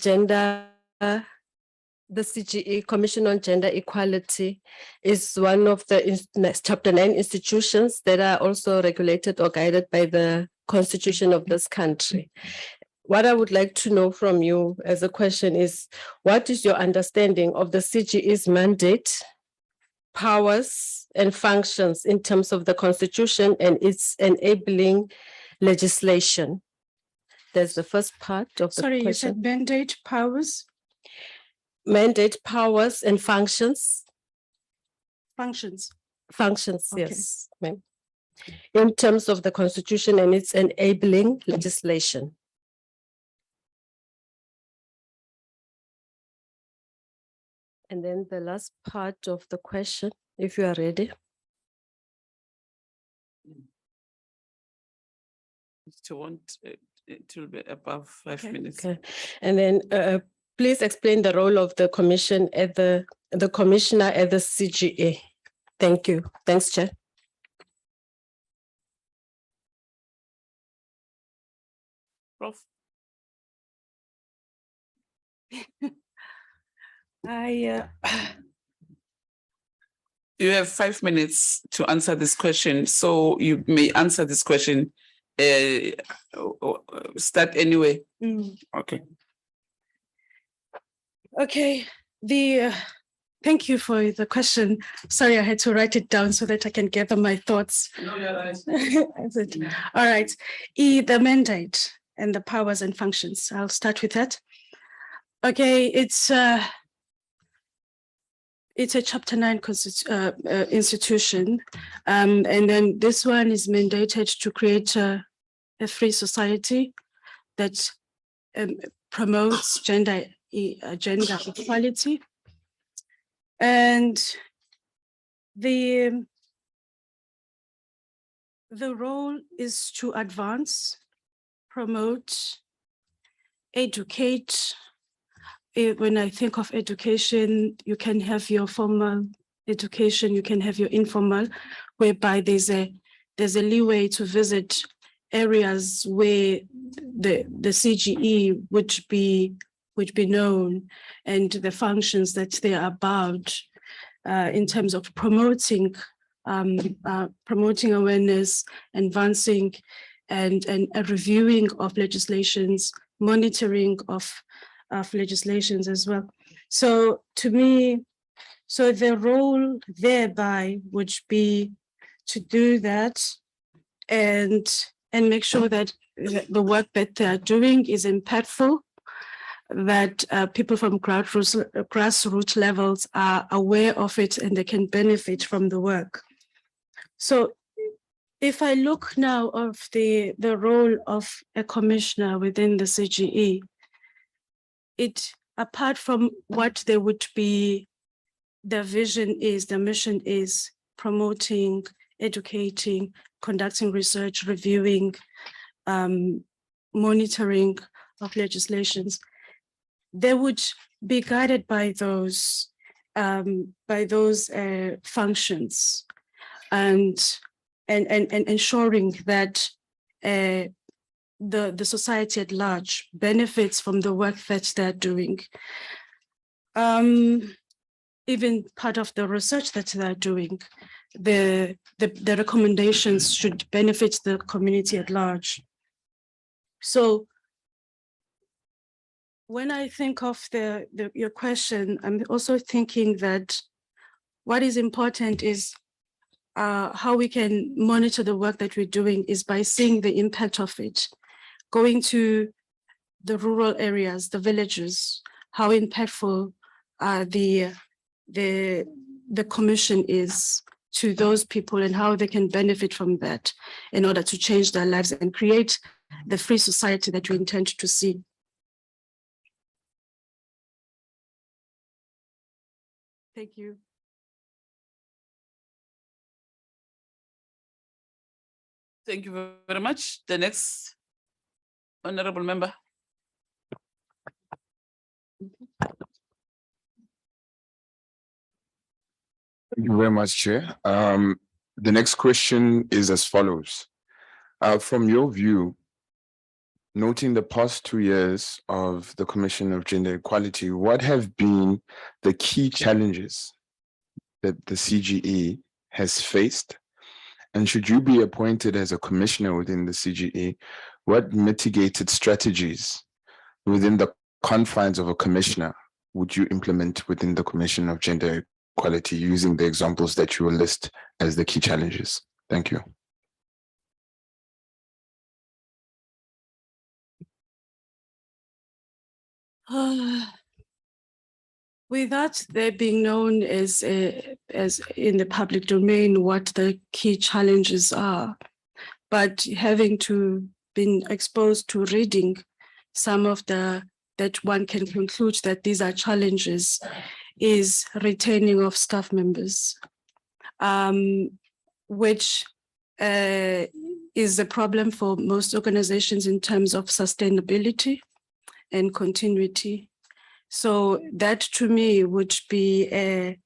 CGE, Commission on Gender Equality, is one of the Chapter 9 institutions that are also regulated or guided by the Constitution of this country. What I would like to know from you as a question is, what is your understanding of the CGE's mandate, powers, and functions in terms of the Constitution and its enabling legislation? That's the first part of the Sorry, question. you said mandate, powers? Mandate, powers, and functions. Functions. Functions, Okay. yes, ma'am. In terms of the Constitution and its enabling legislation. And then the last part of the question, if you are ready. It will be above 5 minutes. Okay, and then please explain the role of the commission at the commissioner at the CGA. Thank you. Thanks, Chair. Prof. You have 5 minutes to answer this question, so you may answer this question. Start anyway. Okay. Okay, thank you for the question. Sorry, I had to write it down so that I can gather my thoughts. No, you're right. That's it. All right, the mandate and the powers and functions. I'll start with that. Okay, it's a Chapter 9 institution, and then this one is mandated to create a free society that promotes gender equality, and the role is to advance, promote, educate. When I think of education, you can have your formal education, you can have your informal, whereby there's a leeway to visit areas where the CGE would be known, and the functions that they are about in terms of promoting awareness, advancing, and a reviewing of legislations, monitoring of legislations as well. So to me, so the role thereby would be to do that and make sure that the work that they are doing is impactful, that people from grassroots levels are aware of it and they can benefit from the work. So if I look now of the role of a commissioner within the CGE, it, apart from what they would be, their vision is, their mission is promoting, educating, conducting research, reviewing, monitoring of legislations, they would be guided by those functions and ensuring that the society at large benefits from the work that they're doing. Even part of the research that they're doing, the recommendations should benefit the community at large. So when I think of your question, I'm also thinking that what is important is how we can monitor the work that we're doing is by seeing the impact of it, going to the rural areas, the villages, how impactful the commission is to those people and how they can benefit from that in order to change their lives and create the free society that we intend to see. Thank you. Thank you very much. The next honorable member. Thank you very much, Chair. The next question is as follows. From your view, noting the past 2 years of the Commission of Gender Equality, what have been the key challenges that the CGE has faced? And should you be appointed as a commissioner within the CGE, what mitigated strategies within the confines of a commissioner would you implement within the Commission of Gender Equality using the examples that you will list as the key challenges? Thank you. Without there being known as in the public domain what the key challenges are, but having to been exposed to reading some of that one can conclude that these are challenges, is retaining of staff members, which is a problem for most organizations in terms of sustainability and continuity. So that to me would be a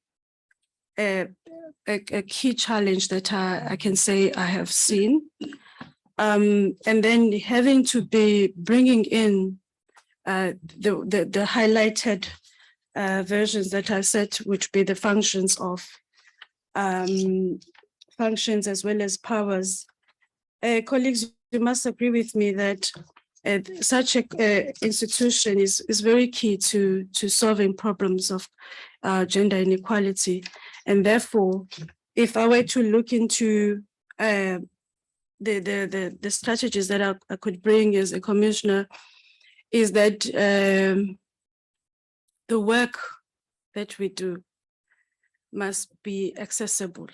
key challenge that I can say I have seen. And then having to be bringing in the highlighted versions that I said, which be the functions of functions as well as powers. Colleagues, you must agree with me that such an institution is very key to solving problems of gender inequality. And therefore, if I were to look into the strategies that I could bring as a commissioner, is that the work that we do must be accessible.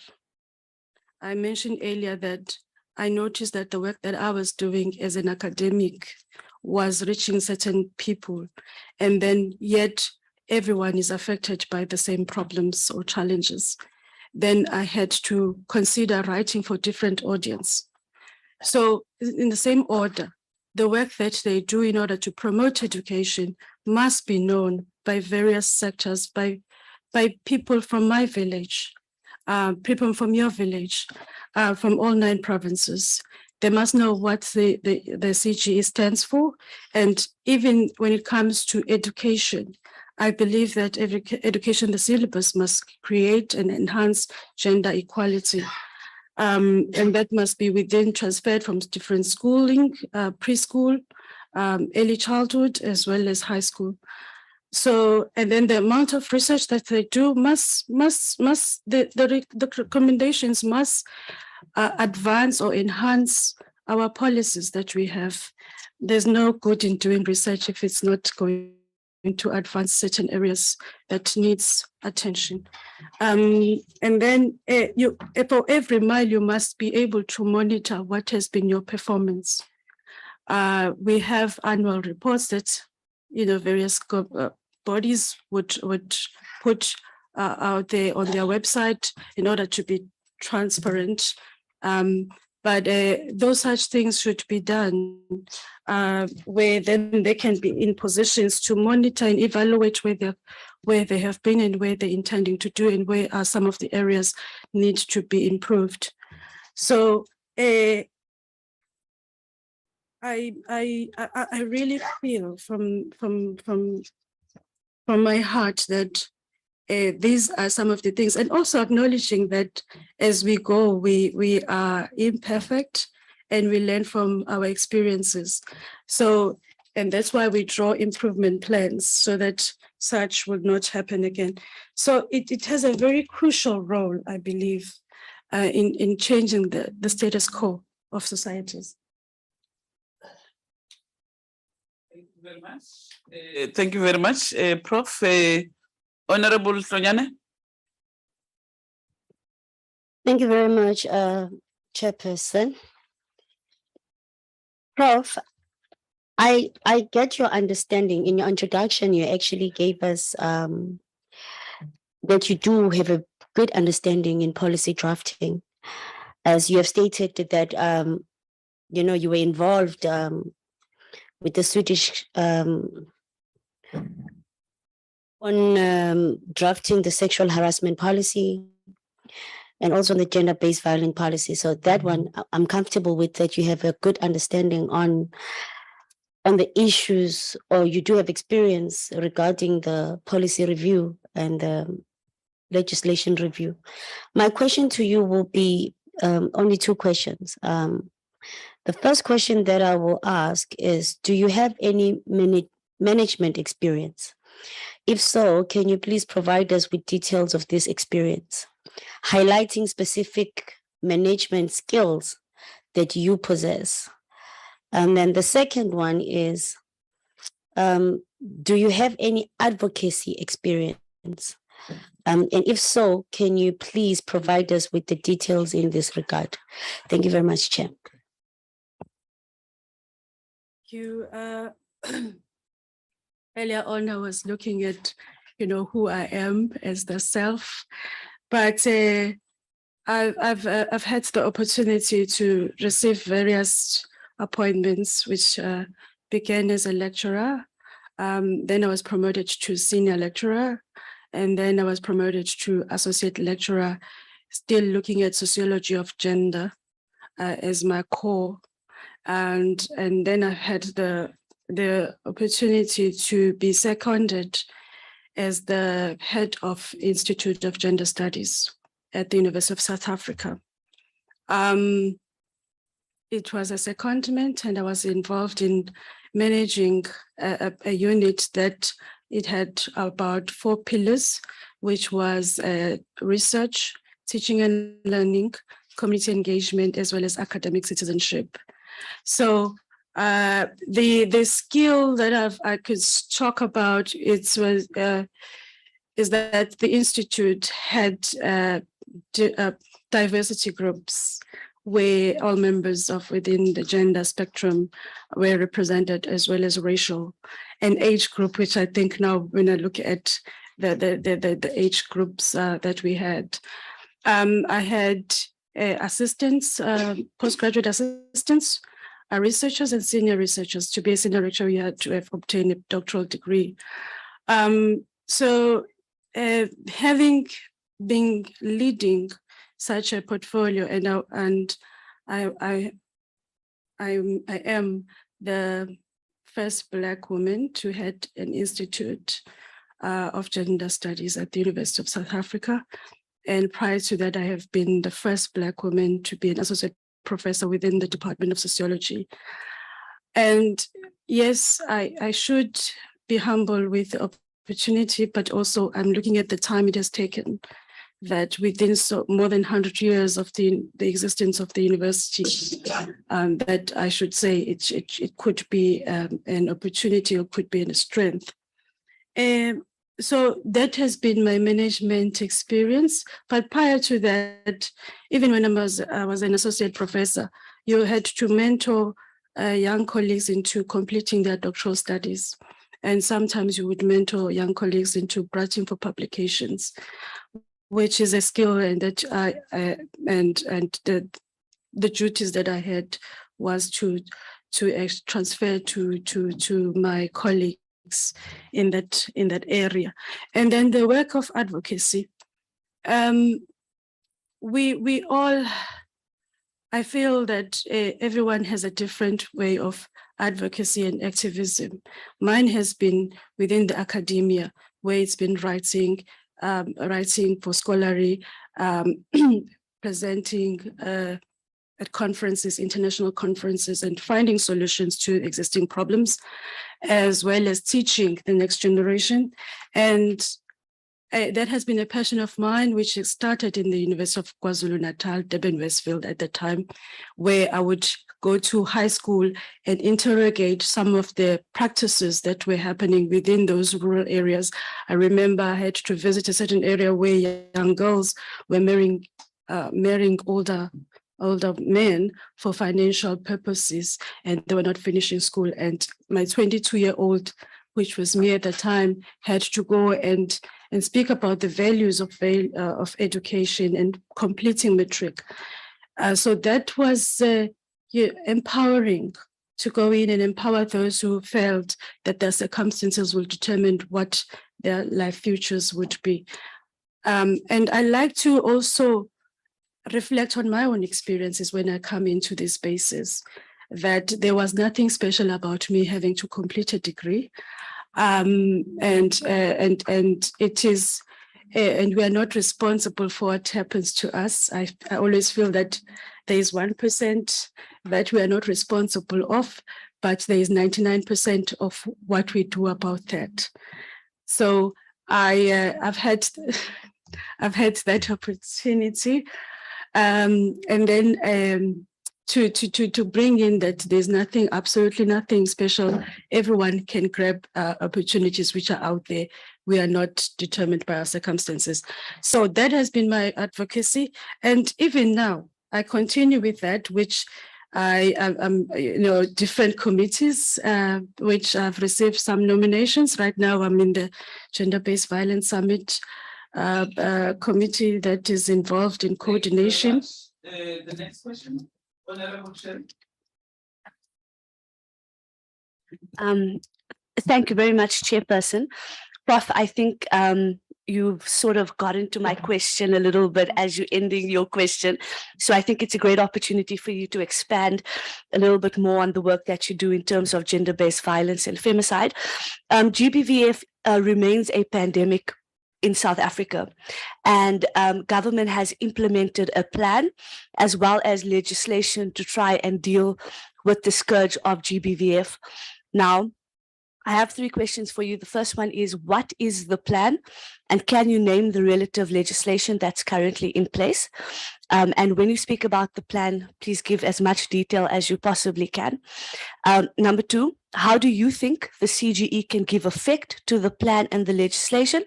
I mentioned earlier that I noticed that the work that I was doing as an academic was reaching certain people, and then yet everyone is affected by the same problems or challenges. Then I had to consider writing for different audience. So in the same order, the work that they do in order to promote education must be known by various sectors, by people from my village, people from your village, from all 9 provinces. They must know what the CGE stands for. And even when it comes to education, I believe that every education, the syllabus must create and enhance gender equality. And that must be transferred from different schooling, preschool, early childhood, as well as high school. So, and then the amount of research that they do the recommendations must advance or enhance our policies that we have. There's no good in doing research if it's not going to advance certain areas that needs attention. And then for every mile, you must be able to monitor what has been your performance. We have annual reports that various bodies would put out there on their website in order to be transparent. But those such things should be done where then they can be in positions to monitor and evaluate where they have been and where they're intending to do and where are some of the areas need to be improved. So I really feel from my heart that these are some of the things, and also acknowledging that as we go, we are imperfect and we learn from our experiences. So, and that's why we draw improvement plans so that such will not happen again. So it has a very crucial role, I believe, in changing the status quo of societies. Thank you very much. Thank you very much, Prof. Honorable Hlonyane. Thank you very much, Chairperson. Prof, I get your understanding. In your introduction, you actually gave us that you do have a good understanding in policy drafting. As you have stated that, you were involved with the Swedish on drafting the sexual harassment policy, and also on the gender-based violence policy. So that one I'm comfortable with, that you have a good understanding on the issues, or you do have experience regarding the policy review and the legislation review. My question to you will be only two questions. The first question that I will ask is, do you have any management experience? If so, can you please provide us with details of this experience, highlighting specific management skills that you possess? And then the second one is, do you have any advocacy experience? And if so, can you please provide us with the details in this regard? Thank you very much, Chair. You earlier on, I was looking at, who I am as the self, but I've had the opportunity to receive various appointments, which began as a lecturer. Then I was promoted to senior lecturer, and then I was promoted to associate lecturer, still looking at sociology of gender as my core. And then I had the opportunity to be seconded as the head of Institute of Gender Studies at the University of South Africa. It was a secondment, and I was involved in managing a unit that it had about 4 pillars, which was research, teaching and learning, community engagement, as well as academic citizenship. So the skill that I could talk about is that the Institute had diversity groups where all members of within the gender spectrum were represented, as well as racial and age group, which I think now when I look at the age groups that we had, I had assistants, postgraduate assistants, researchers and senior researchers. To be a senior lecturer, you had to have obtained a doctoral degree. So having been leading such a portfolio, and I am the first Black woman to head an Institute of Gender Studies at the University of South Africa. And prior to that, I have been the first Black woman to be an associate professor within the Department of Sociology. And yes, I should be humble with the opportunity, but also I'm looking at the time it has taken, that within more than 100 years of the existence of the university, that I should say it could be an opportunity, or could be a strength. So that has been my management experience. But prior to that, even when I was an associate professor, you had to mentor young colleagues into completing their doctoral studies. And sometimes you would mentor young colleagues into writing for publications, which is a skill, and that the duties that I had was to transfer to my colleagues in that area. And then the work of advocacy. We all, I feel that everyone has a different way of advocacy and activism. Mine has been within the academia, where it's been writing for scholarly, presenting at conferences, international conferences, and finding solutions to existing problems, as well as teaching the next generation. And that has been a passion of mine, which started in the University of KwaZulu-Natal, Durban Westfield at the time, where I would go to high school and interrogate some of the practices that were happening within those rural areas. I remember I had to visit a certain area where young girls were marrying older men for financial purposes, and they were not finishing school. And my 22-year-old, which was me at the time, had to go and speak about the values of education and completing matric. So that was empowering, to go in and empower those who felt that their circumstances will determine what their life futures would be. And I like to also reflect on my own experiences when I come into these spaces, that there was nothing special about me having to complete a degree. And it is, and we are not responsible for what happens to us. I always feel that there is 1% that we are not responsible of, but there is 99% of what we do about that. So I've had that opportunity, and then to bring in that there's nothing, absolutely nothing special. Everyone can grab opportunities which are out there. We are not determined by our circumstances. So that has been my advocacy. And even now, I continue with that, which I am, different committees, which I've received some nominations. Right now, I'm in the Gender-Based Violence Summit committee that is involved in coordination. The next question. Honorable Chair. Thank you very much, Chairperson. Prof, I think you've sort of got into my question a little bit as you're ending your question. So I think it's a great opportunity for you to expand a little bit more on the work that you do in terms of gender-based violence and femicide. GBVF remains a pandemic in South Africa, and government has implemented a plan as well as legislation to try and deal with the scourge of GBVF. Now, I have 3 questions for you. The first one is, what is the plan? And can you name the relative legislation that's currently in place? And when you speak about the plan, please give as much detail as you possibly can. Number 2, how do you think the CGE can give effect to the plan and the legislation?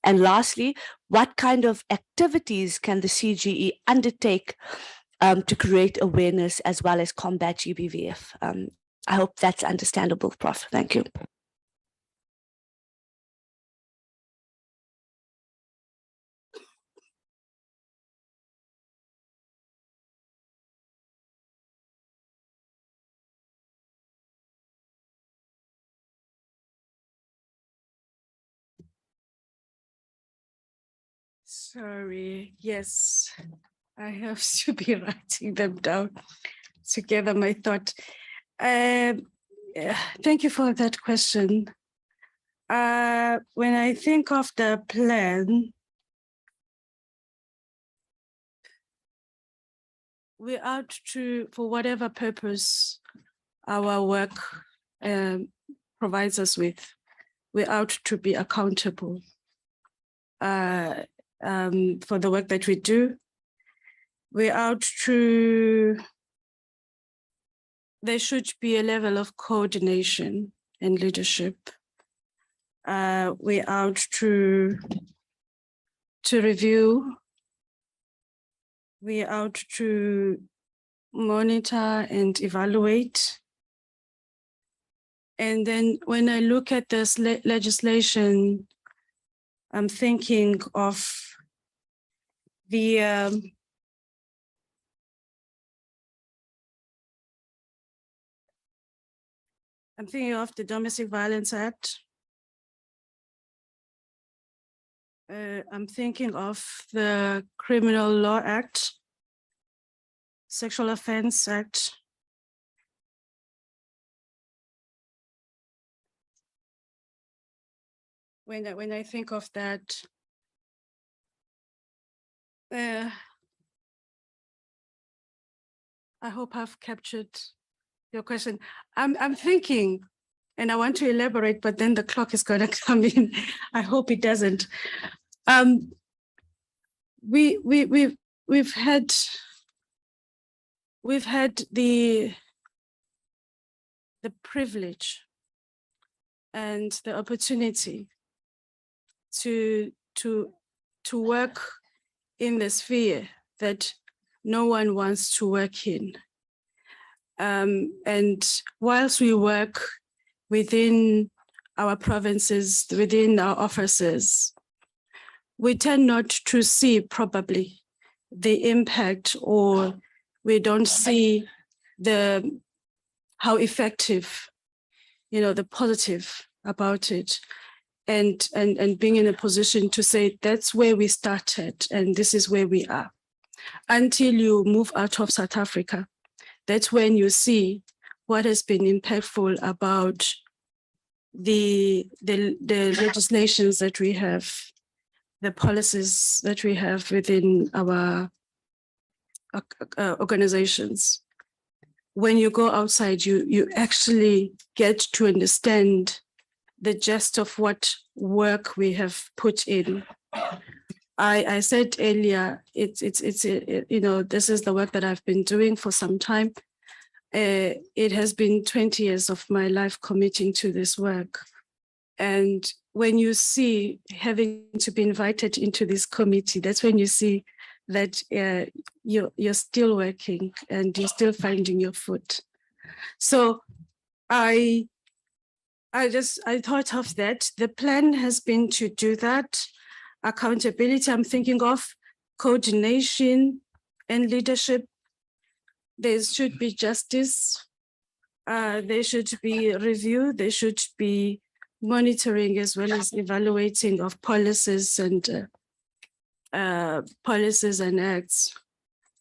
And lastly, what kind of activities can the CGE undertake to create awareness as well as combat GBVF? I hope that's understandable, Prof. Thank you. Sorry, yes, I have to be writing them down to gather my thought. Thank you for that question. When I think of the plan, we're out to, for whatever purpose our work provides us with, we're out to be accountable for the work that we do. We're out to, there should be a level of coordination and leadership. We're out to review. We're out to monitor and evaluate. And then when I look at this legislation, I'm thinking of the I'm thinking of the Domestic Violence Act. I'm thinking of the Criminal Law Act, Sexual Offense Act. When I think of that, I hope I've captured your question. I'm thinking, and I want to elaborate, but then the clock is going to come in. I hope it doesn't. We've had the privilege and the opportunity to work in the sphere that no one wants to work in. And whilst we work within our provinces, within our offices, we tend not to see probably the impact, or we don't see how effective, the positive about it. And being in a position to say, that's where we started and this is where we are. until you move out of South Africa. That's when you see what has been impactful about the legislations that we have, the policies that we have within our organizations. When you go outside, you actually get to understand the gist of what work we have put in. I said earlier, this is the work that I've been doing for some time. It has been 20 years of my life committing to this work. And when you see having to be invited into this committee, that's when you see that you're still working and you're still finding your foot. So I thought of that. The plan has been to do that. Accountability, I'm thinking of coordination and leadership. There should be justice. There should be review. There should be monitoring as well as evaluating of policies and acts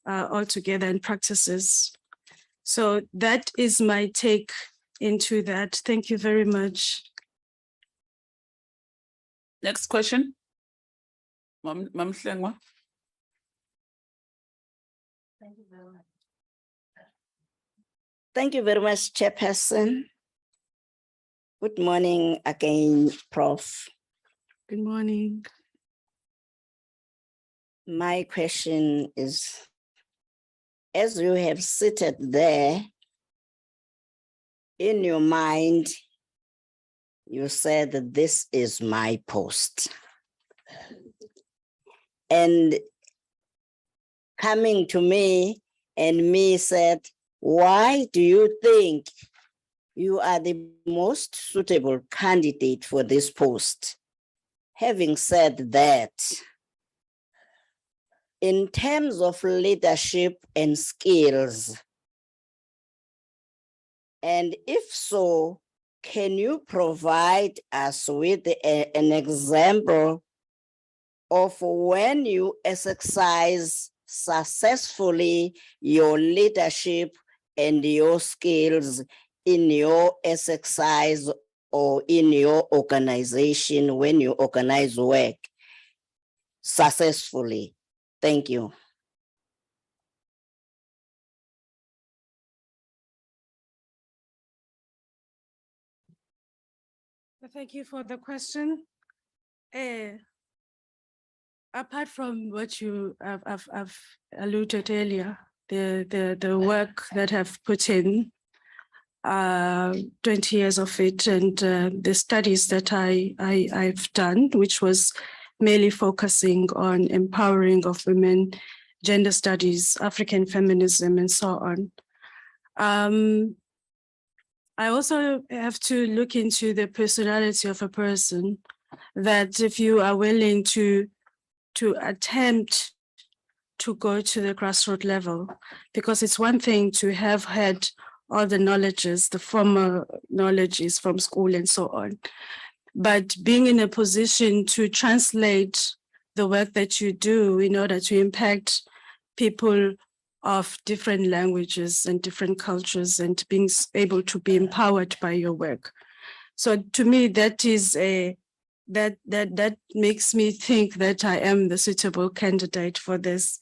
altogether and practices. So that is my take into that. Thank you very much. Next question. Mam Hlengwa. Thank you very much. Thank you very much, Chairperson. Good morning again, Prof. Good morning. My question is, as you have seated there, in your mind, you said that this is my post. And coming to me and me said, why do you think you are the most suitable candidate for this post? Having said that, in terms of leadership and skills, and if so, can you provide us with an example of when you exercise successfully your leadership and your skills in your exercise or in your organization when you organize work successfully? Thank you. Thank you for the question. Apart from what you have alluded earlier, the work that I've put in, 20 years of it, and the studies that I've done, which was mainly focusing on empowering of women, gender studies, African feminism, and so on. I also have to look into the personality of a person, that if you are willing to attempt to go to the grassroots level, because it's one thing to have had all the knowledges, the formal knowledges from school and so on, but being in a position to translate the work that you do in order to impact people of different languages and different cultures and being able to be empowered by your work. So to me, that is that makes me think that I am the suitable candidate for this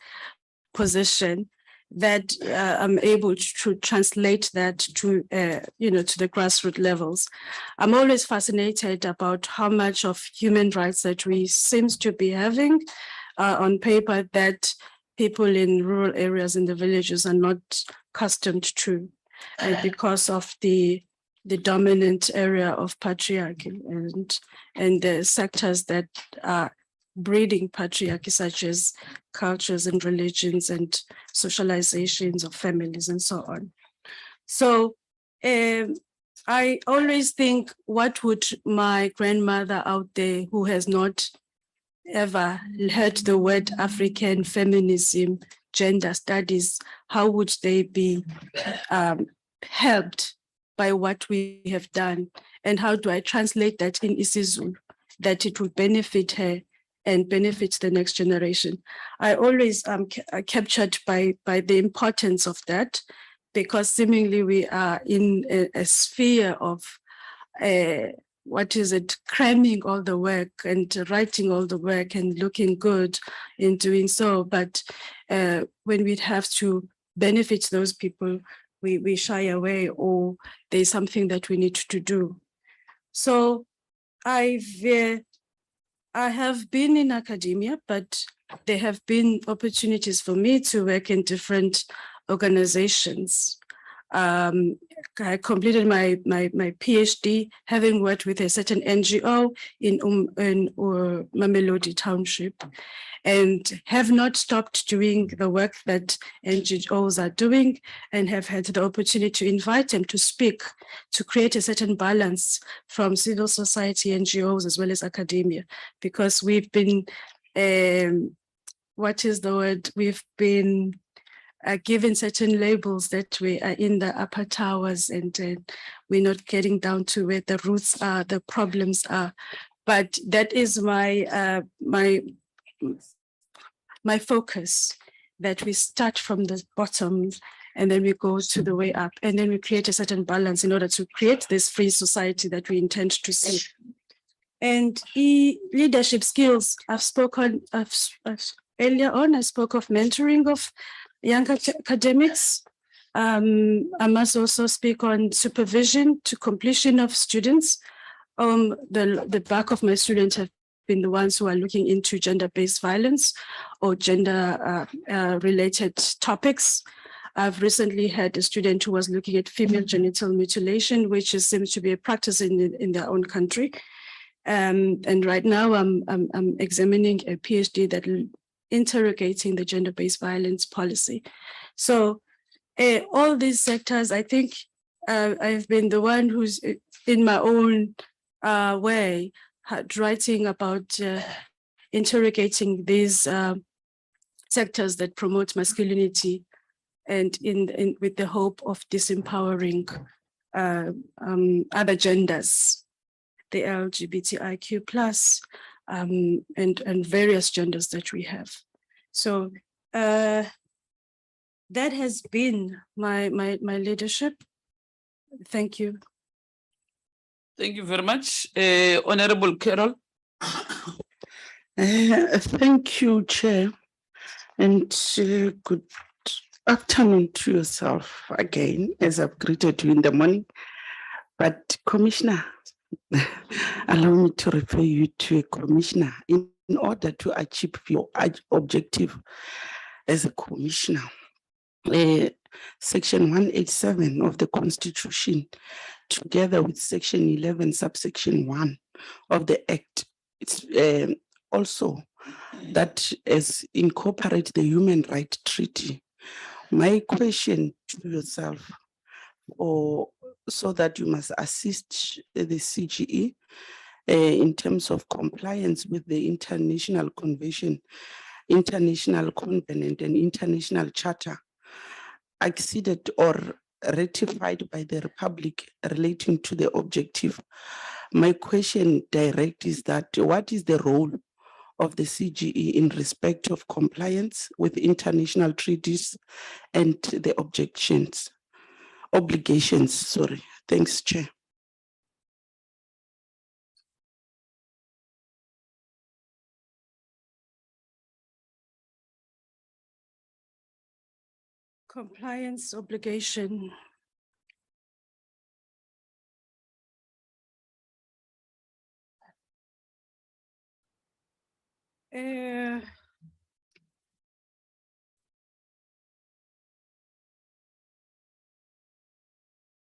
position, that I'm able to translate that to to the grassroots levels. I'm always fascinated about how much of human rights that we seem to be having on paper that people in rural areas in the villages are not accustomed to, and because of the dominant area of patriarchy and the sectors that are breeding patriarchy, such as cultures and religions and socializations of families and so on. So I always think, what would my grandmother out there who has not ever heard the word African feminism, gender studies, how would they be helped by what we have done? And how do I translate that in isiZulu, that it will benefit her and benefit the next generation. I always am captured by the importance of that, because seemingly we are in a sphere of cramming all the work and writing all the work and looking good in doing so. But when we have to benefit those people, we shy away, or there's something that we need to do. So I have been in academia, but there have been opportunities for me to work in different organizations. I completed my PhD, having worked with a certain NGO in Mamelodi Township, and have not stopped doing the work that NGOs are doing, and have had the opportunity to invite them to speak, to create a certain balance from civil society, NGOs, as well as academia, because we've been, we've been given certain labels that we are in the upper towers, and we're not getting down to where the roots are, the problems are. But that is my my focus, that we start from the bottom and then we go to the way up, and then we create a certain balance in order to create this free society that we intend to see. And leadership skills, I've spoken earlier on, I spoke of mentoring of young academics. I must also speak on supervision to completion of students. The bulk of my students have been the ones who are looking into gender-based violence or gender related topics. I've recently had a student who was looking at female genital mutilation, which seems to be a practice in their own country. And right now I'm examining a PhD that interrogating the gender-based violence policy. So all these sectors, I think I've been the one who's in my own way writing about interrogating these sectors that promote masculinity, and with the hope of disempowering other genders, the LGBTIQ+, and various genders that we have. So that has been my leadership. Thank you. Thank you very much. Honorable Carol. Thank you, Chair, and good afternoon to yourself again, as I've greeted you in the morning. But Commissioner, allow me to refer you to a commissioner in order to achieve your objective as a commissioner. Section 187 of the Constitution, together with Section 11, subsection 1 of the Act, it's also that as incorporate the Human Rights Treaty. My question to yourself, so that you must assist the CGE in terms of compliance with the International Convention, International Covenant, and International Charter acceded or ratified by the Republic relating to the objective. My question direct is that what is the role of the CGE in respect of compliance with international treaties and the obligations, sorry. Thanks, Chair. Compliance obligation.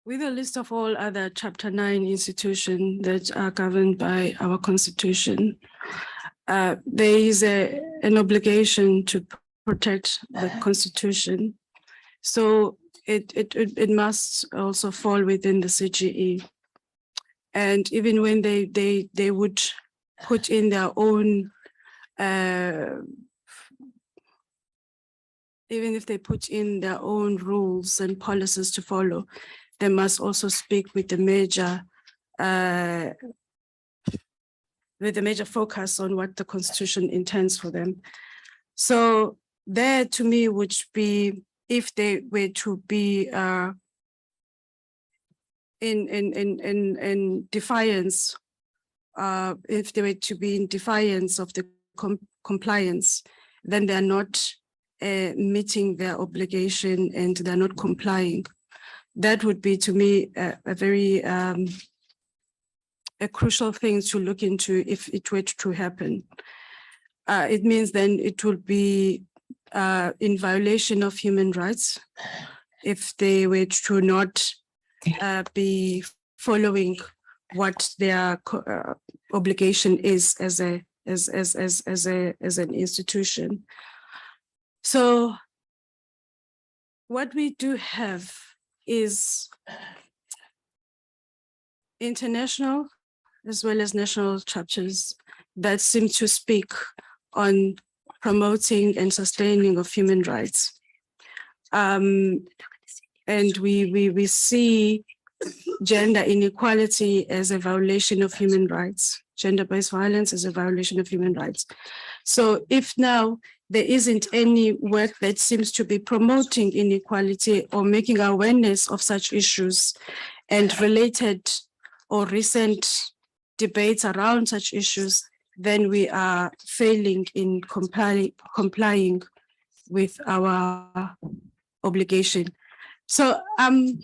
With a list of all other Chapter 9 institutions that are governed by our Constitution, there is an obligation to protect the Constitution. So it must also fall within the CGE. And even when they would put in their own, even if they put in their own rules and policies to follow, they must also speak with the major with a major focus on what the Constitution intends for them. So there to me would be, if they were to be in defiance, if they were to be in defiance of the compliance, then they're not meeting their obligation and they're not complying. That would be to me a very a crucial thing to look into if it were to happen. It means then it would be in violation of human rights if they were to not be following what their obligation is as an institution. So what we do have is international as well as national chapters that seem to speak on promoting and sustaining of human rights. And we see gender inequality as a violation of human rights, gender-based violence as a violation of human rights. So if now there isn't any work that seems to be promoting inequality or making awareness of such issues and related or recent debates around such issues, then we are failing in complying with our obligation. So I'm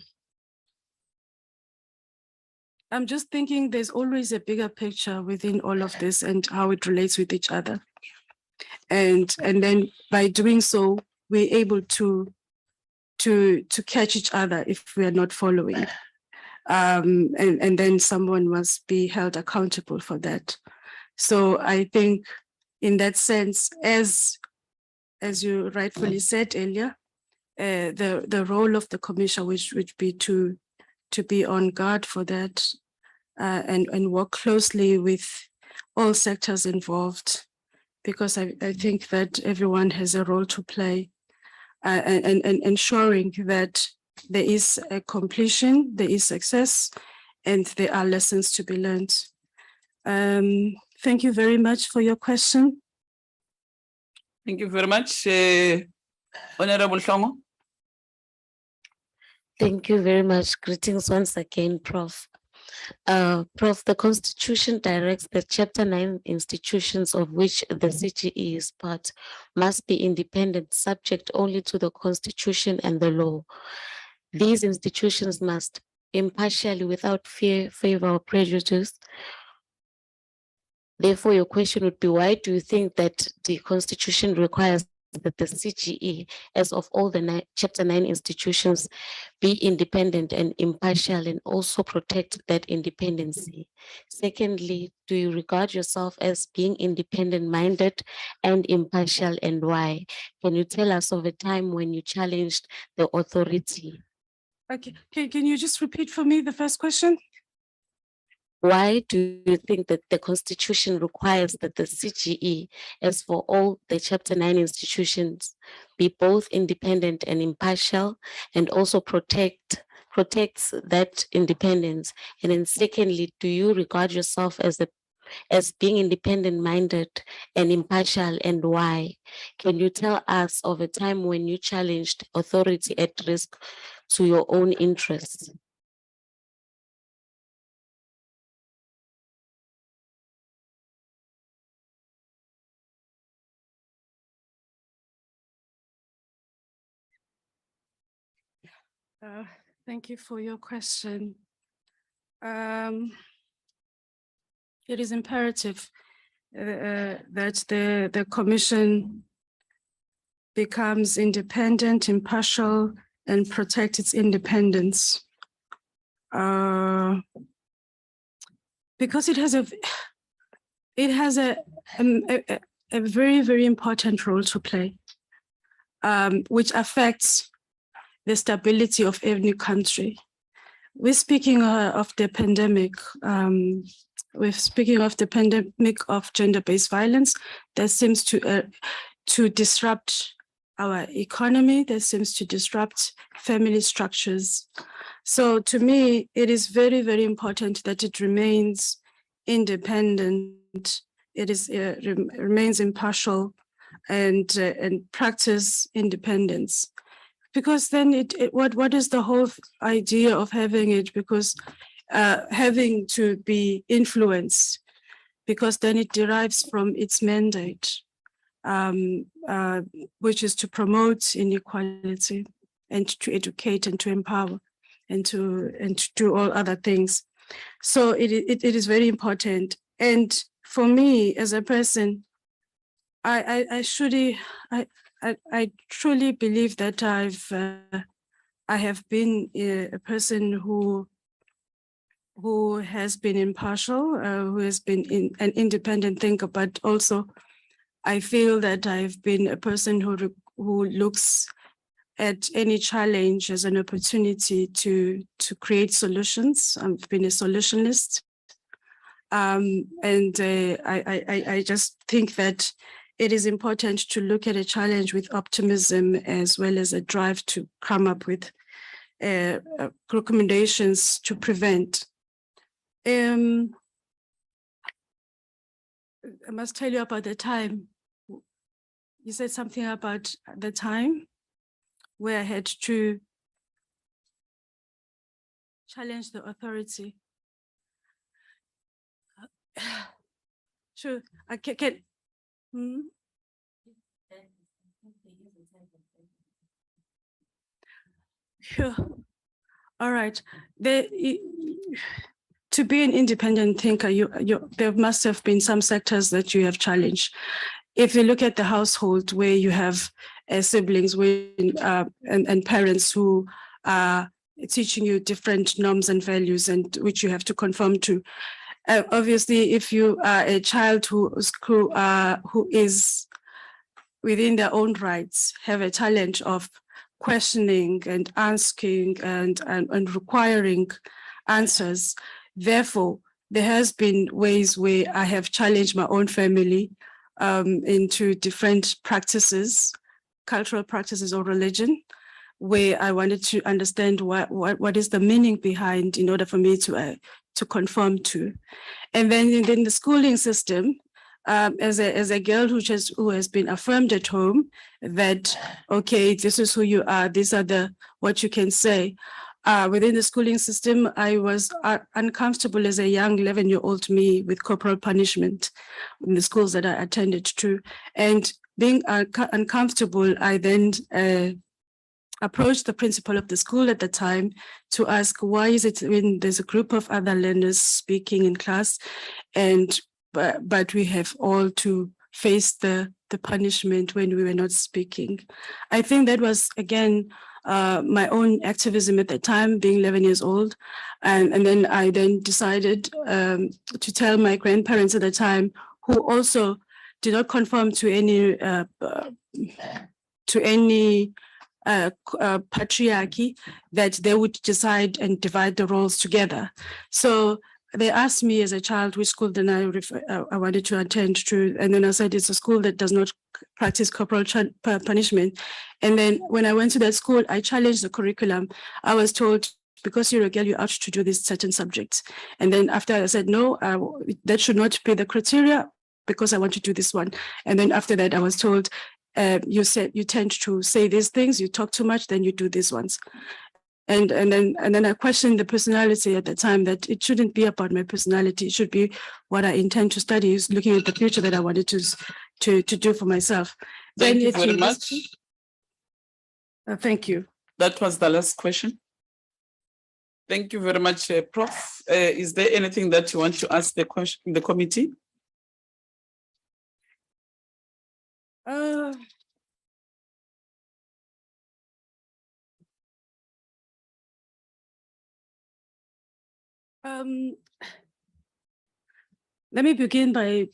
just thinking there's always a bigger picture within all of this and how it relates with each other. And then by doing so, we're able to catch each other if we are not following. And then someone must be held accountable for that. So I think in that sense, as you rightfully said earlier, the role of the commission would be to be on guard for that and work closely with all sectors involved, because I think that everyone has a role to play and ensuring that there is a completion, there is success, and there are lessons to be learned. Thank you very much for your question. Thank you very much, Honorable Hlongo. Thank you very much. Greetings once again, Prof. Prof, the Constitution directs that Chapter 9 institutions of which the CGE is part must be independent, subject only to the Constitution and the law. These institutions must impartially, without fear, favor, or prejudice. Therefore, your question would be, why do you think that the Constitution requires that the CGE, as of all the Chapter 9 institutions, be independent and impartial and also protect that independency? Secondly, do you regard yourself as being independent-minded and impartial, and why? Can you tell us of a time when you challenged the authority? Okay, can you just repeat for me the first question? Why do you think that the Constitution requires that the CGE, as for all the Chapter 9 institutions, be both independent and impartial, and also protects that independence? And then secondly, do you regard yourself as being independent-minded and impartial, and why? Can you tell us of a time when you challenged authority at risk to your own interests? Thank you for your question. It is imperative that the commission becomes independent, impartial, and protect its independence. Because it has a very, very important role to play, which affects the stability of every country. We're speaking of the pandemic. We're speaking of the pandemic of gender-based violence that seems to disrupt our economy, that seems to disrupt family structures. So to me, it is very, very important that it remains independent it is remains impartial and practice independence. Because then what is the whole idea of having it? Because having to be influenced, because then it derives from its mandate, which is to promote inequality and to educate and to empower and to do all other things. So it is very important. And for me as a person, I truly believe that I have been a person who has been impartial, who has been an independent thinker, but also I feel that I've been a person who looks at any challenge as an opportunity to create solutions. I've been a solutionist. And I just think that it is important to look at a challenge with optimism as well as a drive to come up with recommendations to prevent. I must tell you about the time. You said something about the time where I had to challenge the authority. Sure, I can. Sure. All right. To be an independent thinker, there must have been some sectors that you have challenged. If you look at the household where you have siblings and parents who are teaching you different norms and values and which you have to conform to. Obviously, if you are a child who is within their own rights, have a challenge of questioning and asking and requiring answers. Therefore, there has been ways where I have challenged my own family into different practices, cultural practices or religion, where I wanted to understand what is the meaning behind in order for me to conform to. And then in the schooling system, as a girl who has been affirmed at home that, okay, this is who you are, these are what you can say. Within the schooling system, I was uncomfortable as a young 11-year-old me with corporal punishment in the schools that I attended to. And being uncomfortable, I then approached the principal of the school at the time to ask, why is it when there's a group of other learners speaking in class, but we have all to face the punishment when we were not speaking? I think that was, again, my own activism at the time, being 11 years old. And then I decided to tell my grandparents at the time, who also did not conform to any patriarchy, that they would decide and divide the roles together. So they asked me as a child which school then I wanted to attend to, and then I said it's a school that does not practice corporal punishment. And then when I went to that school, I challenged the curriculum. I was told, because you're a girl, you ought to do these certain subjects. And then after I said, no, that should not be the criteria, because I want to do this one. And then after that, I was told, you tend to say these things, you talk too much, then you do these ones. And then I questioned the personality at the time, that it shouldn't be about my personality. It should be what I intend to study, is looking at the future that I wanted to do for myself. Thank you very much. Thank you. That was the last question. Thank you very much, Prof. Is there anything that you want to ask the committee? Let me begin by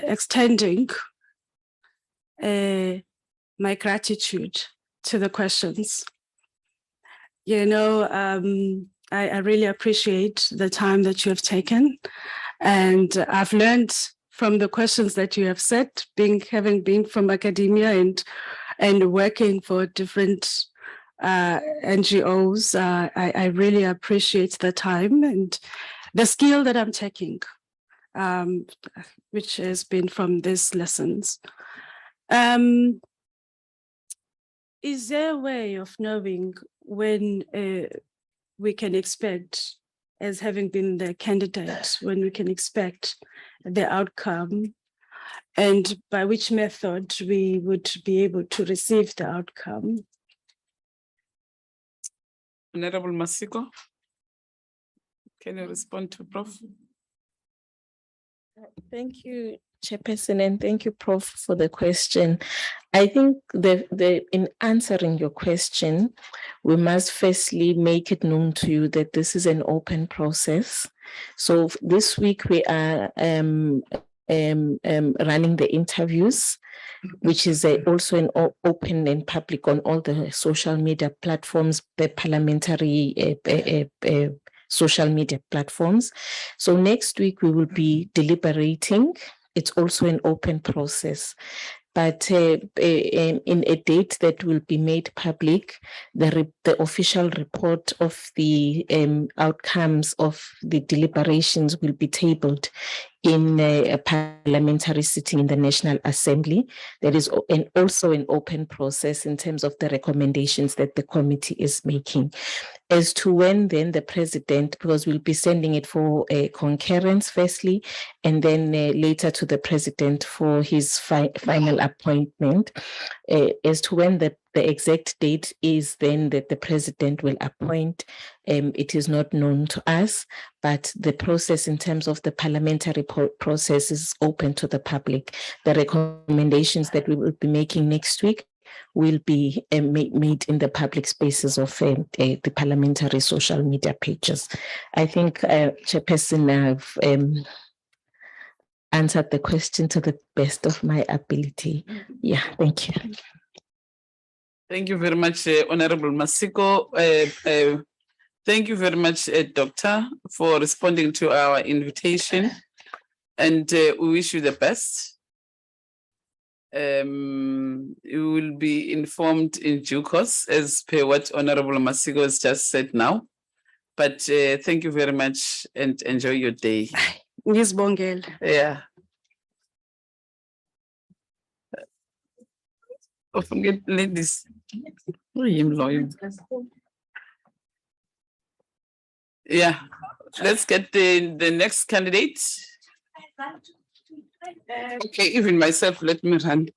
extending my gratitude to the questions. You know, I really appreciate the time that you have taken, and I've learned from the questions that you have set, having been from academia and working for different NGOs. I really appreciate the time and the skill that I'm taking. which has been from these lessons. Is there a way of knowing when we can expect, as having been the candidate, when we can expect the outcome, and by which method we would be able to receive the outcome? Honorable Masiko, can you respond to Prof? Thank you, Chairperson, and thank you, Prof, for the question. I think in answering your question, we must firstly make it known to you that this is an open process. So this week we are running the interviews, which is also an open and public on all the social media platforms, the parliamentary social media platforms. So next week we will be deliberating. It's also an open process. But in a date that will be made public, the official report of the outcomes of the deliberations will be tabled in a parliamentary sitting in the National Assembly. There is also an open process in terms of the recommendations that the committee is making. As to when then the president, because we'll be sending it for a concurrence firstly, and then later to the president for his final appointment. As to when the exact date is then that the president will appoint, it is not known to us, but the process in terms of the parliamentary process is open to the public. The recommendations that we will be making next week will be made in the public spaces of the parliamentary social media pages. I think, Chairperson, I've answered the question to the best of my ability. Yeah, thank you. Thank you very much, Honorable Masiko. Thank you very much, Doctor, for responding to our invitation, and we wish you the best. You will be informed in due course as per what Honorable Masiko has just said now. But thank you very much and enjoy your day. Ngizibongele. Yeah. Oh, forget ladies. Yeah, let's get the next candidate. Okay, even myself, let me run.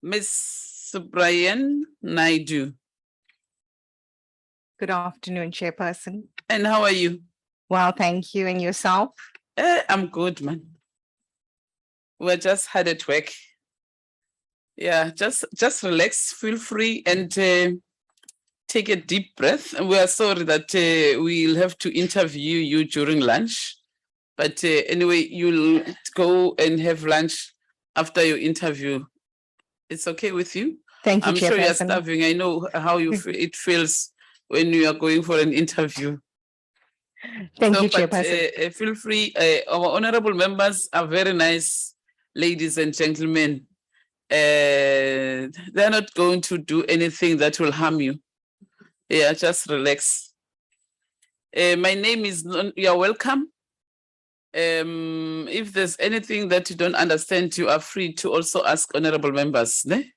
Miss Brian Naidu. Good afternoon, Chairperson. And how are you? Well, thank you. And yourself? I'm good, man. We're just hard at work. Yeah, just relax, feel free, and take a deep breath. And we are sorry that we'll have to interview you during lunch. But anyway, you'll go and have lunch after your interview. It's okay with you? Thank you, I'm sure you're Chairperson. starving. I know how it feels when you are going for an interview. Thank you, but, Chairperson. feel free. Our honorable members are very nice ladies and gentlemen. They're not going to do anything that will harm you. Yeah, just relax. My name is, you're welcome. If there's anything that you don't understand, you are free to also ask honorable members. Ne?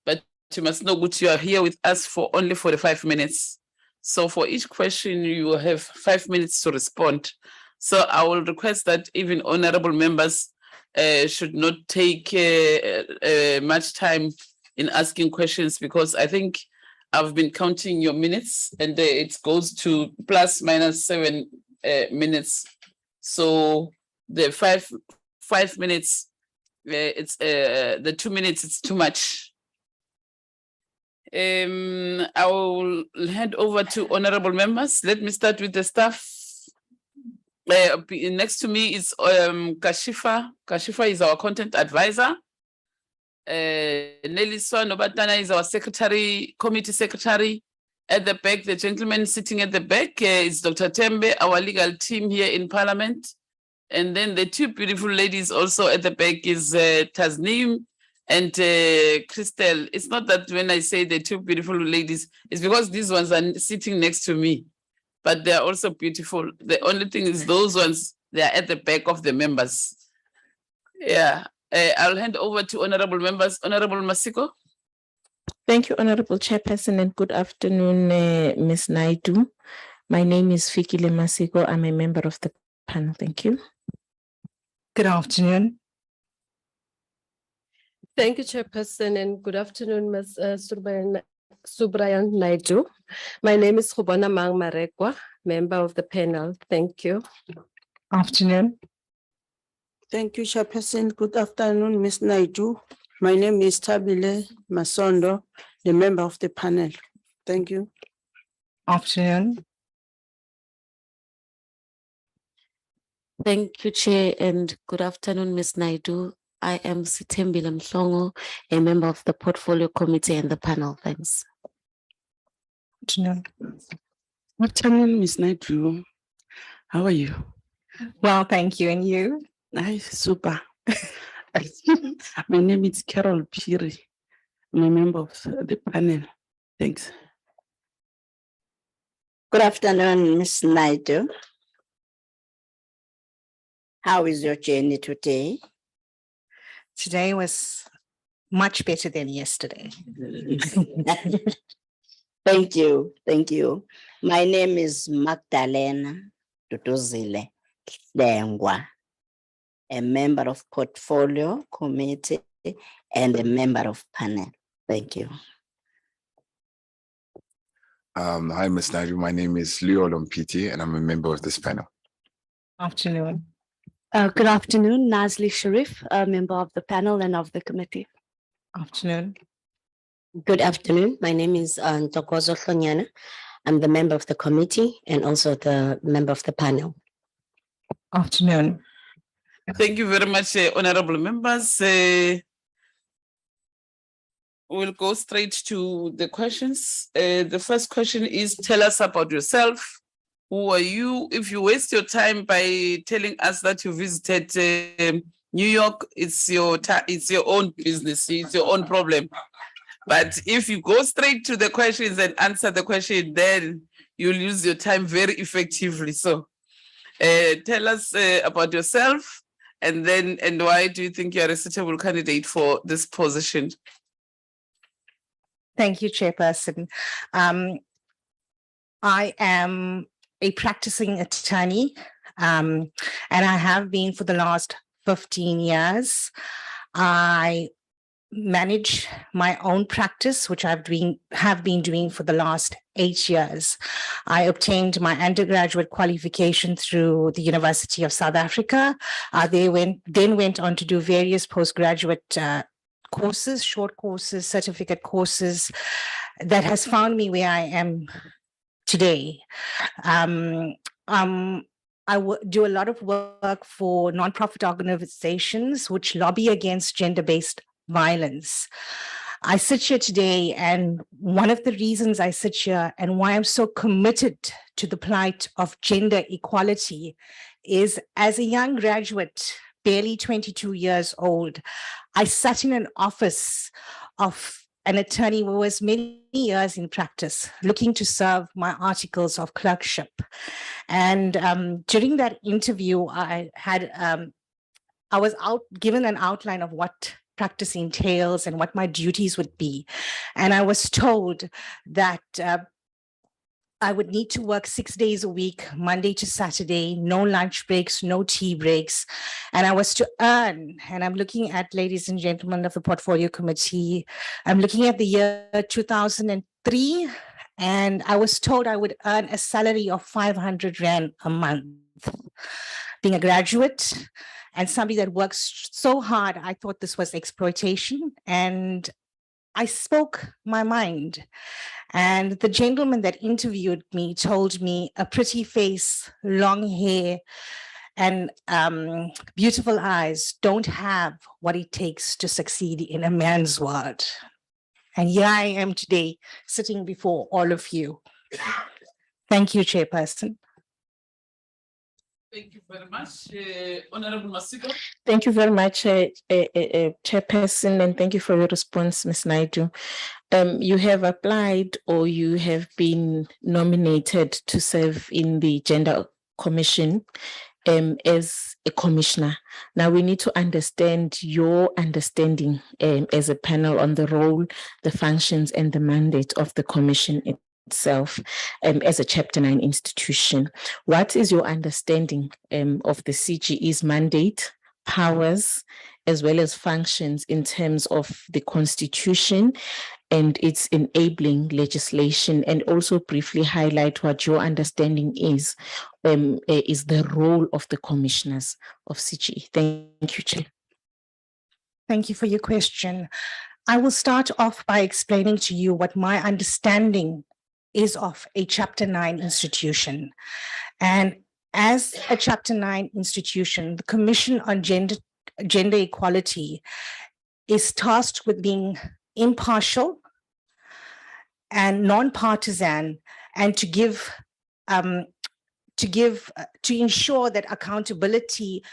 But you must know that you are here with us for only 45 minutes. So for each question, you will have 5 minutes to respond. So I will request that even honorable members should not take much time in asking questions, because I think I've been counting your minutes and it goes to plus minus 7 minutes. So the five minutes, it's the 2 minutes, it's too much. I will hand over to honorable members. Let me start with the staff. Next to me is Kashifa. Kashifa is our content advisor. Neliswa Nobatana is our secretary, committee secretary. At the back, the gentleman sitting at the back is Dr. Tembe, our legal team here in Parliament. And then the two beautiful ladies also at the back is Tasneem and Christelle. It's not that when I say the two beautiful ladies, it's because these ones are sitting next to me, but they're also beautiful. The only thing is those ones, they're at the back of the members. Yeah, I'll hand over to honorable members. Honorable Masiko. Thank you, Honorable Chairperson, and good afternoon, Ms. Naidu. My name is Fikile Masiko. I'm a member of the panel. Thank you. Good afternoon. Thank you, Chairperson, and good afternoon, Ms. Subrayan Naidu. My name is Khubona Mang Marekwa, member of the panel. Thank you. Afternoon. Thank you, Chairperson. Good afternoon, Ms. Naidu. My name is Tabile Masondo, the member of the panel. Thank you. Afternoon. Thank you, Chair, and good afternoon, Ms. Naidu. I am Sitembile Mhlongo, a member of the Portfolio Committee and the panel. Thanks. Afternoon. Afternoon, Ms. Naidu. How are you? Well, thank you. And you? Nice, super. My name is Carol Piri. I'm a member of the panel. Thanks. Good afternoon, Ms. Naidu. How is your journey today? Today was much better than yesterday. Thank you. Thank you. My name is Magdalena Duduzile Lengwa, a member of Portfolio Committee and a member of panel. Thank you. Hi, Ms. Naidu. My name is Leo Lompiti, and I'm a member of this panel. Afternoon. Good afternoon, Nazli Sharif, a member of the panel and of the committee. Afternoon. Good afternoon. My name is Ntokozo Hlonyana. I'm the member of the committee and also the member of the panel. Afternoon. Thank you very much, honorable members. We'll go straight to the questions. The first question is, tell us about yourself. Who are you? If you waste your time by telling us that you visited New York, it's your own business, it's your own problem. But if you go straight to the questions and answer the question, then you'll use your time very effectively. So tell us about yourself, and why do you think you're a suitable candidate for this position? Thank you, Chairperson. I am a practicing attorney, and I have been for the last 15 years. I manage my own practice, which have been doing for the last 8 years. I obtained my undergraduate qualification through the University of South Africa. Then went on to do various postgraduate courses, short courses, certificate courses that has found me where I am today. I do a lot of work for nonprofit organizations which lobby against gender-based violence. I sit here today, and one of the reasons I sit here and why I'm so committed to the plight of gender equality is, as a young graduate, barely 22 years old, I sat in an office of an attorney who was many years in practice, looking to serve my articles of clerkship. And during that interview, I was given an outline of what practice entails and what my duties would be. And I was told that I would need to work 6 days a week, Monday to Saturday, no lunch breaks, no tea breaks. And I was to earn, and I'm looking at, ladies and gentlemen of the Portfolio Committee, I'm looking at the year 2003, and I was told I would earn a salary of 500 Rand a month. Being a graduate and somebody that works so hard, I thought this was exploitation, and I spoke my mind. And the gentleman that interviewed me told me a pretty face, long hair, and beautiful eyes don't have what it takes to succeed in a man's world. And here I am today, sitting before all of you. Thank you, Chairperson. Thank you very much, Honorable Masiko. Thank you very much, Chairperson, and thank you for your response, Ms. Naidu. You have applied, or you have been nominated to serve in the Gender Commission as a commissioner. Now we need to understand your understanding as a panel on the role, the functions, and the mandate of the commission itself as a Chapter 9 institution. What is your understanding of the CGE's mandate, powers, as well as functions in terms of the Constitution and its enabling legislation, and also briefly highlight what your understanding is the role of the commissioners of CGE? Thank you, Chair. Thank you for your question. I will start off by explaining to you what my understanding is of a Chapter 9 institution. And as a Chapter 9 institution, the Commission on Gender Equality is tasked with being impartial and non-partisan, and to ensure that accountability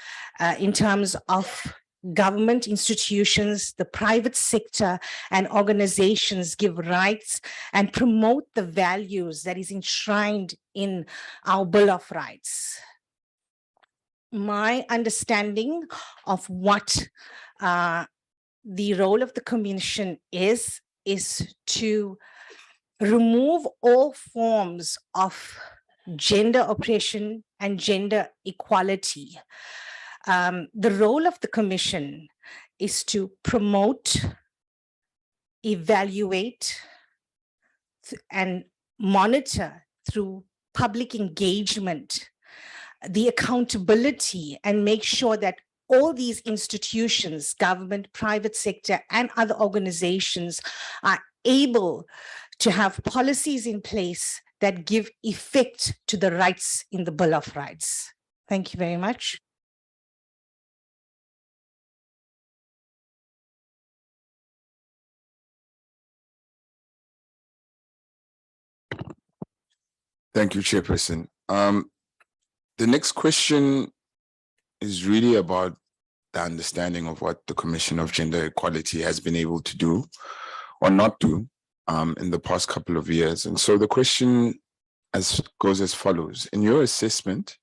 in terms of government institutions, the private sector, and organizations give rights and promote the values that is enshrined in our Bill of Rights. My understanding of what the role of the Commission is to remove all forms of gender oppression and gender equality. The role of the Commission is to promote, evaluate, and monitor through public engagement the accountability, and make sure that all these institutions, government, private sector, and other organizations are able to have policies in place that give effect to the rights in the Bill of Rights. Thank you very much. Thank you, Chairperson. The next question is really about the understanding of what the Commission of Gender Equality has been able to do or not do in the past couple of years. And so the question goes as follows. In your assessment,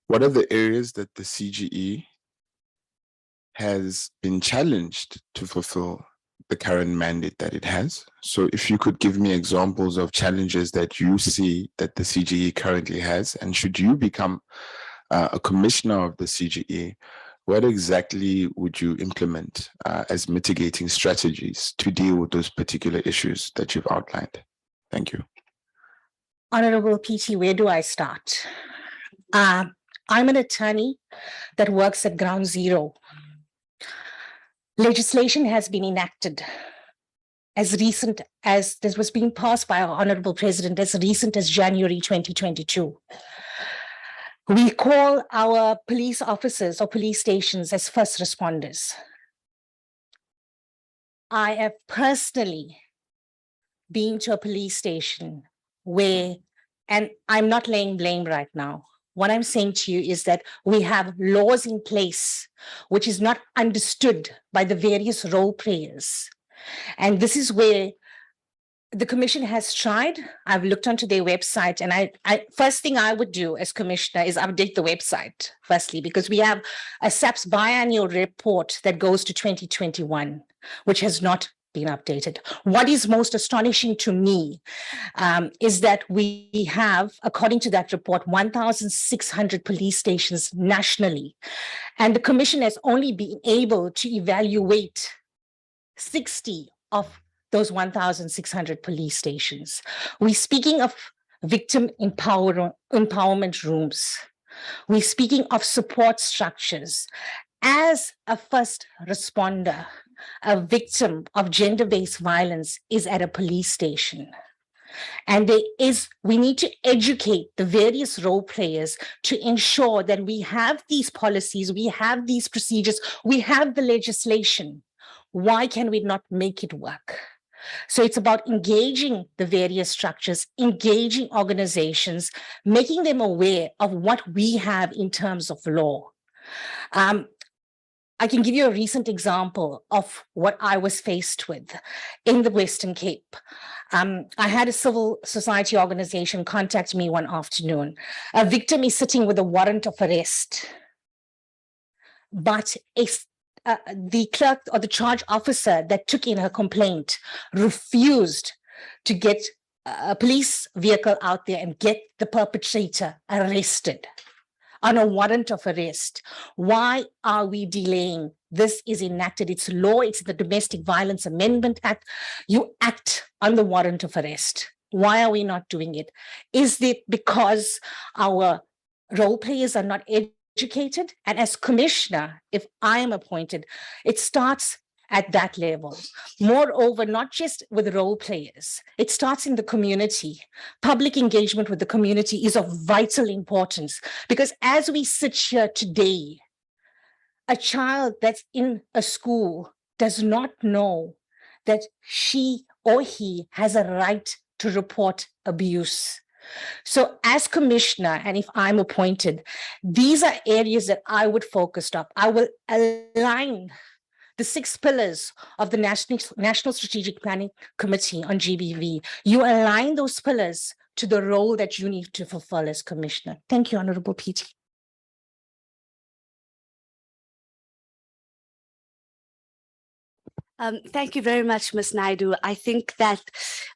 what are the areas that the CGE has been challenged to fulfill the current mandate that it has? So if you could give me examples of challenges that you see that the CGE currently has, and should you become a commissioner of the CGE, what exactly would you implement as mitigating strategies to deal with those particular issues that you've outlined? Thank you. Honorable PT, where do I start? I'm an attorney that works at ground zero. Legislation has been enacted as recent as this was being passed by our Honorable President as recent as January 2022. We call our police officers or police stations as first responders. I have personally been to a police station where, and I'm not laying blame right now. What I'm saying to you is that we have laws in place which is not understood by the various role players. And this is where the commission has tried. I've looked onto their website, and I first thing I would do as commissioner is update the website, firstly, because we have a SAPS biannual report that goes to 2021, which has not been updated. What is most astonishing to me is that we have, according to that report, 1,600 police stations nationally, and the commission has only been able to evaluate 60 of those 1,600 police stations. We're speaking of victim empowerment rooms. We're speaking of support structures. As a first responder, a victim of gender-based violence is at a police station. And we need to educate the various role players to ensure that we have these policies, we have these procedures, we have the legislation. Why can we not make it work? So it's about engaging the various structures, engaging organizations, making them aware of what we have in terms of law. I can give you a recent example of what I was faced with in the Western Cape. I had a civil society organization contact me one afternoon. A victim is sitting with a warrant of arrest, but the clerk or the charge officer that took in her complaint refused to get a police vehicle out there and get the perpetrator arrested on a warrant of arrest. Why are we delaying? This is enacted, it's law, it's the Domestic Violence Amendment Act. You act on the warrant of arrest. Why are we not doing it? Is it because our role players are not educated? And as commissioner, if I am appointed, it starts at that level. Moreover, not just with role players, it starts in the community. Public engagement with the community is of vital importance, because as we sit here today, a child that's in a school does not know that she or he has a right to report abuse. So as commissioner, and if I'm appointed, these are areas that I would focus on. I will align the 6 pillars of the National Strategic Planning Committee on GBV. You align those pillars to the role that you need to fulfill as commissioner. Thank you, Honorable PT. Thank you very much, Ms. Naidu. I think that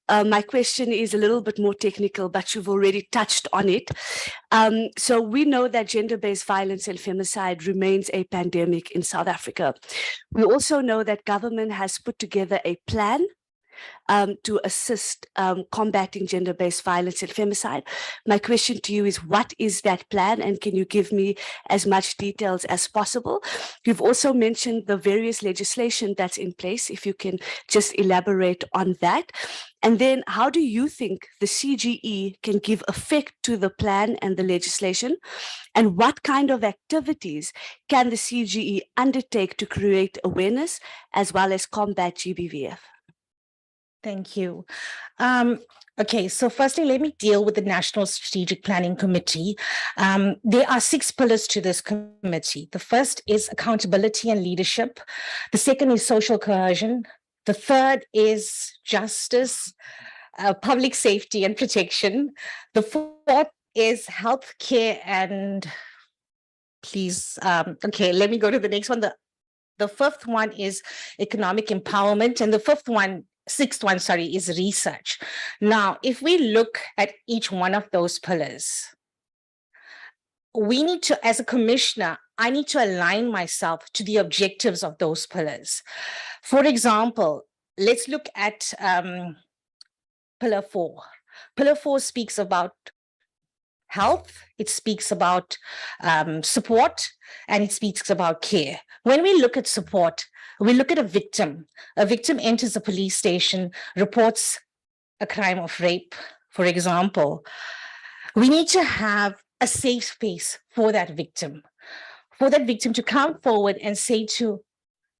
my question is a little bit more technical, but you've already touched on it. So we know that gender-based violence and femicide remains a pandemic in South Africa. We also know that government has put together a plan to assist combating gender-based violence and femicide. My question to you is, what is that plan, and can you give me as much details as possible? You've also mentioned the various legislation that's in place, if you can just elaborate on that. And then how do you think the CGE can give effect to the plan and the legislation? And what kind of activities can the CGE undertake to create awareness as well as combat GBVF? Thank you. Okay, so firstly, let me deal with the National Strategic Planning Committee. There are 6 pillars to this committee. The first is accountability and leadership. The second is social cohesion. The third is justice, public safety and protection. The fourth is healthcare and please, okay, let me go to the next one. The fifth one is economic empowerment, and the sixth one, is research. Now, if we look at each one of those pillars, we need to, as a commissioner, I need to align myself to the objectives of those pillars. For example, let's look at Pillar 4. Pillar 4 speaks about health, it speaks about support, and it speaks about care. When we look at support, we look at a victim. A victim enters a police station, reports a crime of rape, for example. We need to have a safe space for that victim to come forward and say to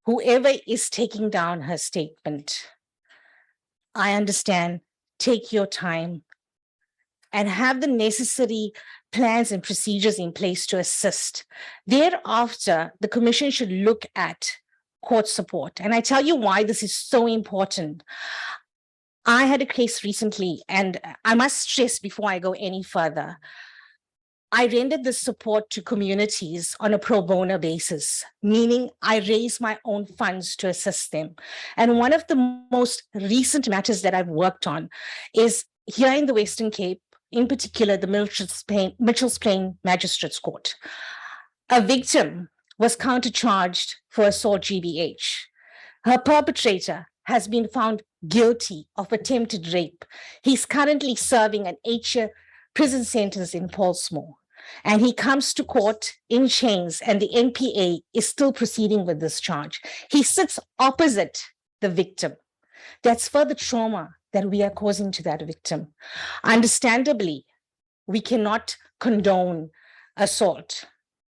whoever is taking down her statement, I understand, take your time, and have the necessary plans and procedures in place to assist. Thereafter, the commission should look at court support. And I tell you why this is so important. I had a case recently, and I must stress before I go any further, I rendered this support to communities on a pro bono basis, meaning I raised my own funds to assist them. And one of the most recent matters that I've worked on is here in the Western Cape, in particular, the Mitchell's Plain Magistrates Court. A victim was countercharged for assault GBH. Her perpetrator has been found guilty of attempted rape. He's currently serving an 8-year prison sentence in Portsmouth. And he comes to court in chains, and the NPA is still proceeding with this charge. He sits opposite the victim. That's further trauma that we are causing to that victim. Understandably, we cannot condone assault,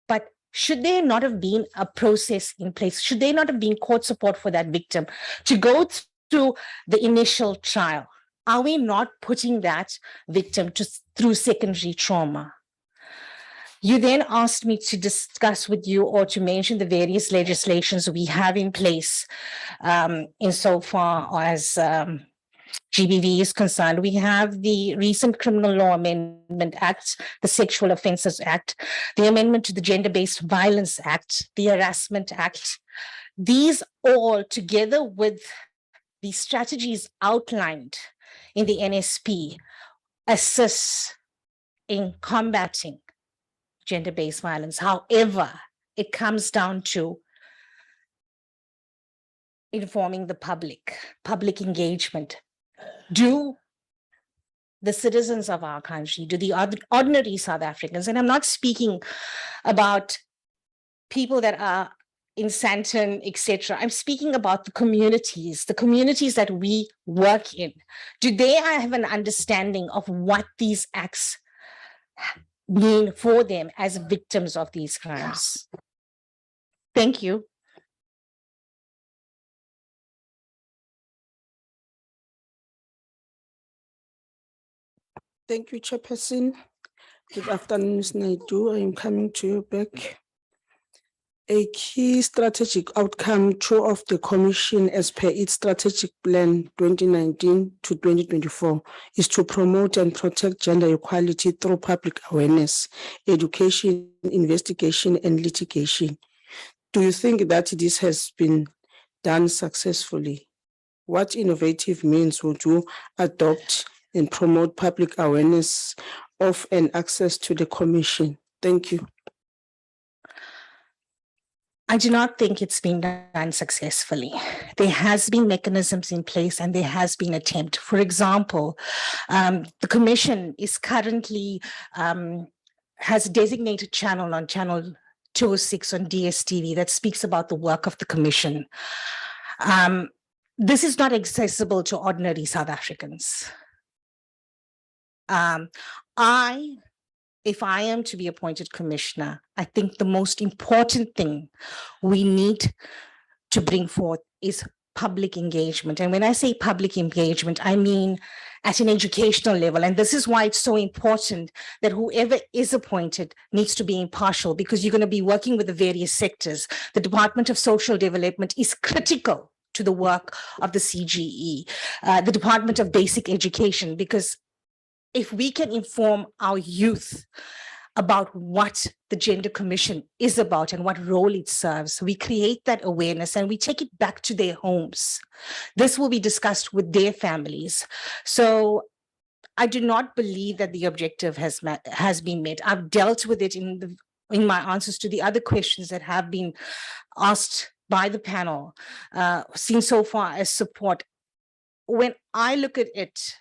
but should there not have been a process in place? Should there not have been court support for that victim to go through the initial trial? Are we not putting that victim through secondary trauma? You then asked me to discuss with you or to mention the various legislations we have in place insofar as GBV is concerned. We have the recent Criminal Law Amendment Act, the Sexual Offences Act, the amendment to the Gender-Based Violence Act, the Harassment Act. These all, together with the strategies outlined in the NSP, assist in combating gender-based violence. However, it comes down to informing the public engagement. Do the citizens of our country, do the ordinary South Africans, and I'm not speaking about people that are in Sandton, etc. I'm speaking about the communities that we work in. Do they have an understanding of what these acts mean for them as victims of these crimes? Thank you. Thank you, Chairperson. Good afternoon, Ms. Naidu. I am coming to you back. A key strategic outcome of the Commission as per its strategic plan 2019 to 2024 is to promote and protect gender equality through public awareness, education, investigation, and litigation. Do you think that this has been done successfully? What innovative means would you adopt and promote public awareness of and access to the Commission? Thank you. I do not think it's been done successfully. There has been mechanisms in place and there has been attempt. For example, the Commission is currently has a designated channel on channel 206 on DSTV that speaks about the work of the Commission. This is not accessible to ordinary South Africans. If I am to be appointed commissioner, I think the most important thing we need to bring forth is public engagement. And when I say public engagement, I mean at an educational level. And this is why it's so important that whoever is appointed needs to be impartial, because you're going to be working with the various sectors. The Department of Social Development is critical to the work of the CGE, the Department of Basic Education, because if we can inform our youth about what the Gender Commission is about and what role it serves, we create that awareness and we take it back to their homes. This will be discussed with their families. So I do not believe that the objective has been met. I've dealt with it in my answers to the other questions that have been asked by the panel, seen so far as support. When I look at it,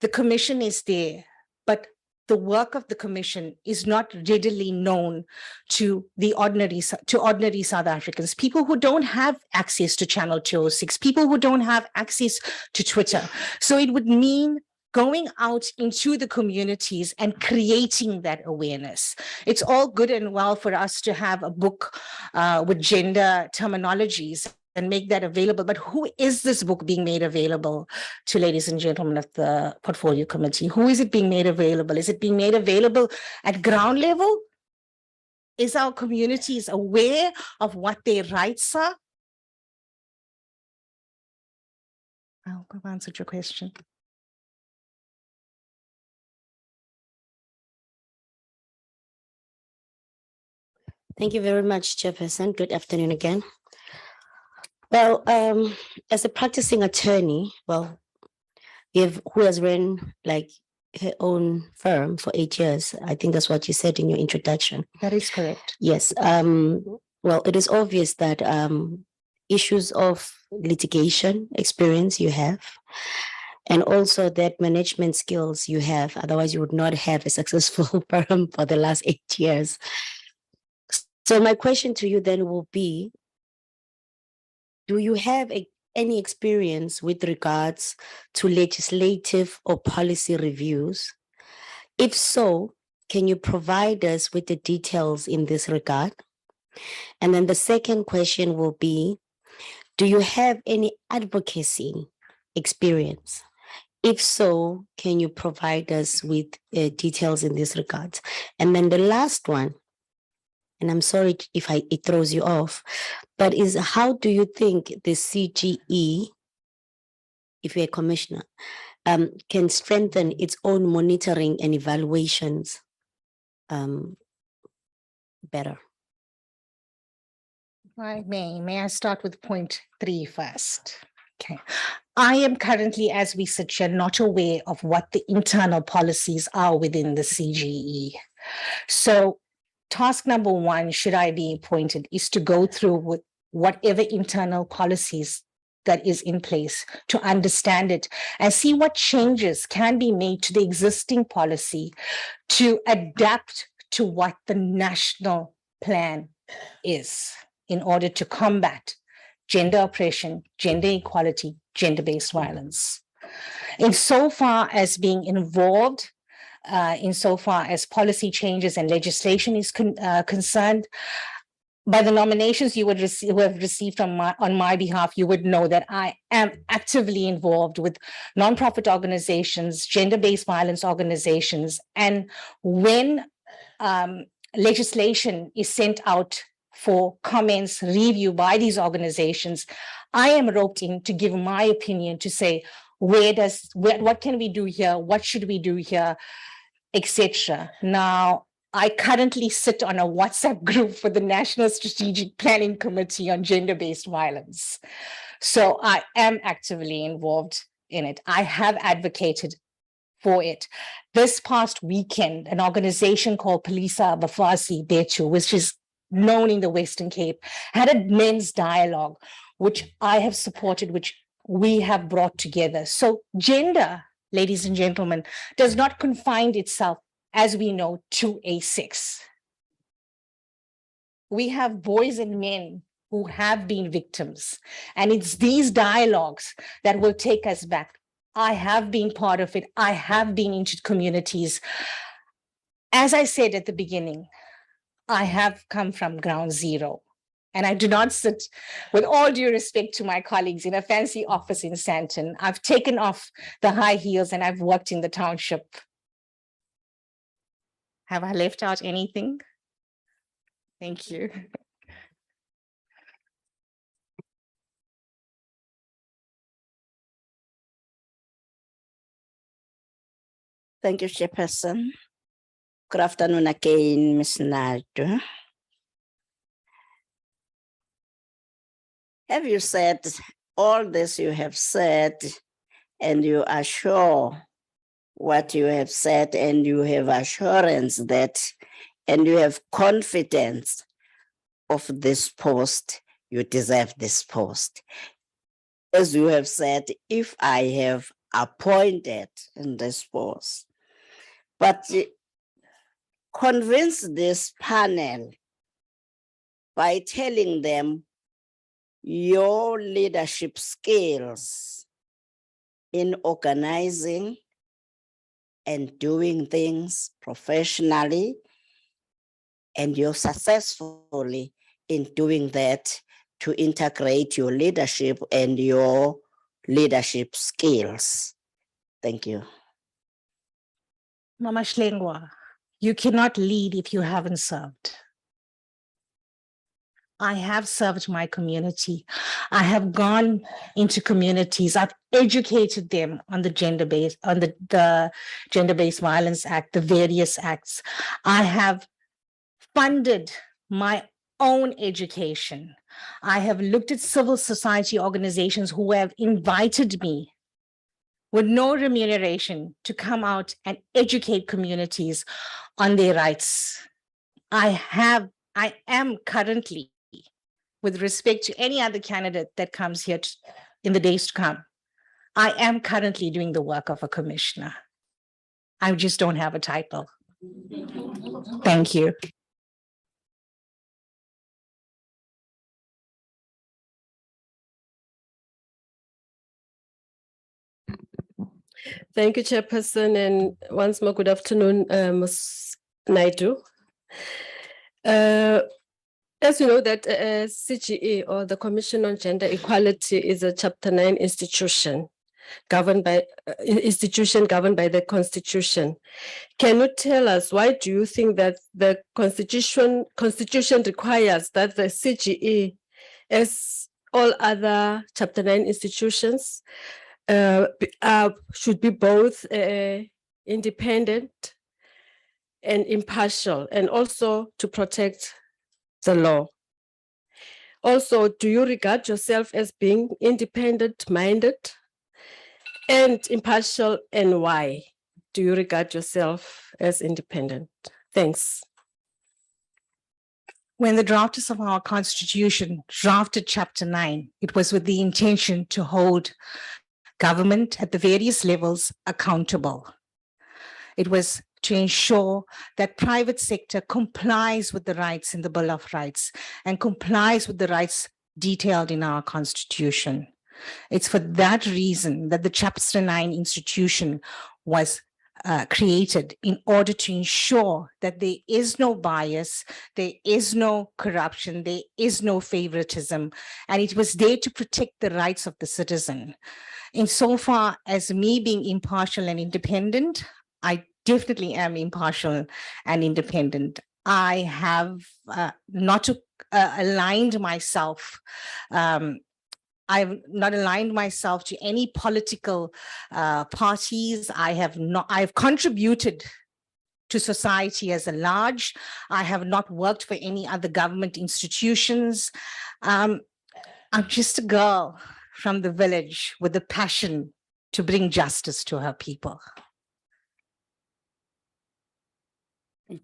the commission is there, but the work of the commission is not readily known to ordinary South Africans, people who don't have access to Channel 206, people who don't have access to Twitter. So it would mean going out into the communities and creating that awareness. It's all good and well for us to have a book with gender terminologies and make that available. But who is this book being made available to, ladies and gentlemen of the Portfolio Committee? Who is it being made available? Is it being made available at ground level? Is our communities aware of what their rights are? I hope I've answered your question. Thank you very much, Chairperson. Good afternoon again. Well, as a practicing attorney, well, who has run like her own firm for 8 years, I think that's what you said in your introduction. That is correct. Yes. Well, it is obvious that issues of litigation experience you have, and also that management skills you have, otherwise you would not have a successful firm for the last 8 years. So my question to you then will be, do you have any experience with regards to legislative or policy reviews? If so, can you provide us with the details in this regard? And then the second question will be, do you have any advocacy experience? If so, can you provide us with details in this regard? And then the last one, and I'm sorry if it throws you off, but is how do you think the CGE, if you're a commissioner, can strengthen its own monitoring and evaluations better? May I start with point 3 first? Okay. I am currently, as we sit here, not aware of what the internal policies are within the CGE. So task number 1, should I be appointed, is to go through with whatever internal policies that is in place to understand it and see what changes can be made to the existing policy to adapt to what the national plan is in order to combat gender oppression, gender equality, gender-based violence. Insofar as being involved, insofar as policy changes and legislation is concerned, by the nominations you would have received on my behalf, you would know that I am actively involved with nonprofit organizations, gender-based violence organizations, and when legislation is sent out for comments, review by these organizations, I am roped in to give my opinion to say, what can we do here? What should we do here, etc. Now, I currently sit on a WhatsApp group for the National Strategic Planning Committee on Gender-Based Violence. So I am actively involved in it. I have advocated for it. This past weekend, an organization called Polisa Bafasi Betu, which is known in the Western Cape, had a men's dialogue, which I have supported, which we have brought together. So gender, ladies and gentlemen, does not confine itself, as we know, to a sex. We have boys and men who have been victims, and it's these dialogues that will take us back. I have been part of it. I have been into communities. As I said at the beginning, I have come from ground zero, and I do not sit, with all due respect to my colleagues, in a fancy office in Sandton. I've taken off the high heels and I've worked in the township. Have I left out anything? Thank you. Thank you, Chairperson. Good afternoon again, Ms. Nadu. Have you said all this you have said, and you are sure what you have said, and you have assurance that, and you have confidence of this post, you deserve this post. As you have said, if I have appointed in this post, but convince this panel by telling them your leadership skills in organizing and doing things professionally, and you're successfully in doing that to integrate your leadership and your leadership skills. Thank you. Mama Shlengwa, you cannot lead if you haven't served. I have served my community. I have gone into communities. I've educated them on the gender-based, on the Gender-Based Violence Act, the various acts. I have funded my own education. I have looked at civil society organizations who have invited me with no remuneration to come out and educate communities on their rights. I am currently, with respect to any other candidate that comes here in the days to come, I am currently doing the work of a commissioner. I just don't have a title. Thank you. Thank you, Chairperson, and once more, good afternoon, Ms. Naidu. As you know, that CGE, or the Commission on Gender Equality, is a Chapter 9 institution governed by the Constitution. Can you tell us, why do you think that the Constitution requires that the CGE, as all other Chapter 9 institutions, should be both independent and impartial, and also to protect the law? Also, do you regard yourself as being independent-minded and impartial, and why do you regard yourself as independent? Thanks. When the drafters of our Constitution drafted Chapter 9, it was with the intention to hold government at the various levels accountable. It was to ensure that private sector complies with the rights in the Bill of Rights and complies with the rights detailed in our Constitution. It's for that reason that the Chapter 9 institution was created, in order to ensure that there is no bias, there is no corruption, there is no favoritism, and it was there to protect the rights of the citizen. Insofar as me being impartial and independent, I definitely am impartial and independent. I have not aligned myself. I've not aligned myself to any political parties. I've contributed to society as a large. I have not worked for any other government institutions. I'm just a girl from the village with a passion to bring justice to her people.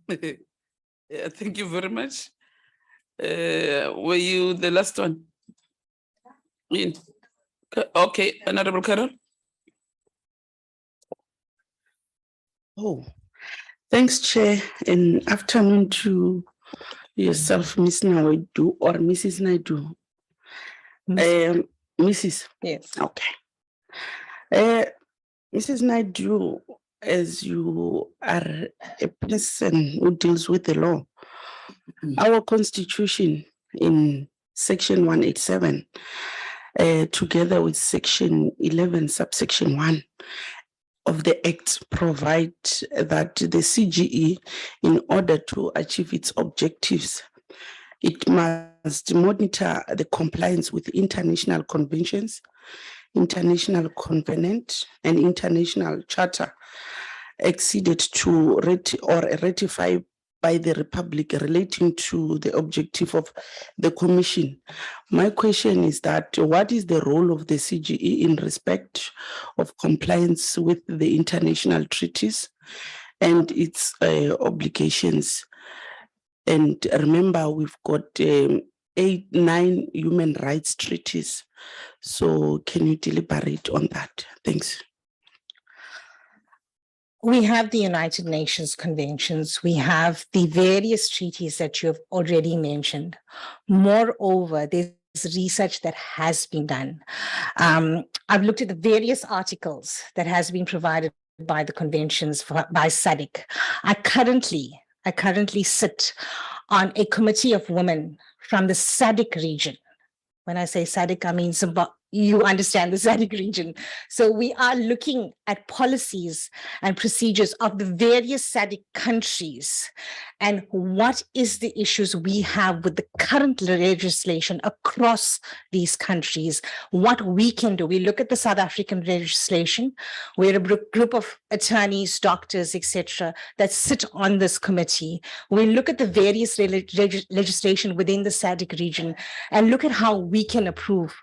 Yeah, thank you very much. Were you the last one? Okay, Honorable Carol. Oh, thanks, Chair, and afternoon to yourself, Miss Naidu, or Mrs. Naidu. Mrs. Yes. Okay. Mrs. Naidu, as you are a person who deals with the law, our Constitution in Section 187, together with Section 11, subsection 1 of the Act, provide that the CGE, in order to achieve its objectives, it must monitor the compliance with international conventions, international covenant, and international charter acceded to or ratify by the Republic relating to the objective of the Commission. My question is that what is the role of the CGE in respect of compliance with the international treaties and its obligations? And remember, we've got 9 human rights treaties. So can you deliberate on that? Thanks. We have the United Nations conventions. We have the various treaties that you have already mentioned. Moreover, there's research that has been done. I've looked at the various articles that has been provided by the conventions by SADC. I currently sit on a committee of women from the SADC region. When I say SADC, I mean Zimbabwe. You understand the SADC region. So we are looking at policies and procedures of the various SADC countries and what is the issues we have with the current legislation across these countries, what we can do. We look at the South African legislation. We're a group of attorneys, doctors, etc., that sit on this committee. We look at the various legislation within the SADC region and look at how we can improve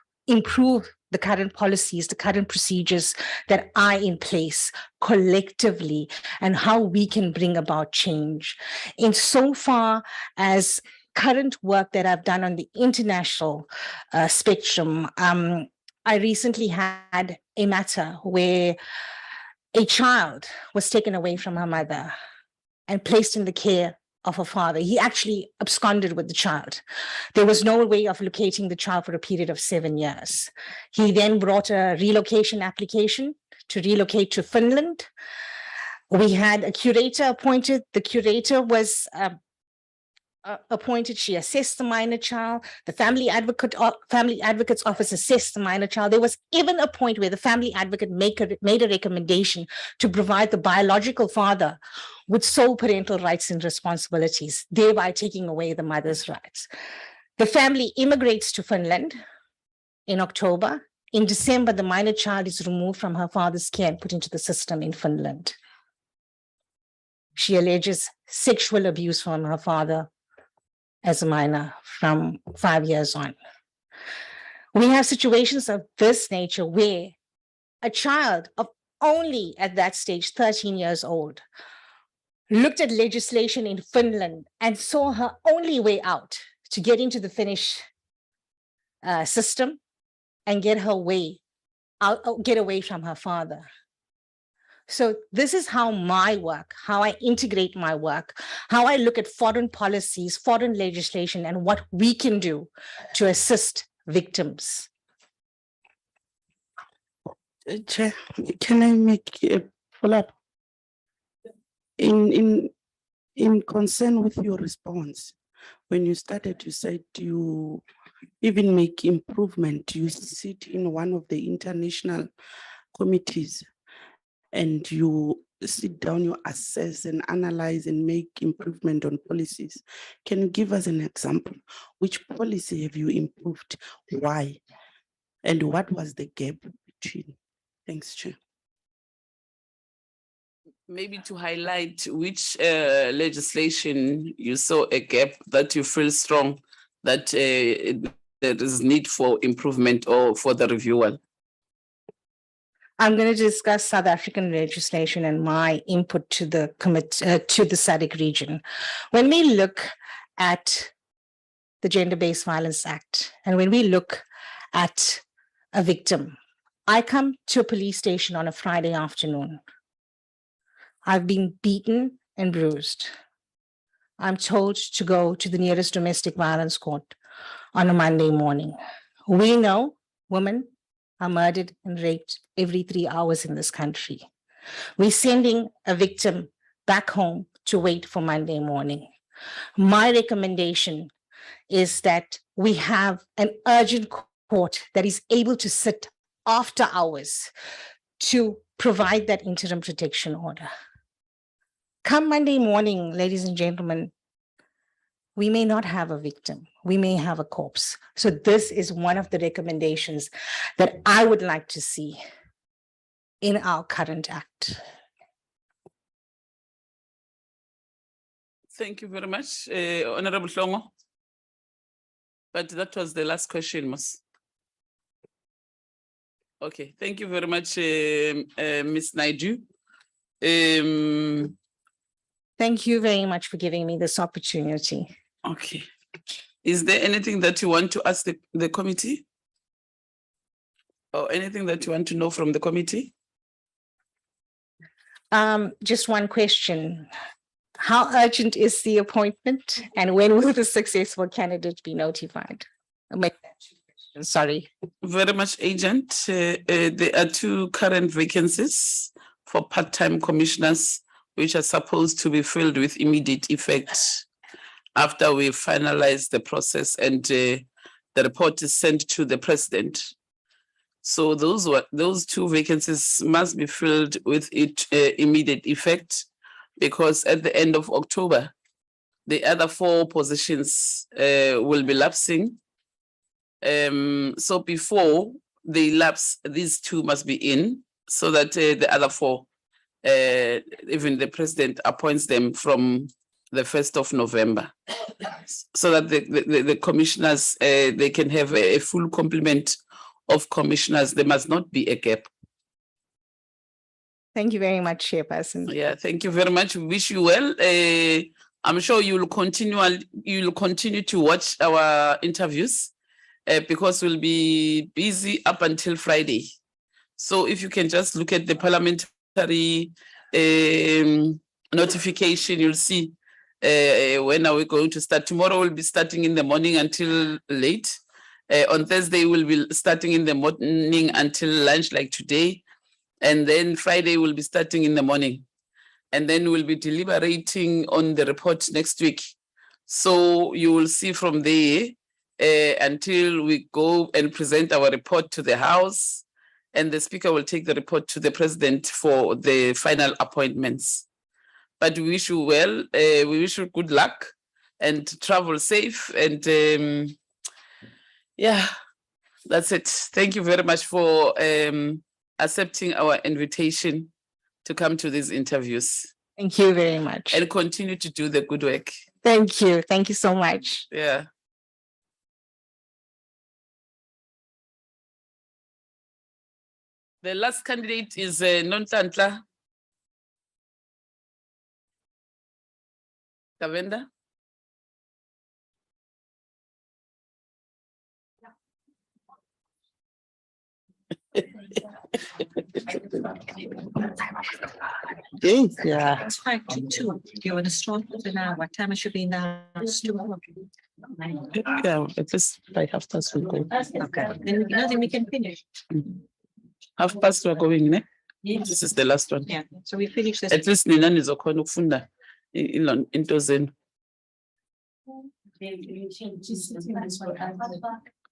the current policies, the current procedures that are in place collectively, and how we can bring about change. In so far as current work that I've done on the international spectrum, I recently had a matter where a child was taken away from her mother and placed in the care of her father. He actually absconded with the child. There was no way of locating the child for a period of 7 years. He then brought a relocation application to relocate to Finland. We had a curator appointed. The curator was appointed. She assessed the minor child. The family advocate's office assessed the minor child. There was even a point where the family advocate made a recommendation to provide the biological father with sole parental rights and responsibilities, thereby taking away the mother's rights. The family immigrates to Finland in October. In December, the minor child is removed from her father's care and put into the system in Finland. She alleges sexual abuse from her father as a minor from 5 years on. We have situations of this nature where a child of only at that stage 13 years old looked at legislation in Finland and saw her only way out to get into the Finnish system and get her way out, get away from her father. So this is how my work, how I integrate my work, how I look at foreign policies, foreign legislation, and what we can do to assist victims. Chair, can I make a follow-up? In concern with your response, when you started, you said you even make improvement. You sit in one of the international committees and you sit down, you assess and analyze and make improvement on policies. Can you give us an example? Which policy have you improved? Why? And what was the gap between? Thanks, Chair. Maybe to highlight which legislation you saw a gap that you feel strong that there is need for improvement or for the review. I'm going to discuss South African legislation and my input to the to the SADC region. When we look at the Gender-Based Violence Act, and when we look at a victim, I come to a police station on a Friday afternoon. I've been beaten and bruised. I'm told to go to the nearest domestic violence court on a Monday morning. We know women are murdered and raped every 3 hours in this country. We're sending a victim back home to wait for Monday morning. My recommendation is that we have an urgent court that is able to sit after hours to provide that interim protection order. Come Monday morning, ladies and gentlemen, we may not have a victim. We may have a corpse. So this is one of the recommendations that I would like to see in our current act. Thank you very much, Honorable Hlongo. But that was the last question, Mas. Okay, thank you very much, Ms. Naidu. Thank you very much for giving me this opportunity. Okay. Is there anything that you want to ask the committee? Or anything that you want to know from the committee? Just one question. How urgent is the appointment and when will the successful candidate be notified? Sorry. Very much urgent. There are 2 current vacancies for part-time commissioners, which are supposed to be filled with immediate effect after we finalize the process and the report is sent to the president. So those 2 vacancies must be filled with immediate effect, because at the end of October, the other 4 positions will be lapsing. So before they lapse, these 2 must be in, so that the other 4, even the president appoints them from the 1st of November, so that the commissioners, they can have a full complement of commissioners. There must not be a gap. Thank you very much, Chairperson. Yeah, thank you very much. We wish you well. I'm sure you'll continue to watch our interviews because we'll be busy up until Friday. So if you can just look at the parliamentary notification, you'll see when are we going to start. Tomorrow we'll be starting in the morning until late. On Thursday, we'll be starting in the morning until lunch like today. And then Friday, we'll be starting in the morning. And then we'll be deliberating on the report next week. So you will see from there until we go and present our report to the House. And the Speaker will take the report to the President for the final appointments. But we wish you well. We wish you good luck and travel safe. And yeah, that's it. Thank you very much for accepting our invitation to come to these interviews. Thank you very much. And continue to do the good work. Thank you. Thank you so much. Yeah. The last candidate is Nonhlanhla Kavenda. Yeah. It's 5:02. Do you want to start with an hour? What time it should be now? Yeah, at least by 1:30 we'll go. Okay. Then we can finish. 1:30 we're going, ne? Yes. This is the last one. Yeah. So we finish this. At least nina nizokhona ukufunda into zenu.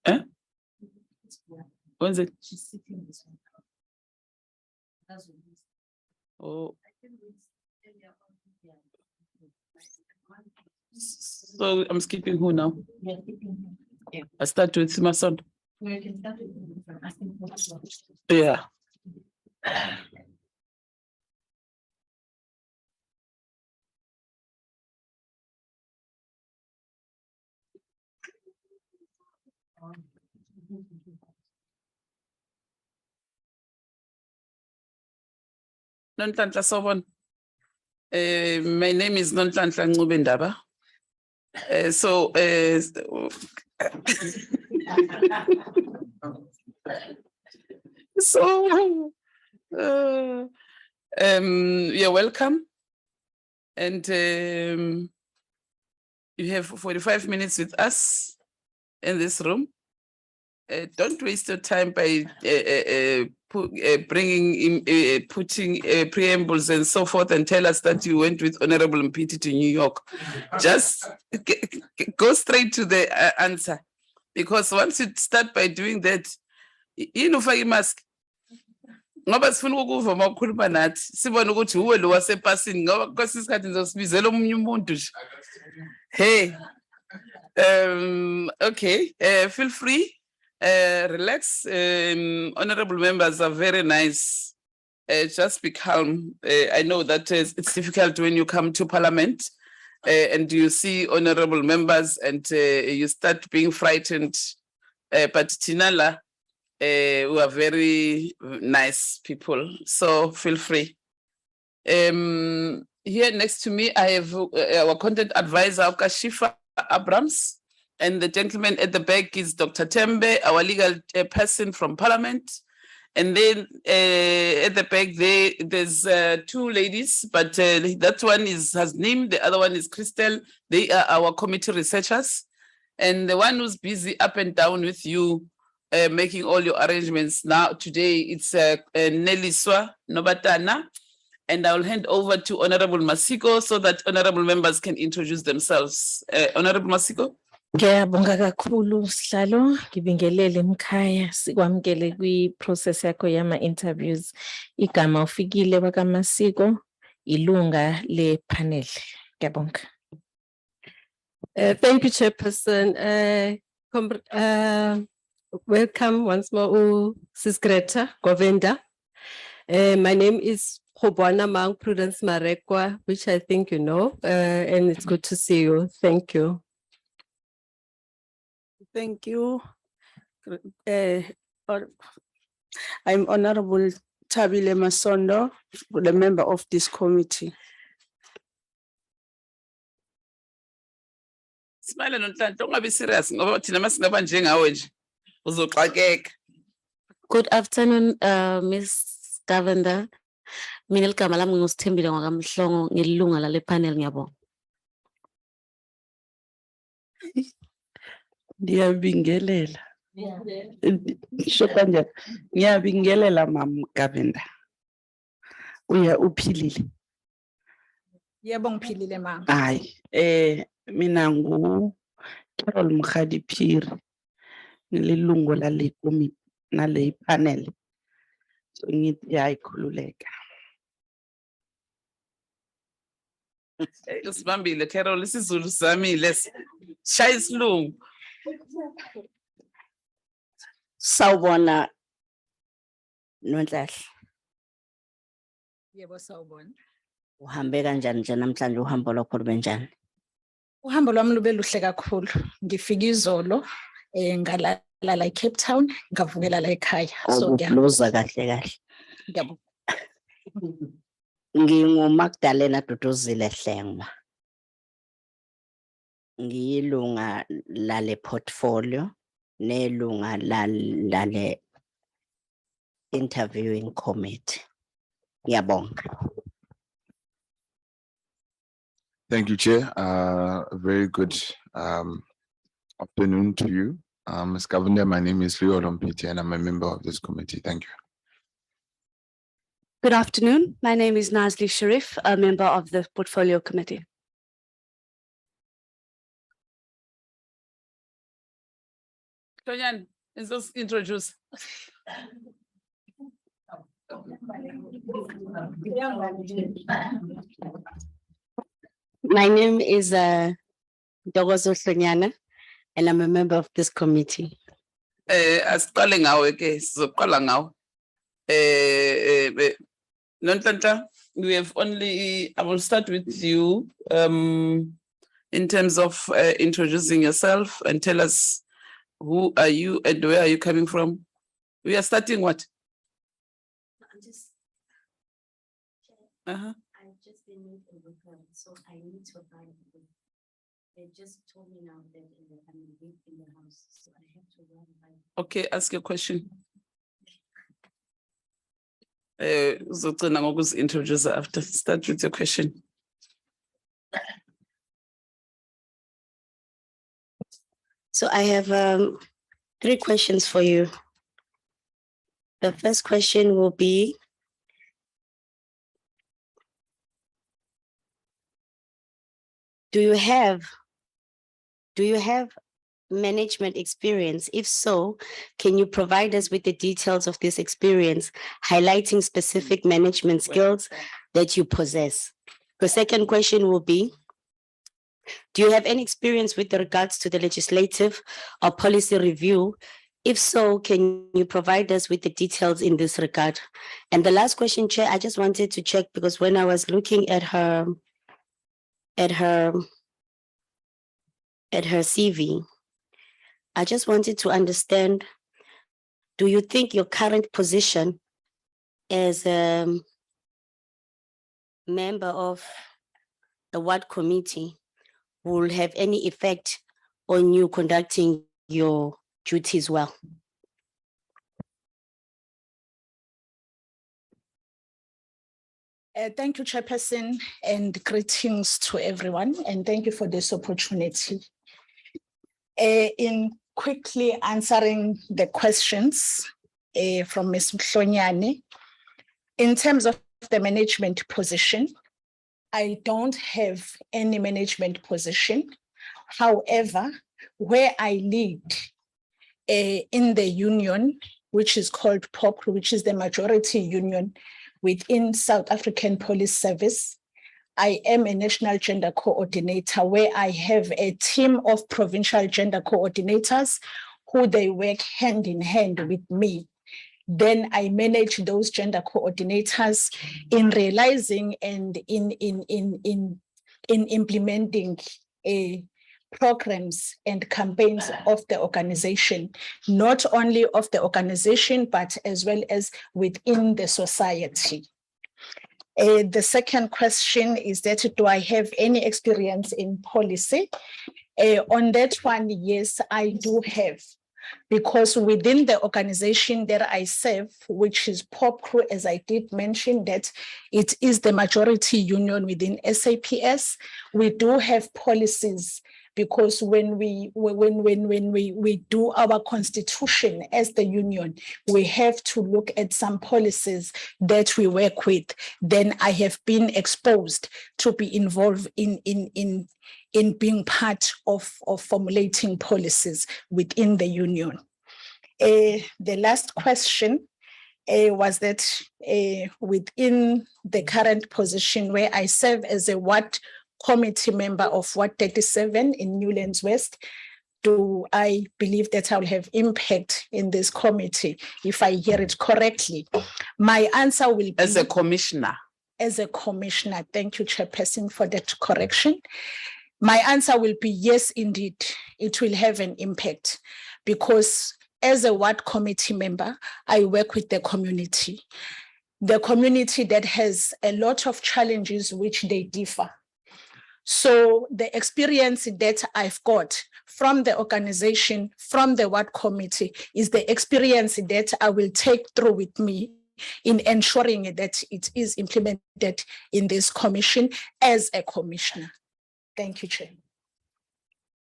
Eh? When's it? Oh. So I'm skipping who now? I start with my son. Yeah. Nonhlanhla Sobon. My name is Nonhlanhla Ncubendaba. You're welcome. And you have 45 minutes with us in this room. Don't waste your time by putting preambles and so forth and tell us that you went with Honorable Mpiti to New York. Just go straight to the answer, because once you start by doing that, you know, for mask. Ngoba sifuna ukuva makhuluma nathi sibone ukuthi uwe lo wasepasini ngoba kwesi isikhathi ngizosibizela omunye umuntu nje. Hey, okay, feel free. Relax. Honorable members are very nice. Just be calm. I know that it's difficult when you come to Parliament and you see honorable members and you start being frightened. But Tinala, we are very nice people, so feel free. Here next to me, I have our content advisor, Kashifa Abrams, and the gentleman at the back is Dr. Tembe, our legal person from Parliament. And then at the back there's two ladies, but that one has Nim, the other one is Christel. They are our committee researchers. And the one who's busy up and down with you, making all your arrangements now, today, it's Neliswa Nobatana. And I'll hand over to Honorable Masiko so that honorable members can introduce themselves. Honorable Masiko. Ngiyabonga kakhulu Sihlalo, ngibingelele emkhaya sikwamukele kwi-process yakho yama-interviews. Igama ufikile kwakaMasiko, ilunga le-panel. Ngiyabonga. Thank you, Chairperson. Welcome once more, Sis Greta Govenda. My name is Hobwana Mang Prudence Marekwa, which I think you know, and it's good to see you. Thank you. Thank you. I'm Honorable Tabile Masondo, the member of this committee. Smile and don't be serious. Good afternoon, Ms. Govender. Mina ligama lami ngusithembile ngwakamhlongo ngilunga lale panel ngiyabonga. Ngiyabingelela. Ngisho kanjani? Ngiyabingelela Mam Govenda. Uya uphilile. Yebo ngiphilile ma. Hayi, mina ngu Carol Mkhadi Phiri. Ngililungu lale committee nale panel. So ngithi yayikhululeka. Usibambile Carol, isiZulu sami shaya isilungu. Sawubona Nonhlahle. Yebo sawubona. Uhambe kanjani nje namhlanje uhambo lwakho lube njani? Uhambo lwami lube luhle kakhulu. Ngifika izolo ngalala la eCape Town, ngavukela la ekhaya. So ngiyabonga kahle. Ngiyabonga. NginguMagdalena Duduzile Hlengwa. Ngiyilunga lale portfolio nelunga lale interviewing committee. Ngiyabonga. Thank you, Chair. A very good afternoon to you. Ms. Governor, my name is Leo Lompiti and I'm a member of this committee. Thank you. Good afternoon. My name is Nazli Sharif, a member of the Portfolio Committee. Tonyan, let's introduce. My name is Dogozo Hlonyana, and I'm a member of this committee. Asiqale ngawe ke sizoqala ngawe. Nonhlanhla, we have only, I will start with you in terms of introducing yourself and tell us who are you and where are you coming from? We are starting what? I'm just, Uh-huh. I've just been made a worker, so I need to abide with. They just told me now that I'm in the house, so I have to run by. Okay, ask your question. Uzogcina ngokuzi-introduce after. Start with your question. So I have 3 questions for you. The first question will be, do you have management experience? If so, can you provide us with the details of this experience, highlighting specific management skills that you possess? The second question will be, do you have any experience with regards to the legislative or policy review? If so, can you provide us with the details in this regard? And the last question, Chair, I just wanted to check because when I was looking at her at her CV, I just wanted to understand, do you think your current position as a member of the ward committee will have any effect on you conducting your duties well? Thank you, Chairperson, and greetings to everyone, and thank you for this opportunity. In quickly answering the questions from Ms. Mhlonyane, in terms of the management position, I don't have any management position. However, where I lead in the union, which is called POC, which is the majority union within South African Police Service, I am a national gender coordinator where I have a team of provincial gender coordinators who they work hand in hand with me. Then I manage those gender coordinators in realizing and in implementing programs and campaigns of the organization, not only of the organization, but as well as within the society. The second question is that, do I have any experience in policy? On that one, yes, I do have. Because within the organization that I serve, which is POPCRU, as I did mention, that it is the majority union within SAPS, we do have policies. Because when we do our constitution as the union, we have to look at some policies that we work with. Then I have been exposed to be involved in being part of formulating policies within the union. The last question was that within the current position where I serve as a ward committee member of Ward 37 in Newlands West, do I believe that I will have impact in this committee, if I hear it correctly? My answer will be— As a commissioner. As a commissioner. Thank you, Chairperson, for that correction. My answer will be yes, indeed, it will have an impact, because as a ward committee member, I work with the community that has a lot of challenges which they differ. So the experience that I've got from the organization, from the ward committee, is the experience that I will take through with me in ensuring that it is implemented in this commission as a commissioner. Thank you, Chair.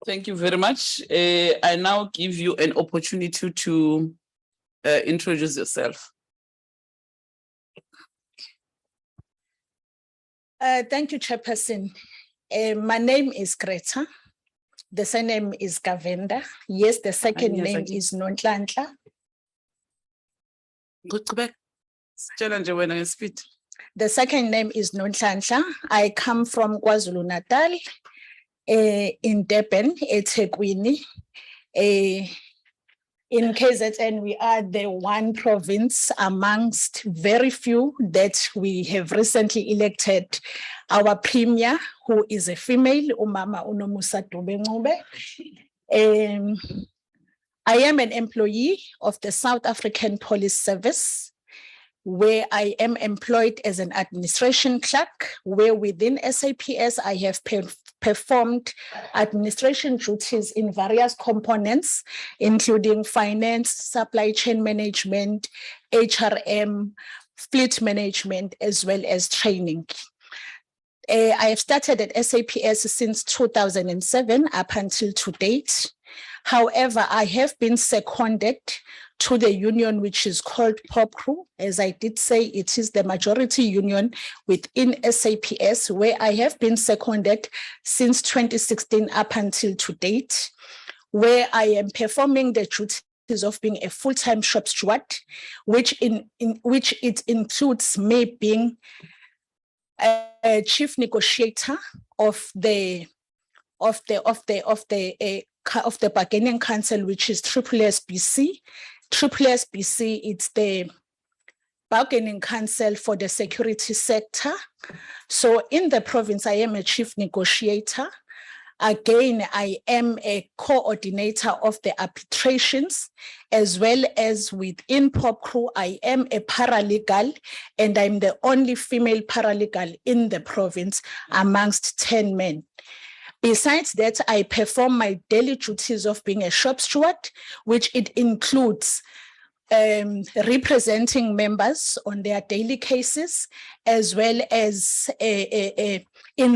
Thank you very much. I now give you an opportunity to introduce yourself. Thank you, Chairperson. My name is Greta. The surname is Gavenda. Yes, the second name is Nontlantla. Good to back. Challenge when I speak. The second name is Nontlantla. I come from KwaZulu-Natal, in Durban, eThekwini. In KZN, we are the one province amongst very few that we have recently elected our premier, who is a female, Umama Unomusa Dube. I am an employee of the South African Police Service, where I am employed as an administration clerk, where within SAPS I have performed administration duties in various components, including finance, supply chain management, HRM, fleet management, as well as training. I have started at SAPS since 2007 up until to date. However, I have been seconded to the union, which is called POPCRU. As I did say, it is the majority union within SAPS, where I have been seconded since 2016 up until to date, where I am performing the duties of being a full-time shop steward, which it includes me being a chief negotiator of the bargaining council, which is SSSBC. SSSBC, it's the bargaining council for the security sector. So in the province, I am a chief negotiator. Again, I am a coordinator of the arbitrations, as well as within POPCRU, I am a paralegal, and I'm the only female paralegal in the province amongst 10 men. Besides that, I perform my daily duties of being a shop steward, which it includes representing members on their daily cases, as well as in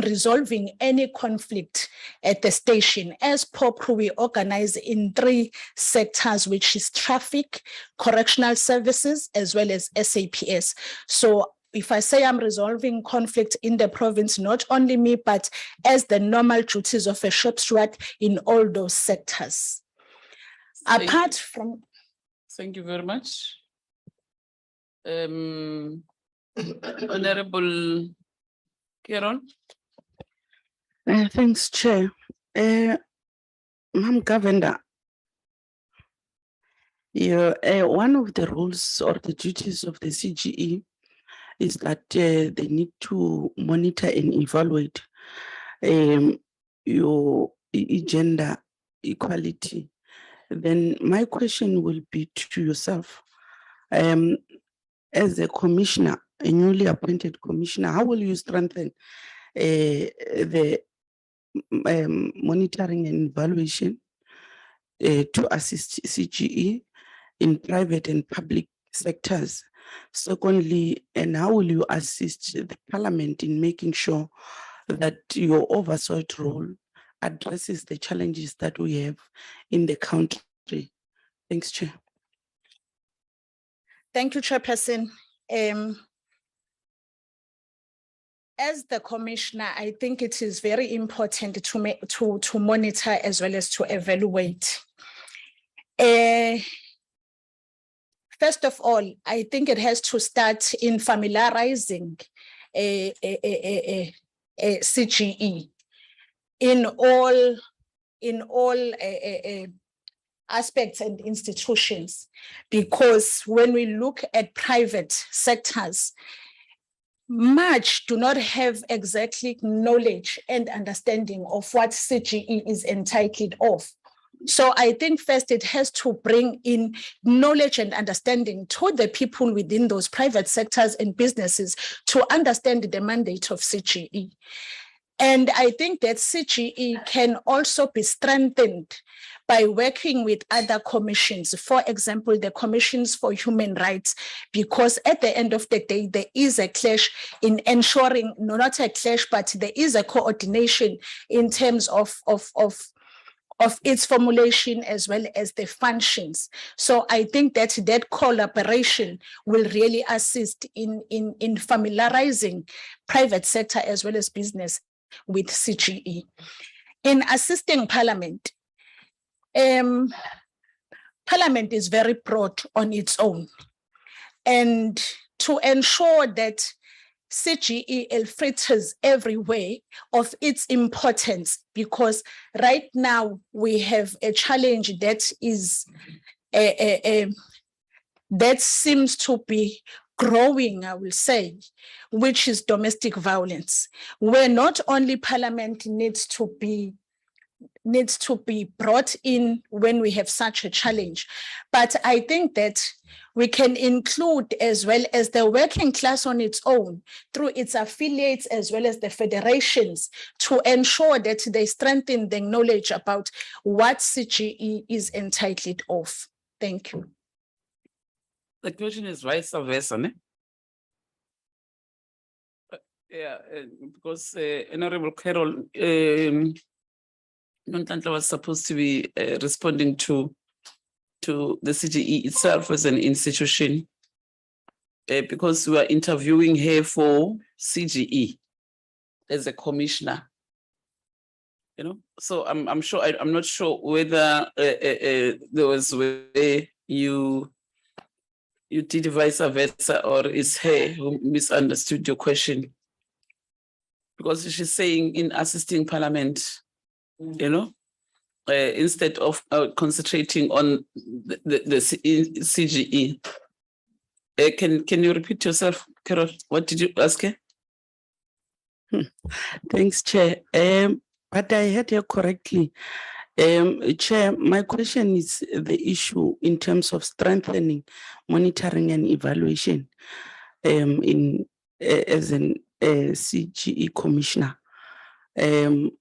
resolving any conflict at the station. As POPCRU, we organize in 3 sectors, which is traffic, correctional services, as well as SAPS. So if I say I'm resolving conflict in the province, not only me, but as the normal duties of a shop steward in all those sectors. Apart from... Thank you very much. Honorable Carol. Thanks, Chair. Ma'am Governor, one of the rules or the duties of the CGE is that they need to monitor and evaluate your gender equality. Then my question will be to yourself. As a commissioner, a newly appointed commissioner, how will you strengthen the monitoring and evaluation to assist CGE in private and public sectors? Secondly, and how will you assist the Parliament in making sure that your oversight role addresses the challenges that we have in the country? Thanks, Chair. Thank you, Chairperson. As the Commissioner, I think it is very important to monitor as well as to evaluate. First of all, I think it has to start in familiarizing CGE in all aspects and institutions, because when we look at private sectors, much do not have exactly knowledge and understanding of what CGE is entitled of. So I think first it has to bring in knowledge and understanding to the people within those private sectors and businesses to understand the mandate of CGE. And I think that CGE can also be strengthened by working with other commissions, for example, the commissions for human rights, because at the end of the day, there is a clash in ensuring, no, not a clash, but there is a coordination in terms of its formulation as well as the functions. So I think that that collaboration will really assist in familiarizing private sector as well as business with CGE. In assisting Parliament, Parliament is very broad on its own. And to ensure that CGE filters every way of its importance, because right now we have a challenge that is that seems to be growing, I will say, which is domestic violence, where not only Parliament needs to be brought in when we have such a challenge, but I think that we can include as well as the working class on its own through its affiliates as well as the federations to ensure that they strengthen the knowledge about what CGE is entitled of. Thank you. The question is vice versa, ne? Yeah, because Honorable Carol Nontantla was supposed to be responding to the CGE itself as an institution, because we are interviewing her for CGE as a commissioner. You know, so I'm not sure whether there was where you did vice versa, or is her who misunderstood your question, because she's saying in assisting Parliament, you know, instead of concentrating on the CGE. Can you repeat yourself, Carol? What did you ask her? Thanks, Chair. But I heard you correctly. Chair, my question is the issue in terms of strengthening monitoring and evaluation as an CGE commissioner. And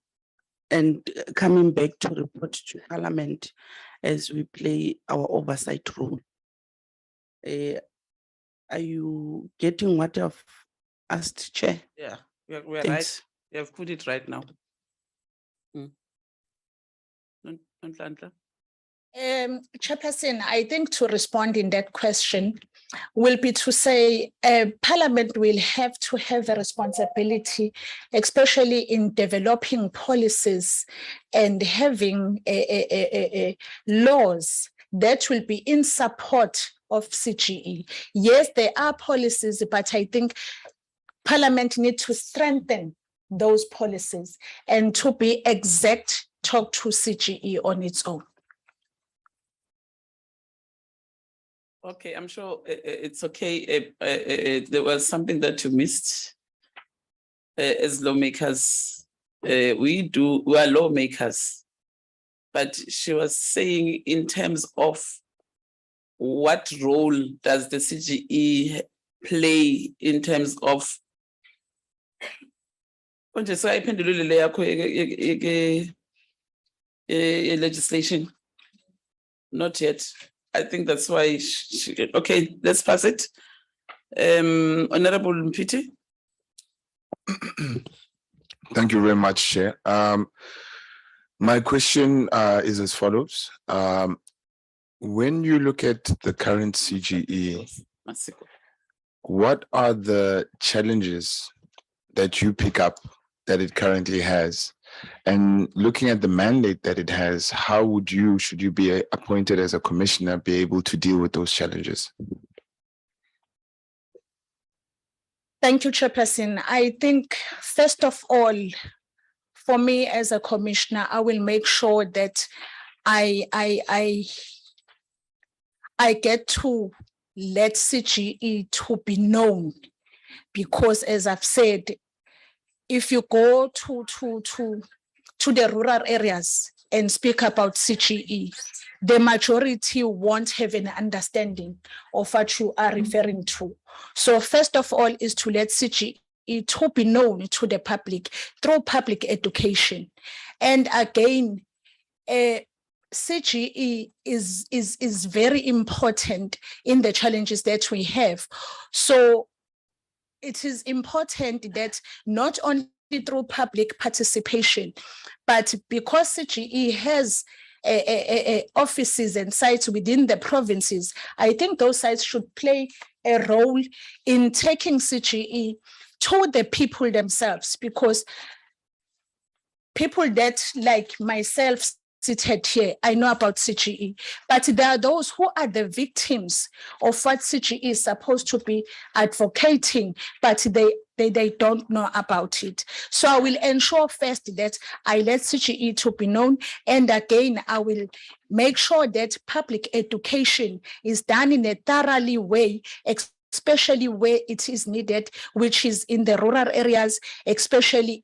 coming back to report to Parliament as we play our oversight role. Are you getting what I've asked, Chair? Yeah, we're Thanks. right. You have put it right now. Chairperson, I think to respond in that question will be to say Parliament will have to have a responsibility, especially in developing policies and having laws that will be in support of CGE. Yes, there are policies, but I think Parliament needs to strengthen those policies and to be exact, talk to CGE on its own. Okay, I'm sure it's okay. There was something that you missed. As lawmakers, we are lawmakers, but she was saying in terms of what role does the CGE play in terms of legislation? Not yet. I think that's why okay, let's pass it. Honorable Mpiti. Thank you very much, Chair. My question is as follows. When you look at the current CGE, what are the challenges that you pick up that it currently has? And looking at the mandate that it has, how would you, should you be appointed as a commissioner, be able to deal with those challenges? Thank you, Chairperson. I think, first of all, for me as a commissioner, I will make sure that I get to let CGE to be known, because as I've said, if you go to the rural areas and speak about CGE, the majority won't have an understanding of what you are referring to. So first of all is to let CGE to be known to the public through public education. And again, CGE is very important in the challenges that we have. So it is important that not only through public participation, but because CGE has offices and sites within the provinces, I think those sites should play a role in taking CGE to the people themselves, because people that like myself seated here, I know about CGE, but there are those who are the victims of what CGE is supposed to be advocating, but they don't know about it. So I will ensure first that I let CGE to be known. And again, I will make sure that public education is done in a thoroughly way, especially where it is needed, which is in the rural areas, especially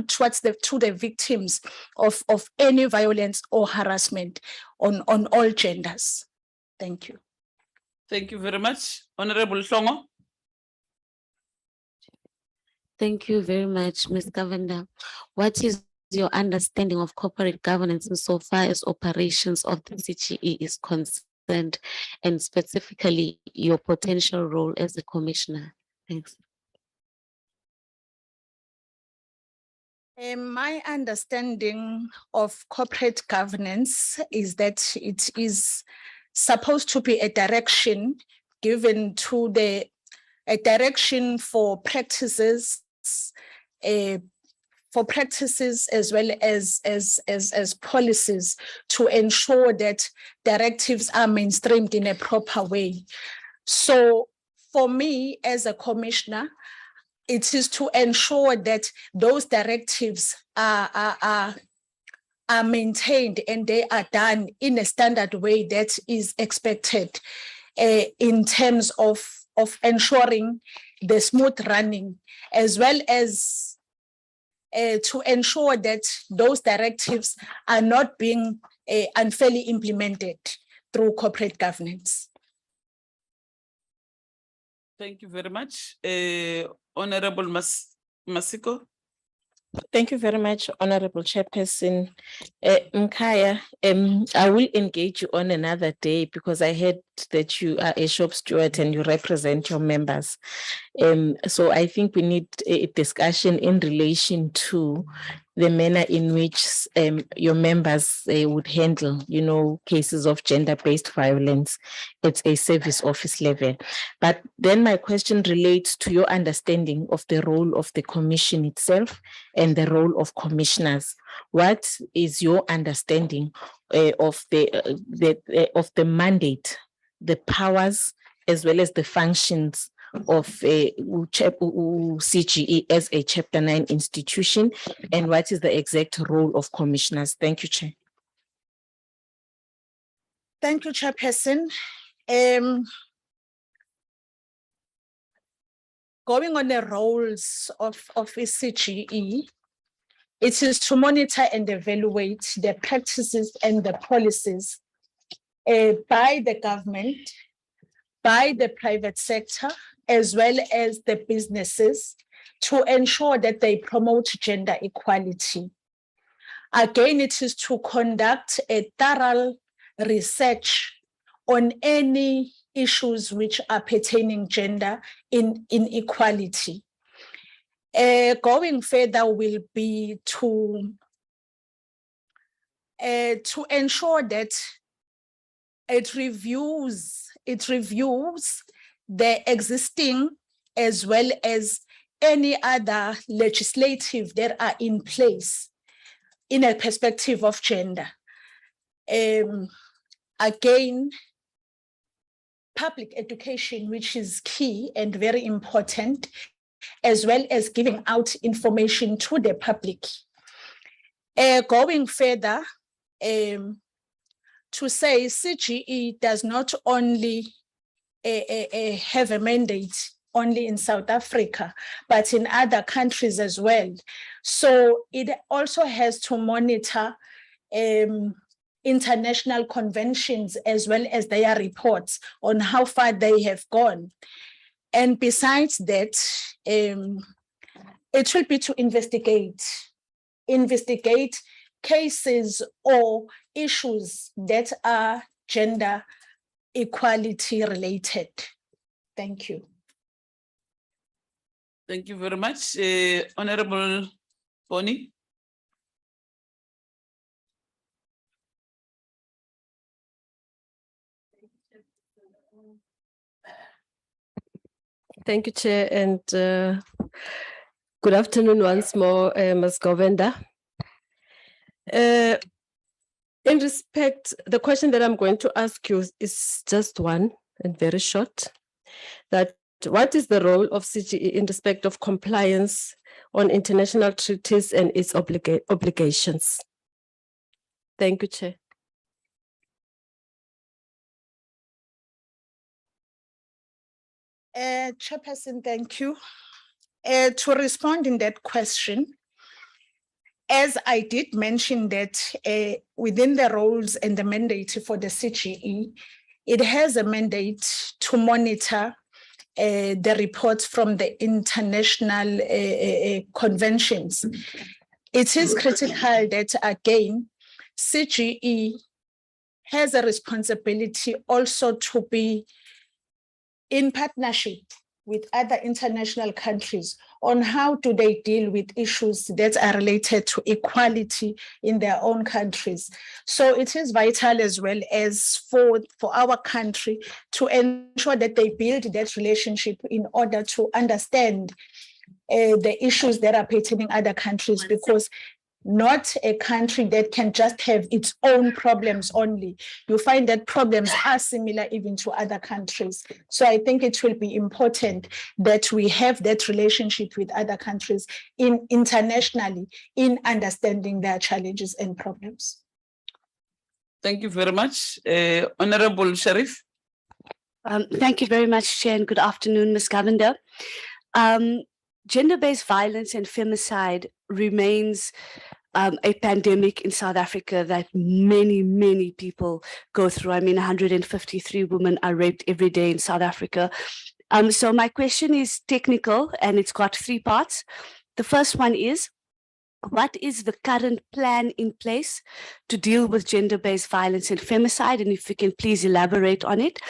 towards the victims of any violence or harassment on all genders. Thank you. Thank you very much. Honorable Hlongo. Thank you very much, Ms. Governor. What is your understanding of corporate governance insofar as operations of the CGE is concerned, and specifically your potential role as a commissioner? Thanks. My understanding of corporate governance is that it is supposed to be a direction given to a direction for practices as well as policies to ensure that directives are mainstreamed in a proper way. So for me as a commissioner, it is to ensure that those directives are maintained and they are done in a standard way that is expected in terms of ensuring the smooth running, as well as to ensure that those directives are not being unfairly implemented through corporate governance. Thank you very much. Honorable Masiko. Thank you very much, Honorable Chairperson. Mkhaya, I will engage you on another day because I heard that you are a shop steward and you represent your members. So I think we need a discussion in relation to the manner in which your members would handle, cases of gender-based violence at a service office level. But then my question relates to your understanding of the role of the commission itself and the role of commissioners. What is your understanding of the mandate, the powers, as well as the functions of CGE as a Chapter 9 institution, and what is the exact role of commissioners? Thank you, Chair. Thank you, Chairperson. Going on the roles of CGE, it is to monitor and evaluate the practices and the policies by the government, by the private sector, as well as the businesses, to ensure that they promote gender equality. Again, it is to conduct a thorough research on any issues which are pertaining gender inequality. Going further will be to ensure that it reviews the existing as well as any other legislative that are in place in a perspective of gender. Again, public education, which is key and very important, as well as giving out information to the public. Going further, to say CGE does not only have a mandate only in South Africa, but in other countries as well. So it also has to monitor international conventions as well as their reports on how far they have gone. And besides that, it will be to investigate cases or issues that are gender equality related. Thank you. Thank you very much. Honorable Bonnie. Thank you, Chair, and good afternoon once more, Ms. Govender. In respect, the question that I'm going to ask you is just one and very short, that what is the role of CGE in respect of compliance on international treaties and its obligations? Thank you, Chair. Chairperson, thank you. To respond in that question, as I did mention that within the roles and the mandate for the CGE, it has a mandate to monitor the reports from the international conventions. It is critical that, again, CGE has a responsibility also to be in partnership with other international countries on how do they deal with issues that are related to equality in their own countries. So it is vital as well as for our country to ensure that they build that relationship in order to understand the issues that are pertaining other countries, because not a country that can just have its own problems only. You find that problems are similar even to other countries. So I think it will be important that we have that relationship with other countries internationally in understanding their challenges and problems. Thank you very much. Honorable Sharif. Thank you very much, Chair, and good afternoon, Ms. Govender. gender-based violence and femicide remains a pandemic in South Africa that many, many people go through. I mean, 153 women are raped every day in South Africa. So my question is technical, and it's got three parts. The first one is, what is the current plan in place to deal with gender-based violence and femicide? And if you can please elaborate on it.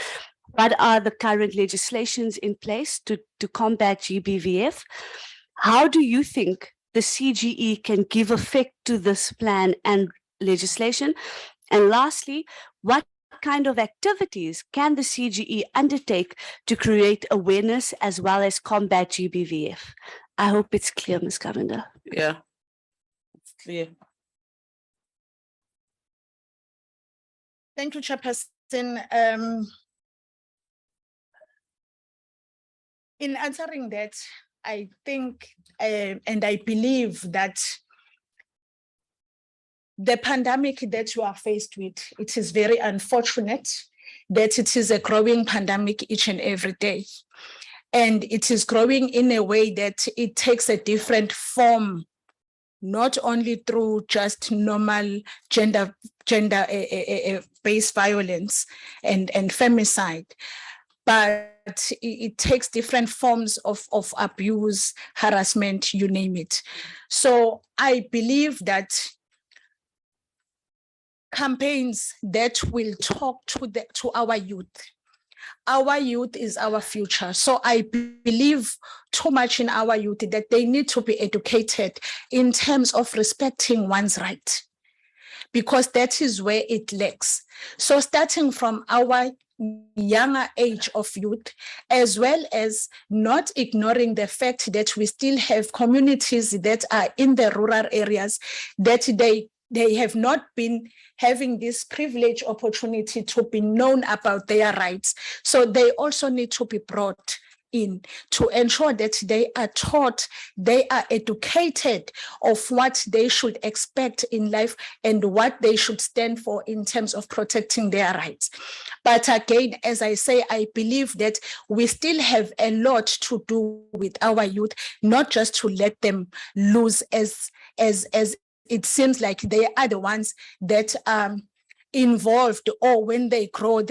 What are the current legislations in place to combat GBVF? How do you think the CGE can give effect to this plan and legislation? And lastly, what kind of activities can the CGE undertake to create awareness as well as combat GBVF? I hope it's clear, Ms. Governor. Yeah, it's clear. Thank you, Chairperson. In answering that, I think and I believe that the pandemic that you are faced with, it is very unfortunate that it is a growing pandemic each and every day. And it is growing in a way that it takes a different form, not only through just normal gender-based violence and femicide, but it takes different forms of abuse, harassment, you name it. So I believe that campaigns that will talk to our youth is our future. So I believe too much in our youth that they need to be educated in terms of respecting one's right, because that is where it lacks. So starting from our younger age of youth, as well as not ignoring the fact that we still have communities that are in the rural areas, that they have not been having this privileged opportunity to be known about their rights. So they also need to be brought in to ensure that they are taught, they are educated of what they should expect in life and what they should stand for in terms of protecting their rights. But again, as I say, I believe that we still have a lot to do with our youth, not just to let them lose as it seems like they are the ones that are involved, or when they grow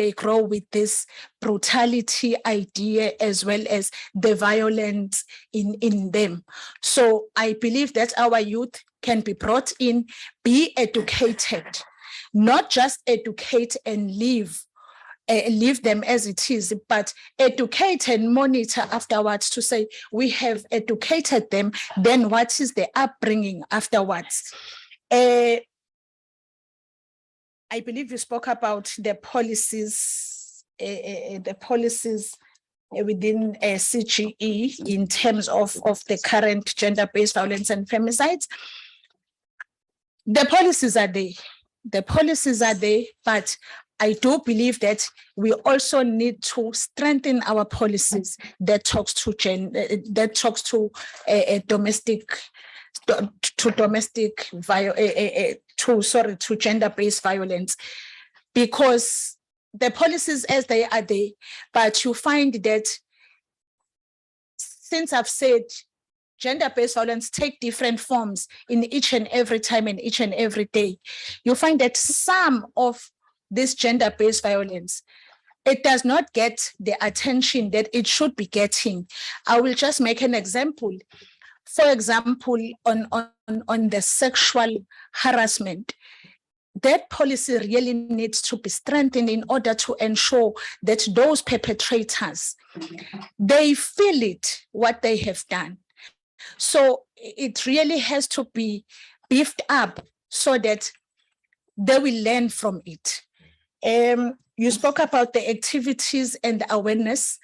with this brutality idea as well as the violence in them. So I believe that our youth can be brought in, be educated, not just educate and leave them as it is, but educate and monitor afterwards to say, we have educated them, then what is the upbringing afterwards? I believe you spoke about the policies within CGE in terms of the current gender-based violence and femicides. The policies are there, but I do believe that we also need to strengthen our policies that talks to gender-based violence, because the policies as they are there, but you find that, since I've said gender-based violence take different forms in each and every time and each and every day, you find that some of this gender-based violence, it does not get the attention that it should be getting. I will just make an example. For example, on the sexual harassment, that policy really needs to be strengthened in order to ensure that those perpetrators, they feel it, what they have done. So it really has to be beefed up so that they will learn from it. You spoke about the activities and the awareness.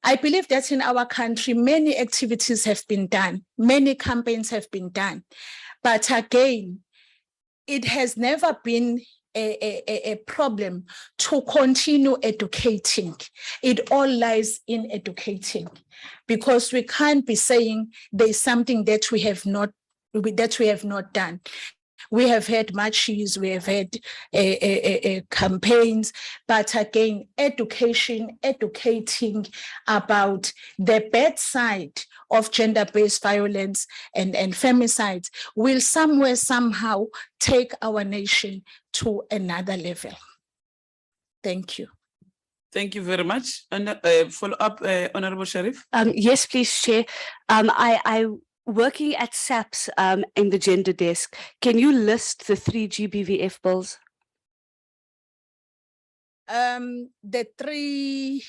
I believe that in our country, many activities have been done, many campaigns have been done. But again, it has never been a problem to continue educating. It all lies in educating, because we can't be saying there's something that we have not done. We have had marches, we have had campaigns, but again, education, educating about the bad side of gender-based violence and femicides will somewhere, somehow take our nation to another level. Thank you. Thank you very much. And follow up, Honorable Sharif. Yes, please, Chair. I working at SAPS in the gender desk. Can you list the 3 GBVF bills? The 3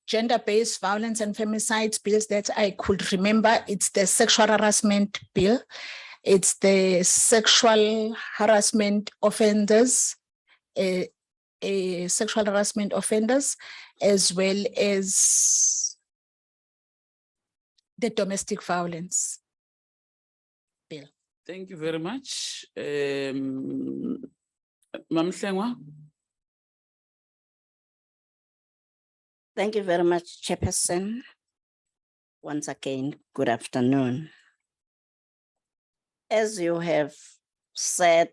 gender-based violence and femicides bills that I could remember, it's the sexual harassment bill, it's the sexual harassment offenders, sexual harassment offenders, as well as the domestic violence bill. Thank you very much. Mam Hlengwa. Thank you very much, Chairperson. Once again, good afternoon. As you have said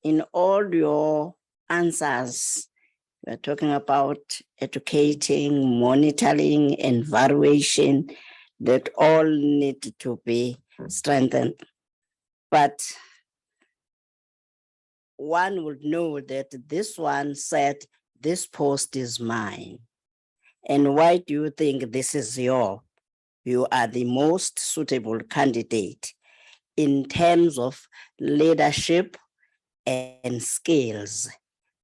in all your answers, we're talking about educating, monitoring, and evaluation that all need to be strengthened. But one would know that this one said, this post is mine. And why do you think this is your? You are the most suitable candidate in terms of leadership and skills,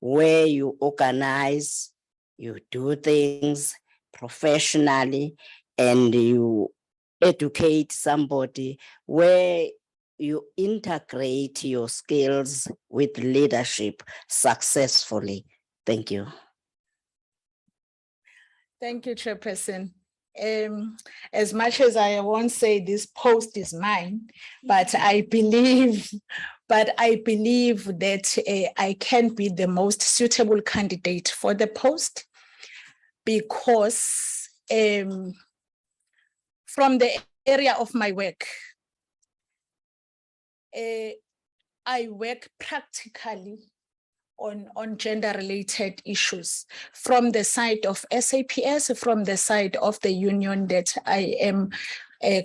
where you organize, you do things professionally, and you educate somebody, where you integrate your skills with leadership successfully. Thank you. Thank you, Chairperson. As much as I won't say this post is mine, but I believe that I can be the most suitable candidate for the post, because from the area of my work, I work practically on gender-related issues from the side of SAPS, from the side of the union that I am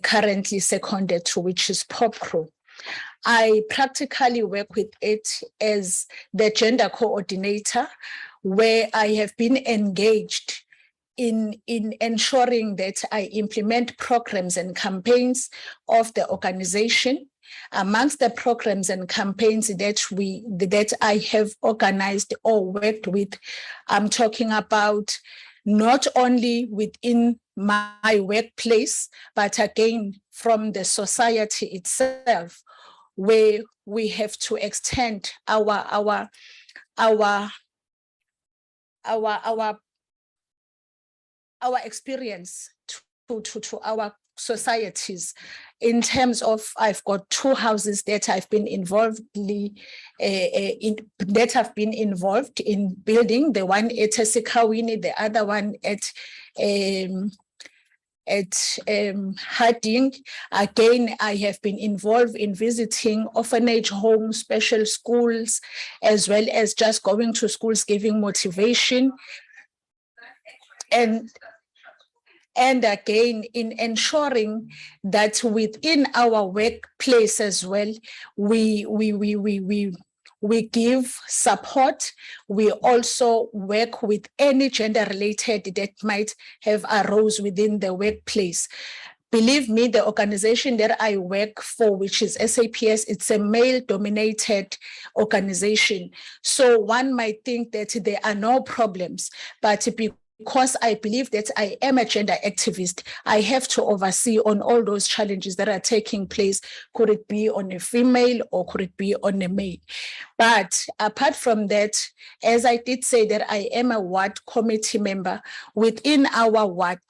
currently seconded to, which is POPCRO. I practically work with it as the gender coordinator, where I have been engaged in ensuring that I implement programs and campaigns of the organization. Amongst the programs and campaigns that I have organized or worked with, I'm talking about not only within my workplace, but again from the society itself, where we have to extend our experience to our societies, in terms of, I've got 2 houses that I've been involved in building, the one at Esikawini, the other one at Harding. Again, I have been involved in visiting orphanage homes, special schools, as well as just going to schools, giving motivation. And again, in ensuring that within our workplace as well, we give support. We also work with any gender-related that might have arose within the workplace. Believe me, the organization that I work for, which is SAPS, it's a male-dominated organization. So one might think that there are no problems, but because I believe that I am a gender activist, I have to oversee on all those challenges that are taking place. Could it be on a female or could it be on a male? But apart from that, as I did say that I am a ward committee member within our ward,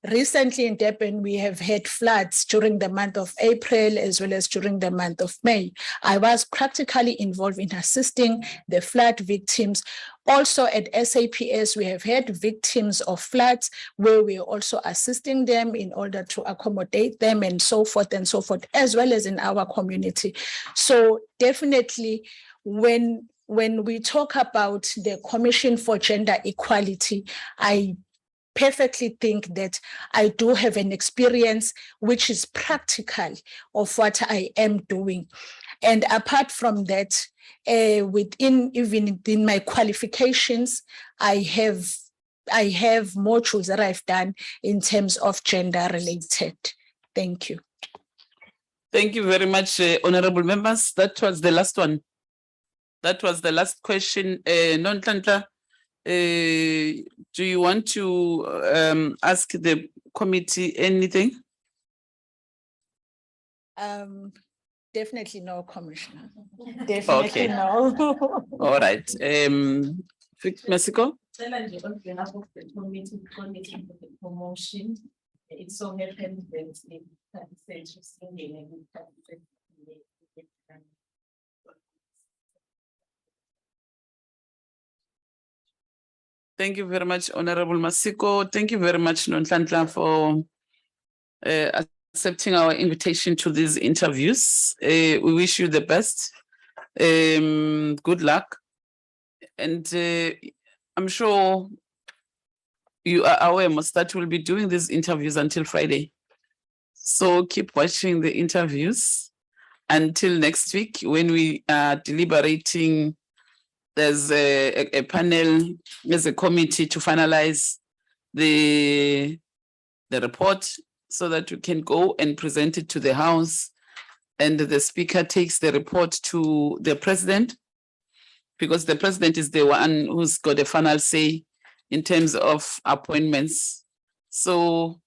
recently in Durban, we have had floods during the month of April as well as during the month of May. I was practically involved in assisting the flood victims. Also at SAPS, we have had victims of floods where we are also assisting them in order to accommodate them and so forth, as well as in our community. So definitely when we talk about the Commission for Gender Equality, I perfectly think that I do have an experience which is practical of what I am doing. And apart from that, within my qualifications, I have modules that I've done in terms of gender related. Thank you. Thank you very much, honorable members. That was the last one. That was the last question. Nonhlanhla, do you want to ask the committee anything? Definitely no, Commissioner. Definitely Okay. no. All right. Mexico? Promotion. It so happened that Thank you very much, Honorable Masiko. Thank you very much, Nonhlanhla, for accepting our invitation to these interviews. We wish you the best. Good luck. And I'm sure you are aware, Mustat will be doing these interviews until Friday. So keep watching the interviews until next week when we are deliberating. There's a panel, there's a committee to finalize the report so that you can go and present it to the House, and the Speaker takes the report to the President, because the President is the one who's got a final say in terms of appointments. So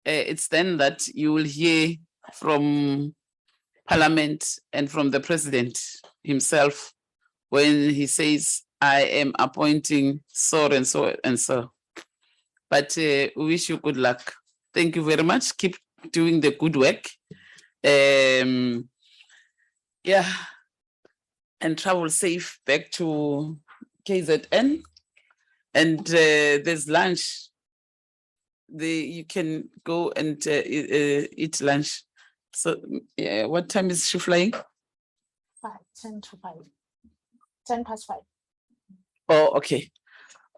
it's then that you will hear from Parliament and from the President himself when he says, I am appointing so and so and so. But we wish you good luck. Thank you very much. Keep doing the good work. Yeah. And travel safe back to KZN. And there's lunch. You can go and eat lunch. So what time is she flying? 10 to 5. 10 past 5. Oh, okay.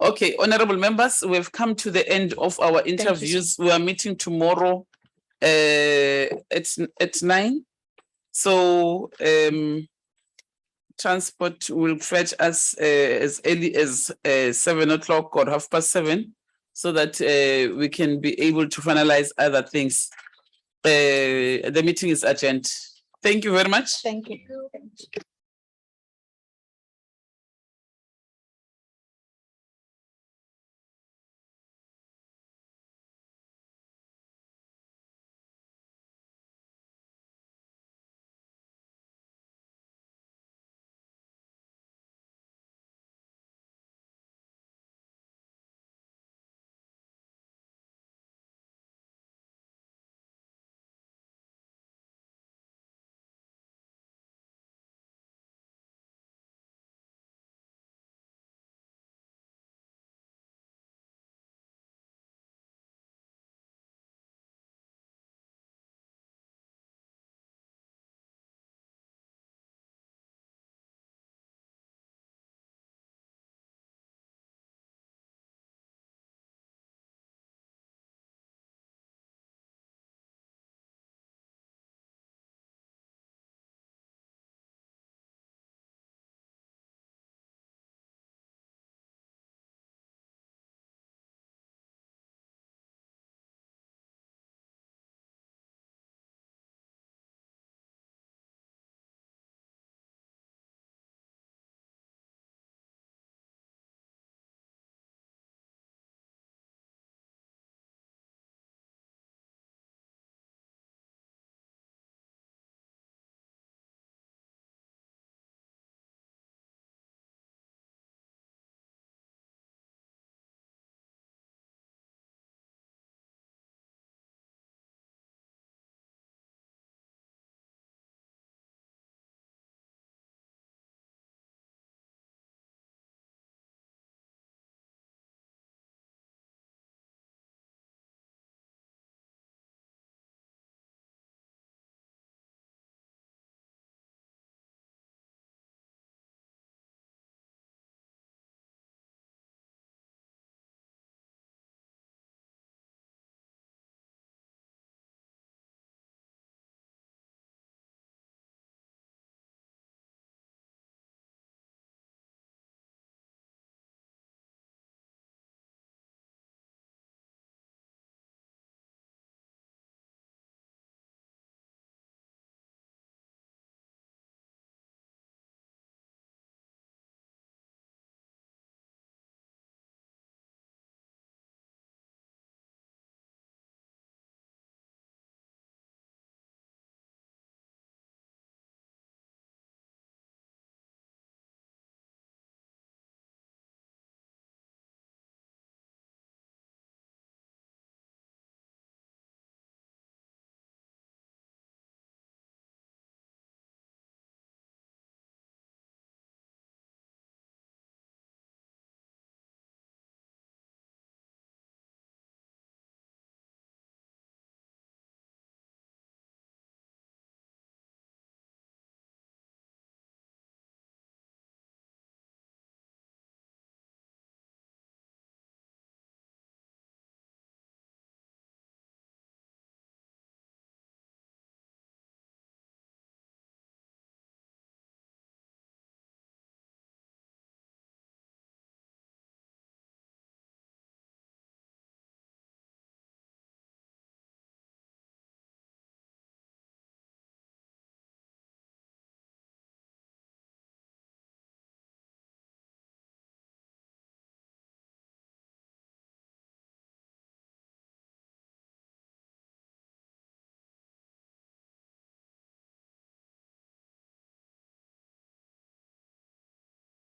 Okay, honorable members, we've come to the end of our interviews. We are meeting tomorrow at 9. So transport will fetch us as early as 7 o'clock or 7:30, so that we can be able to finalize other things. The meeting is adjourned. Thank you very much. Thank you.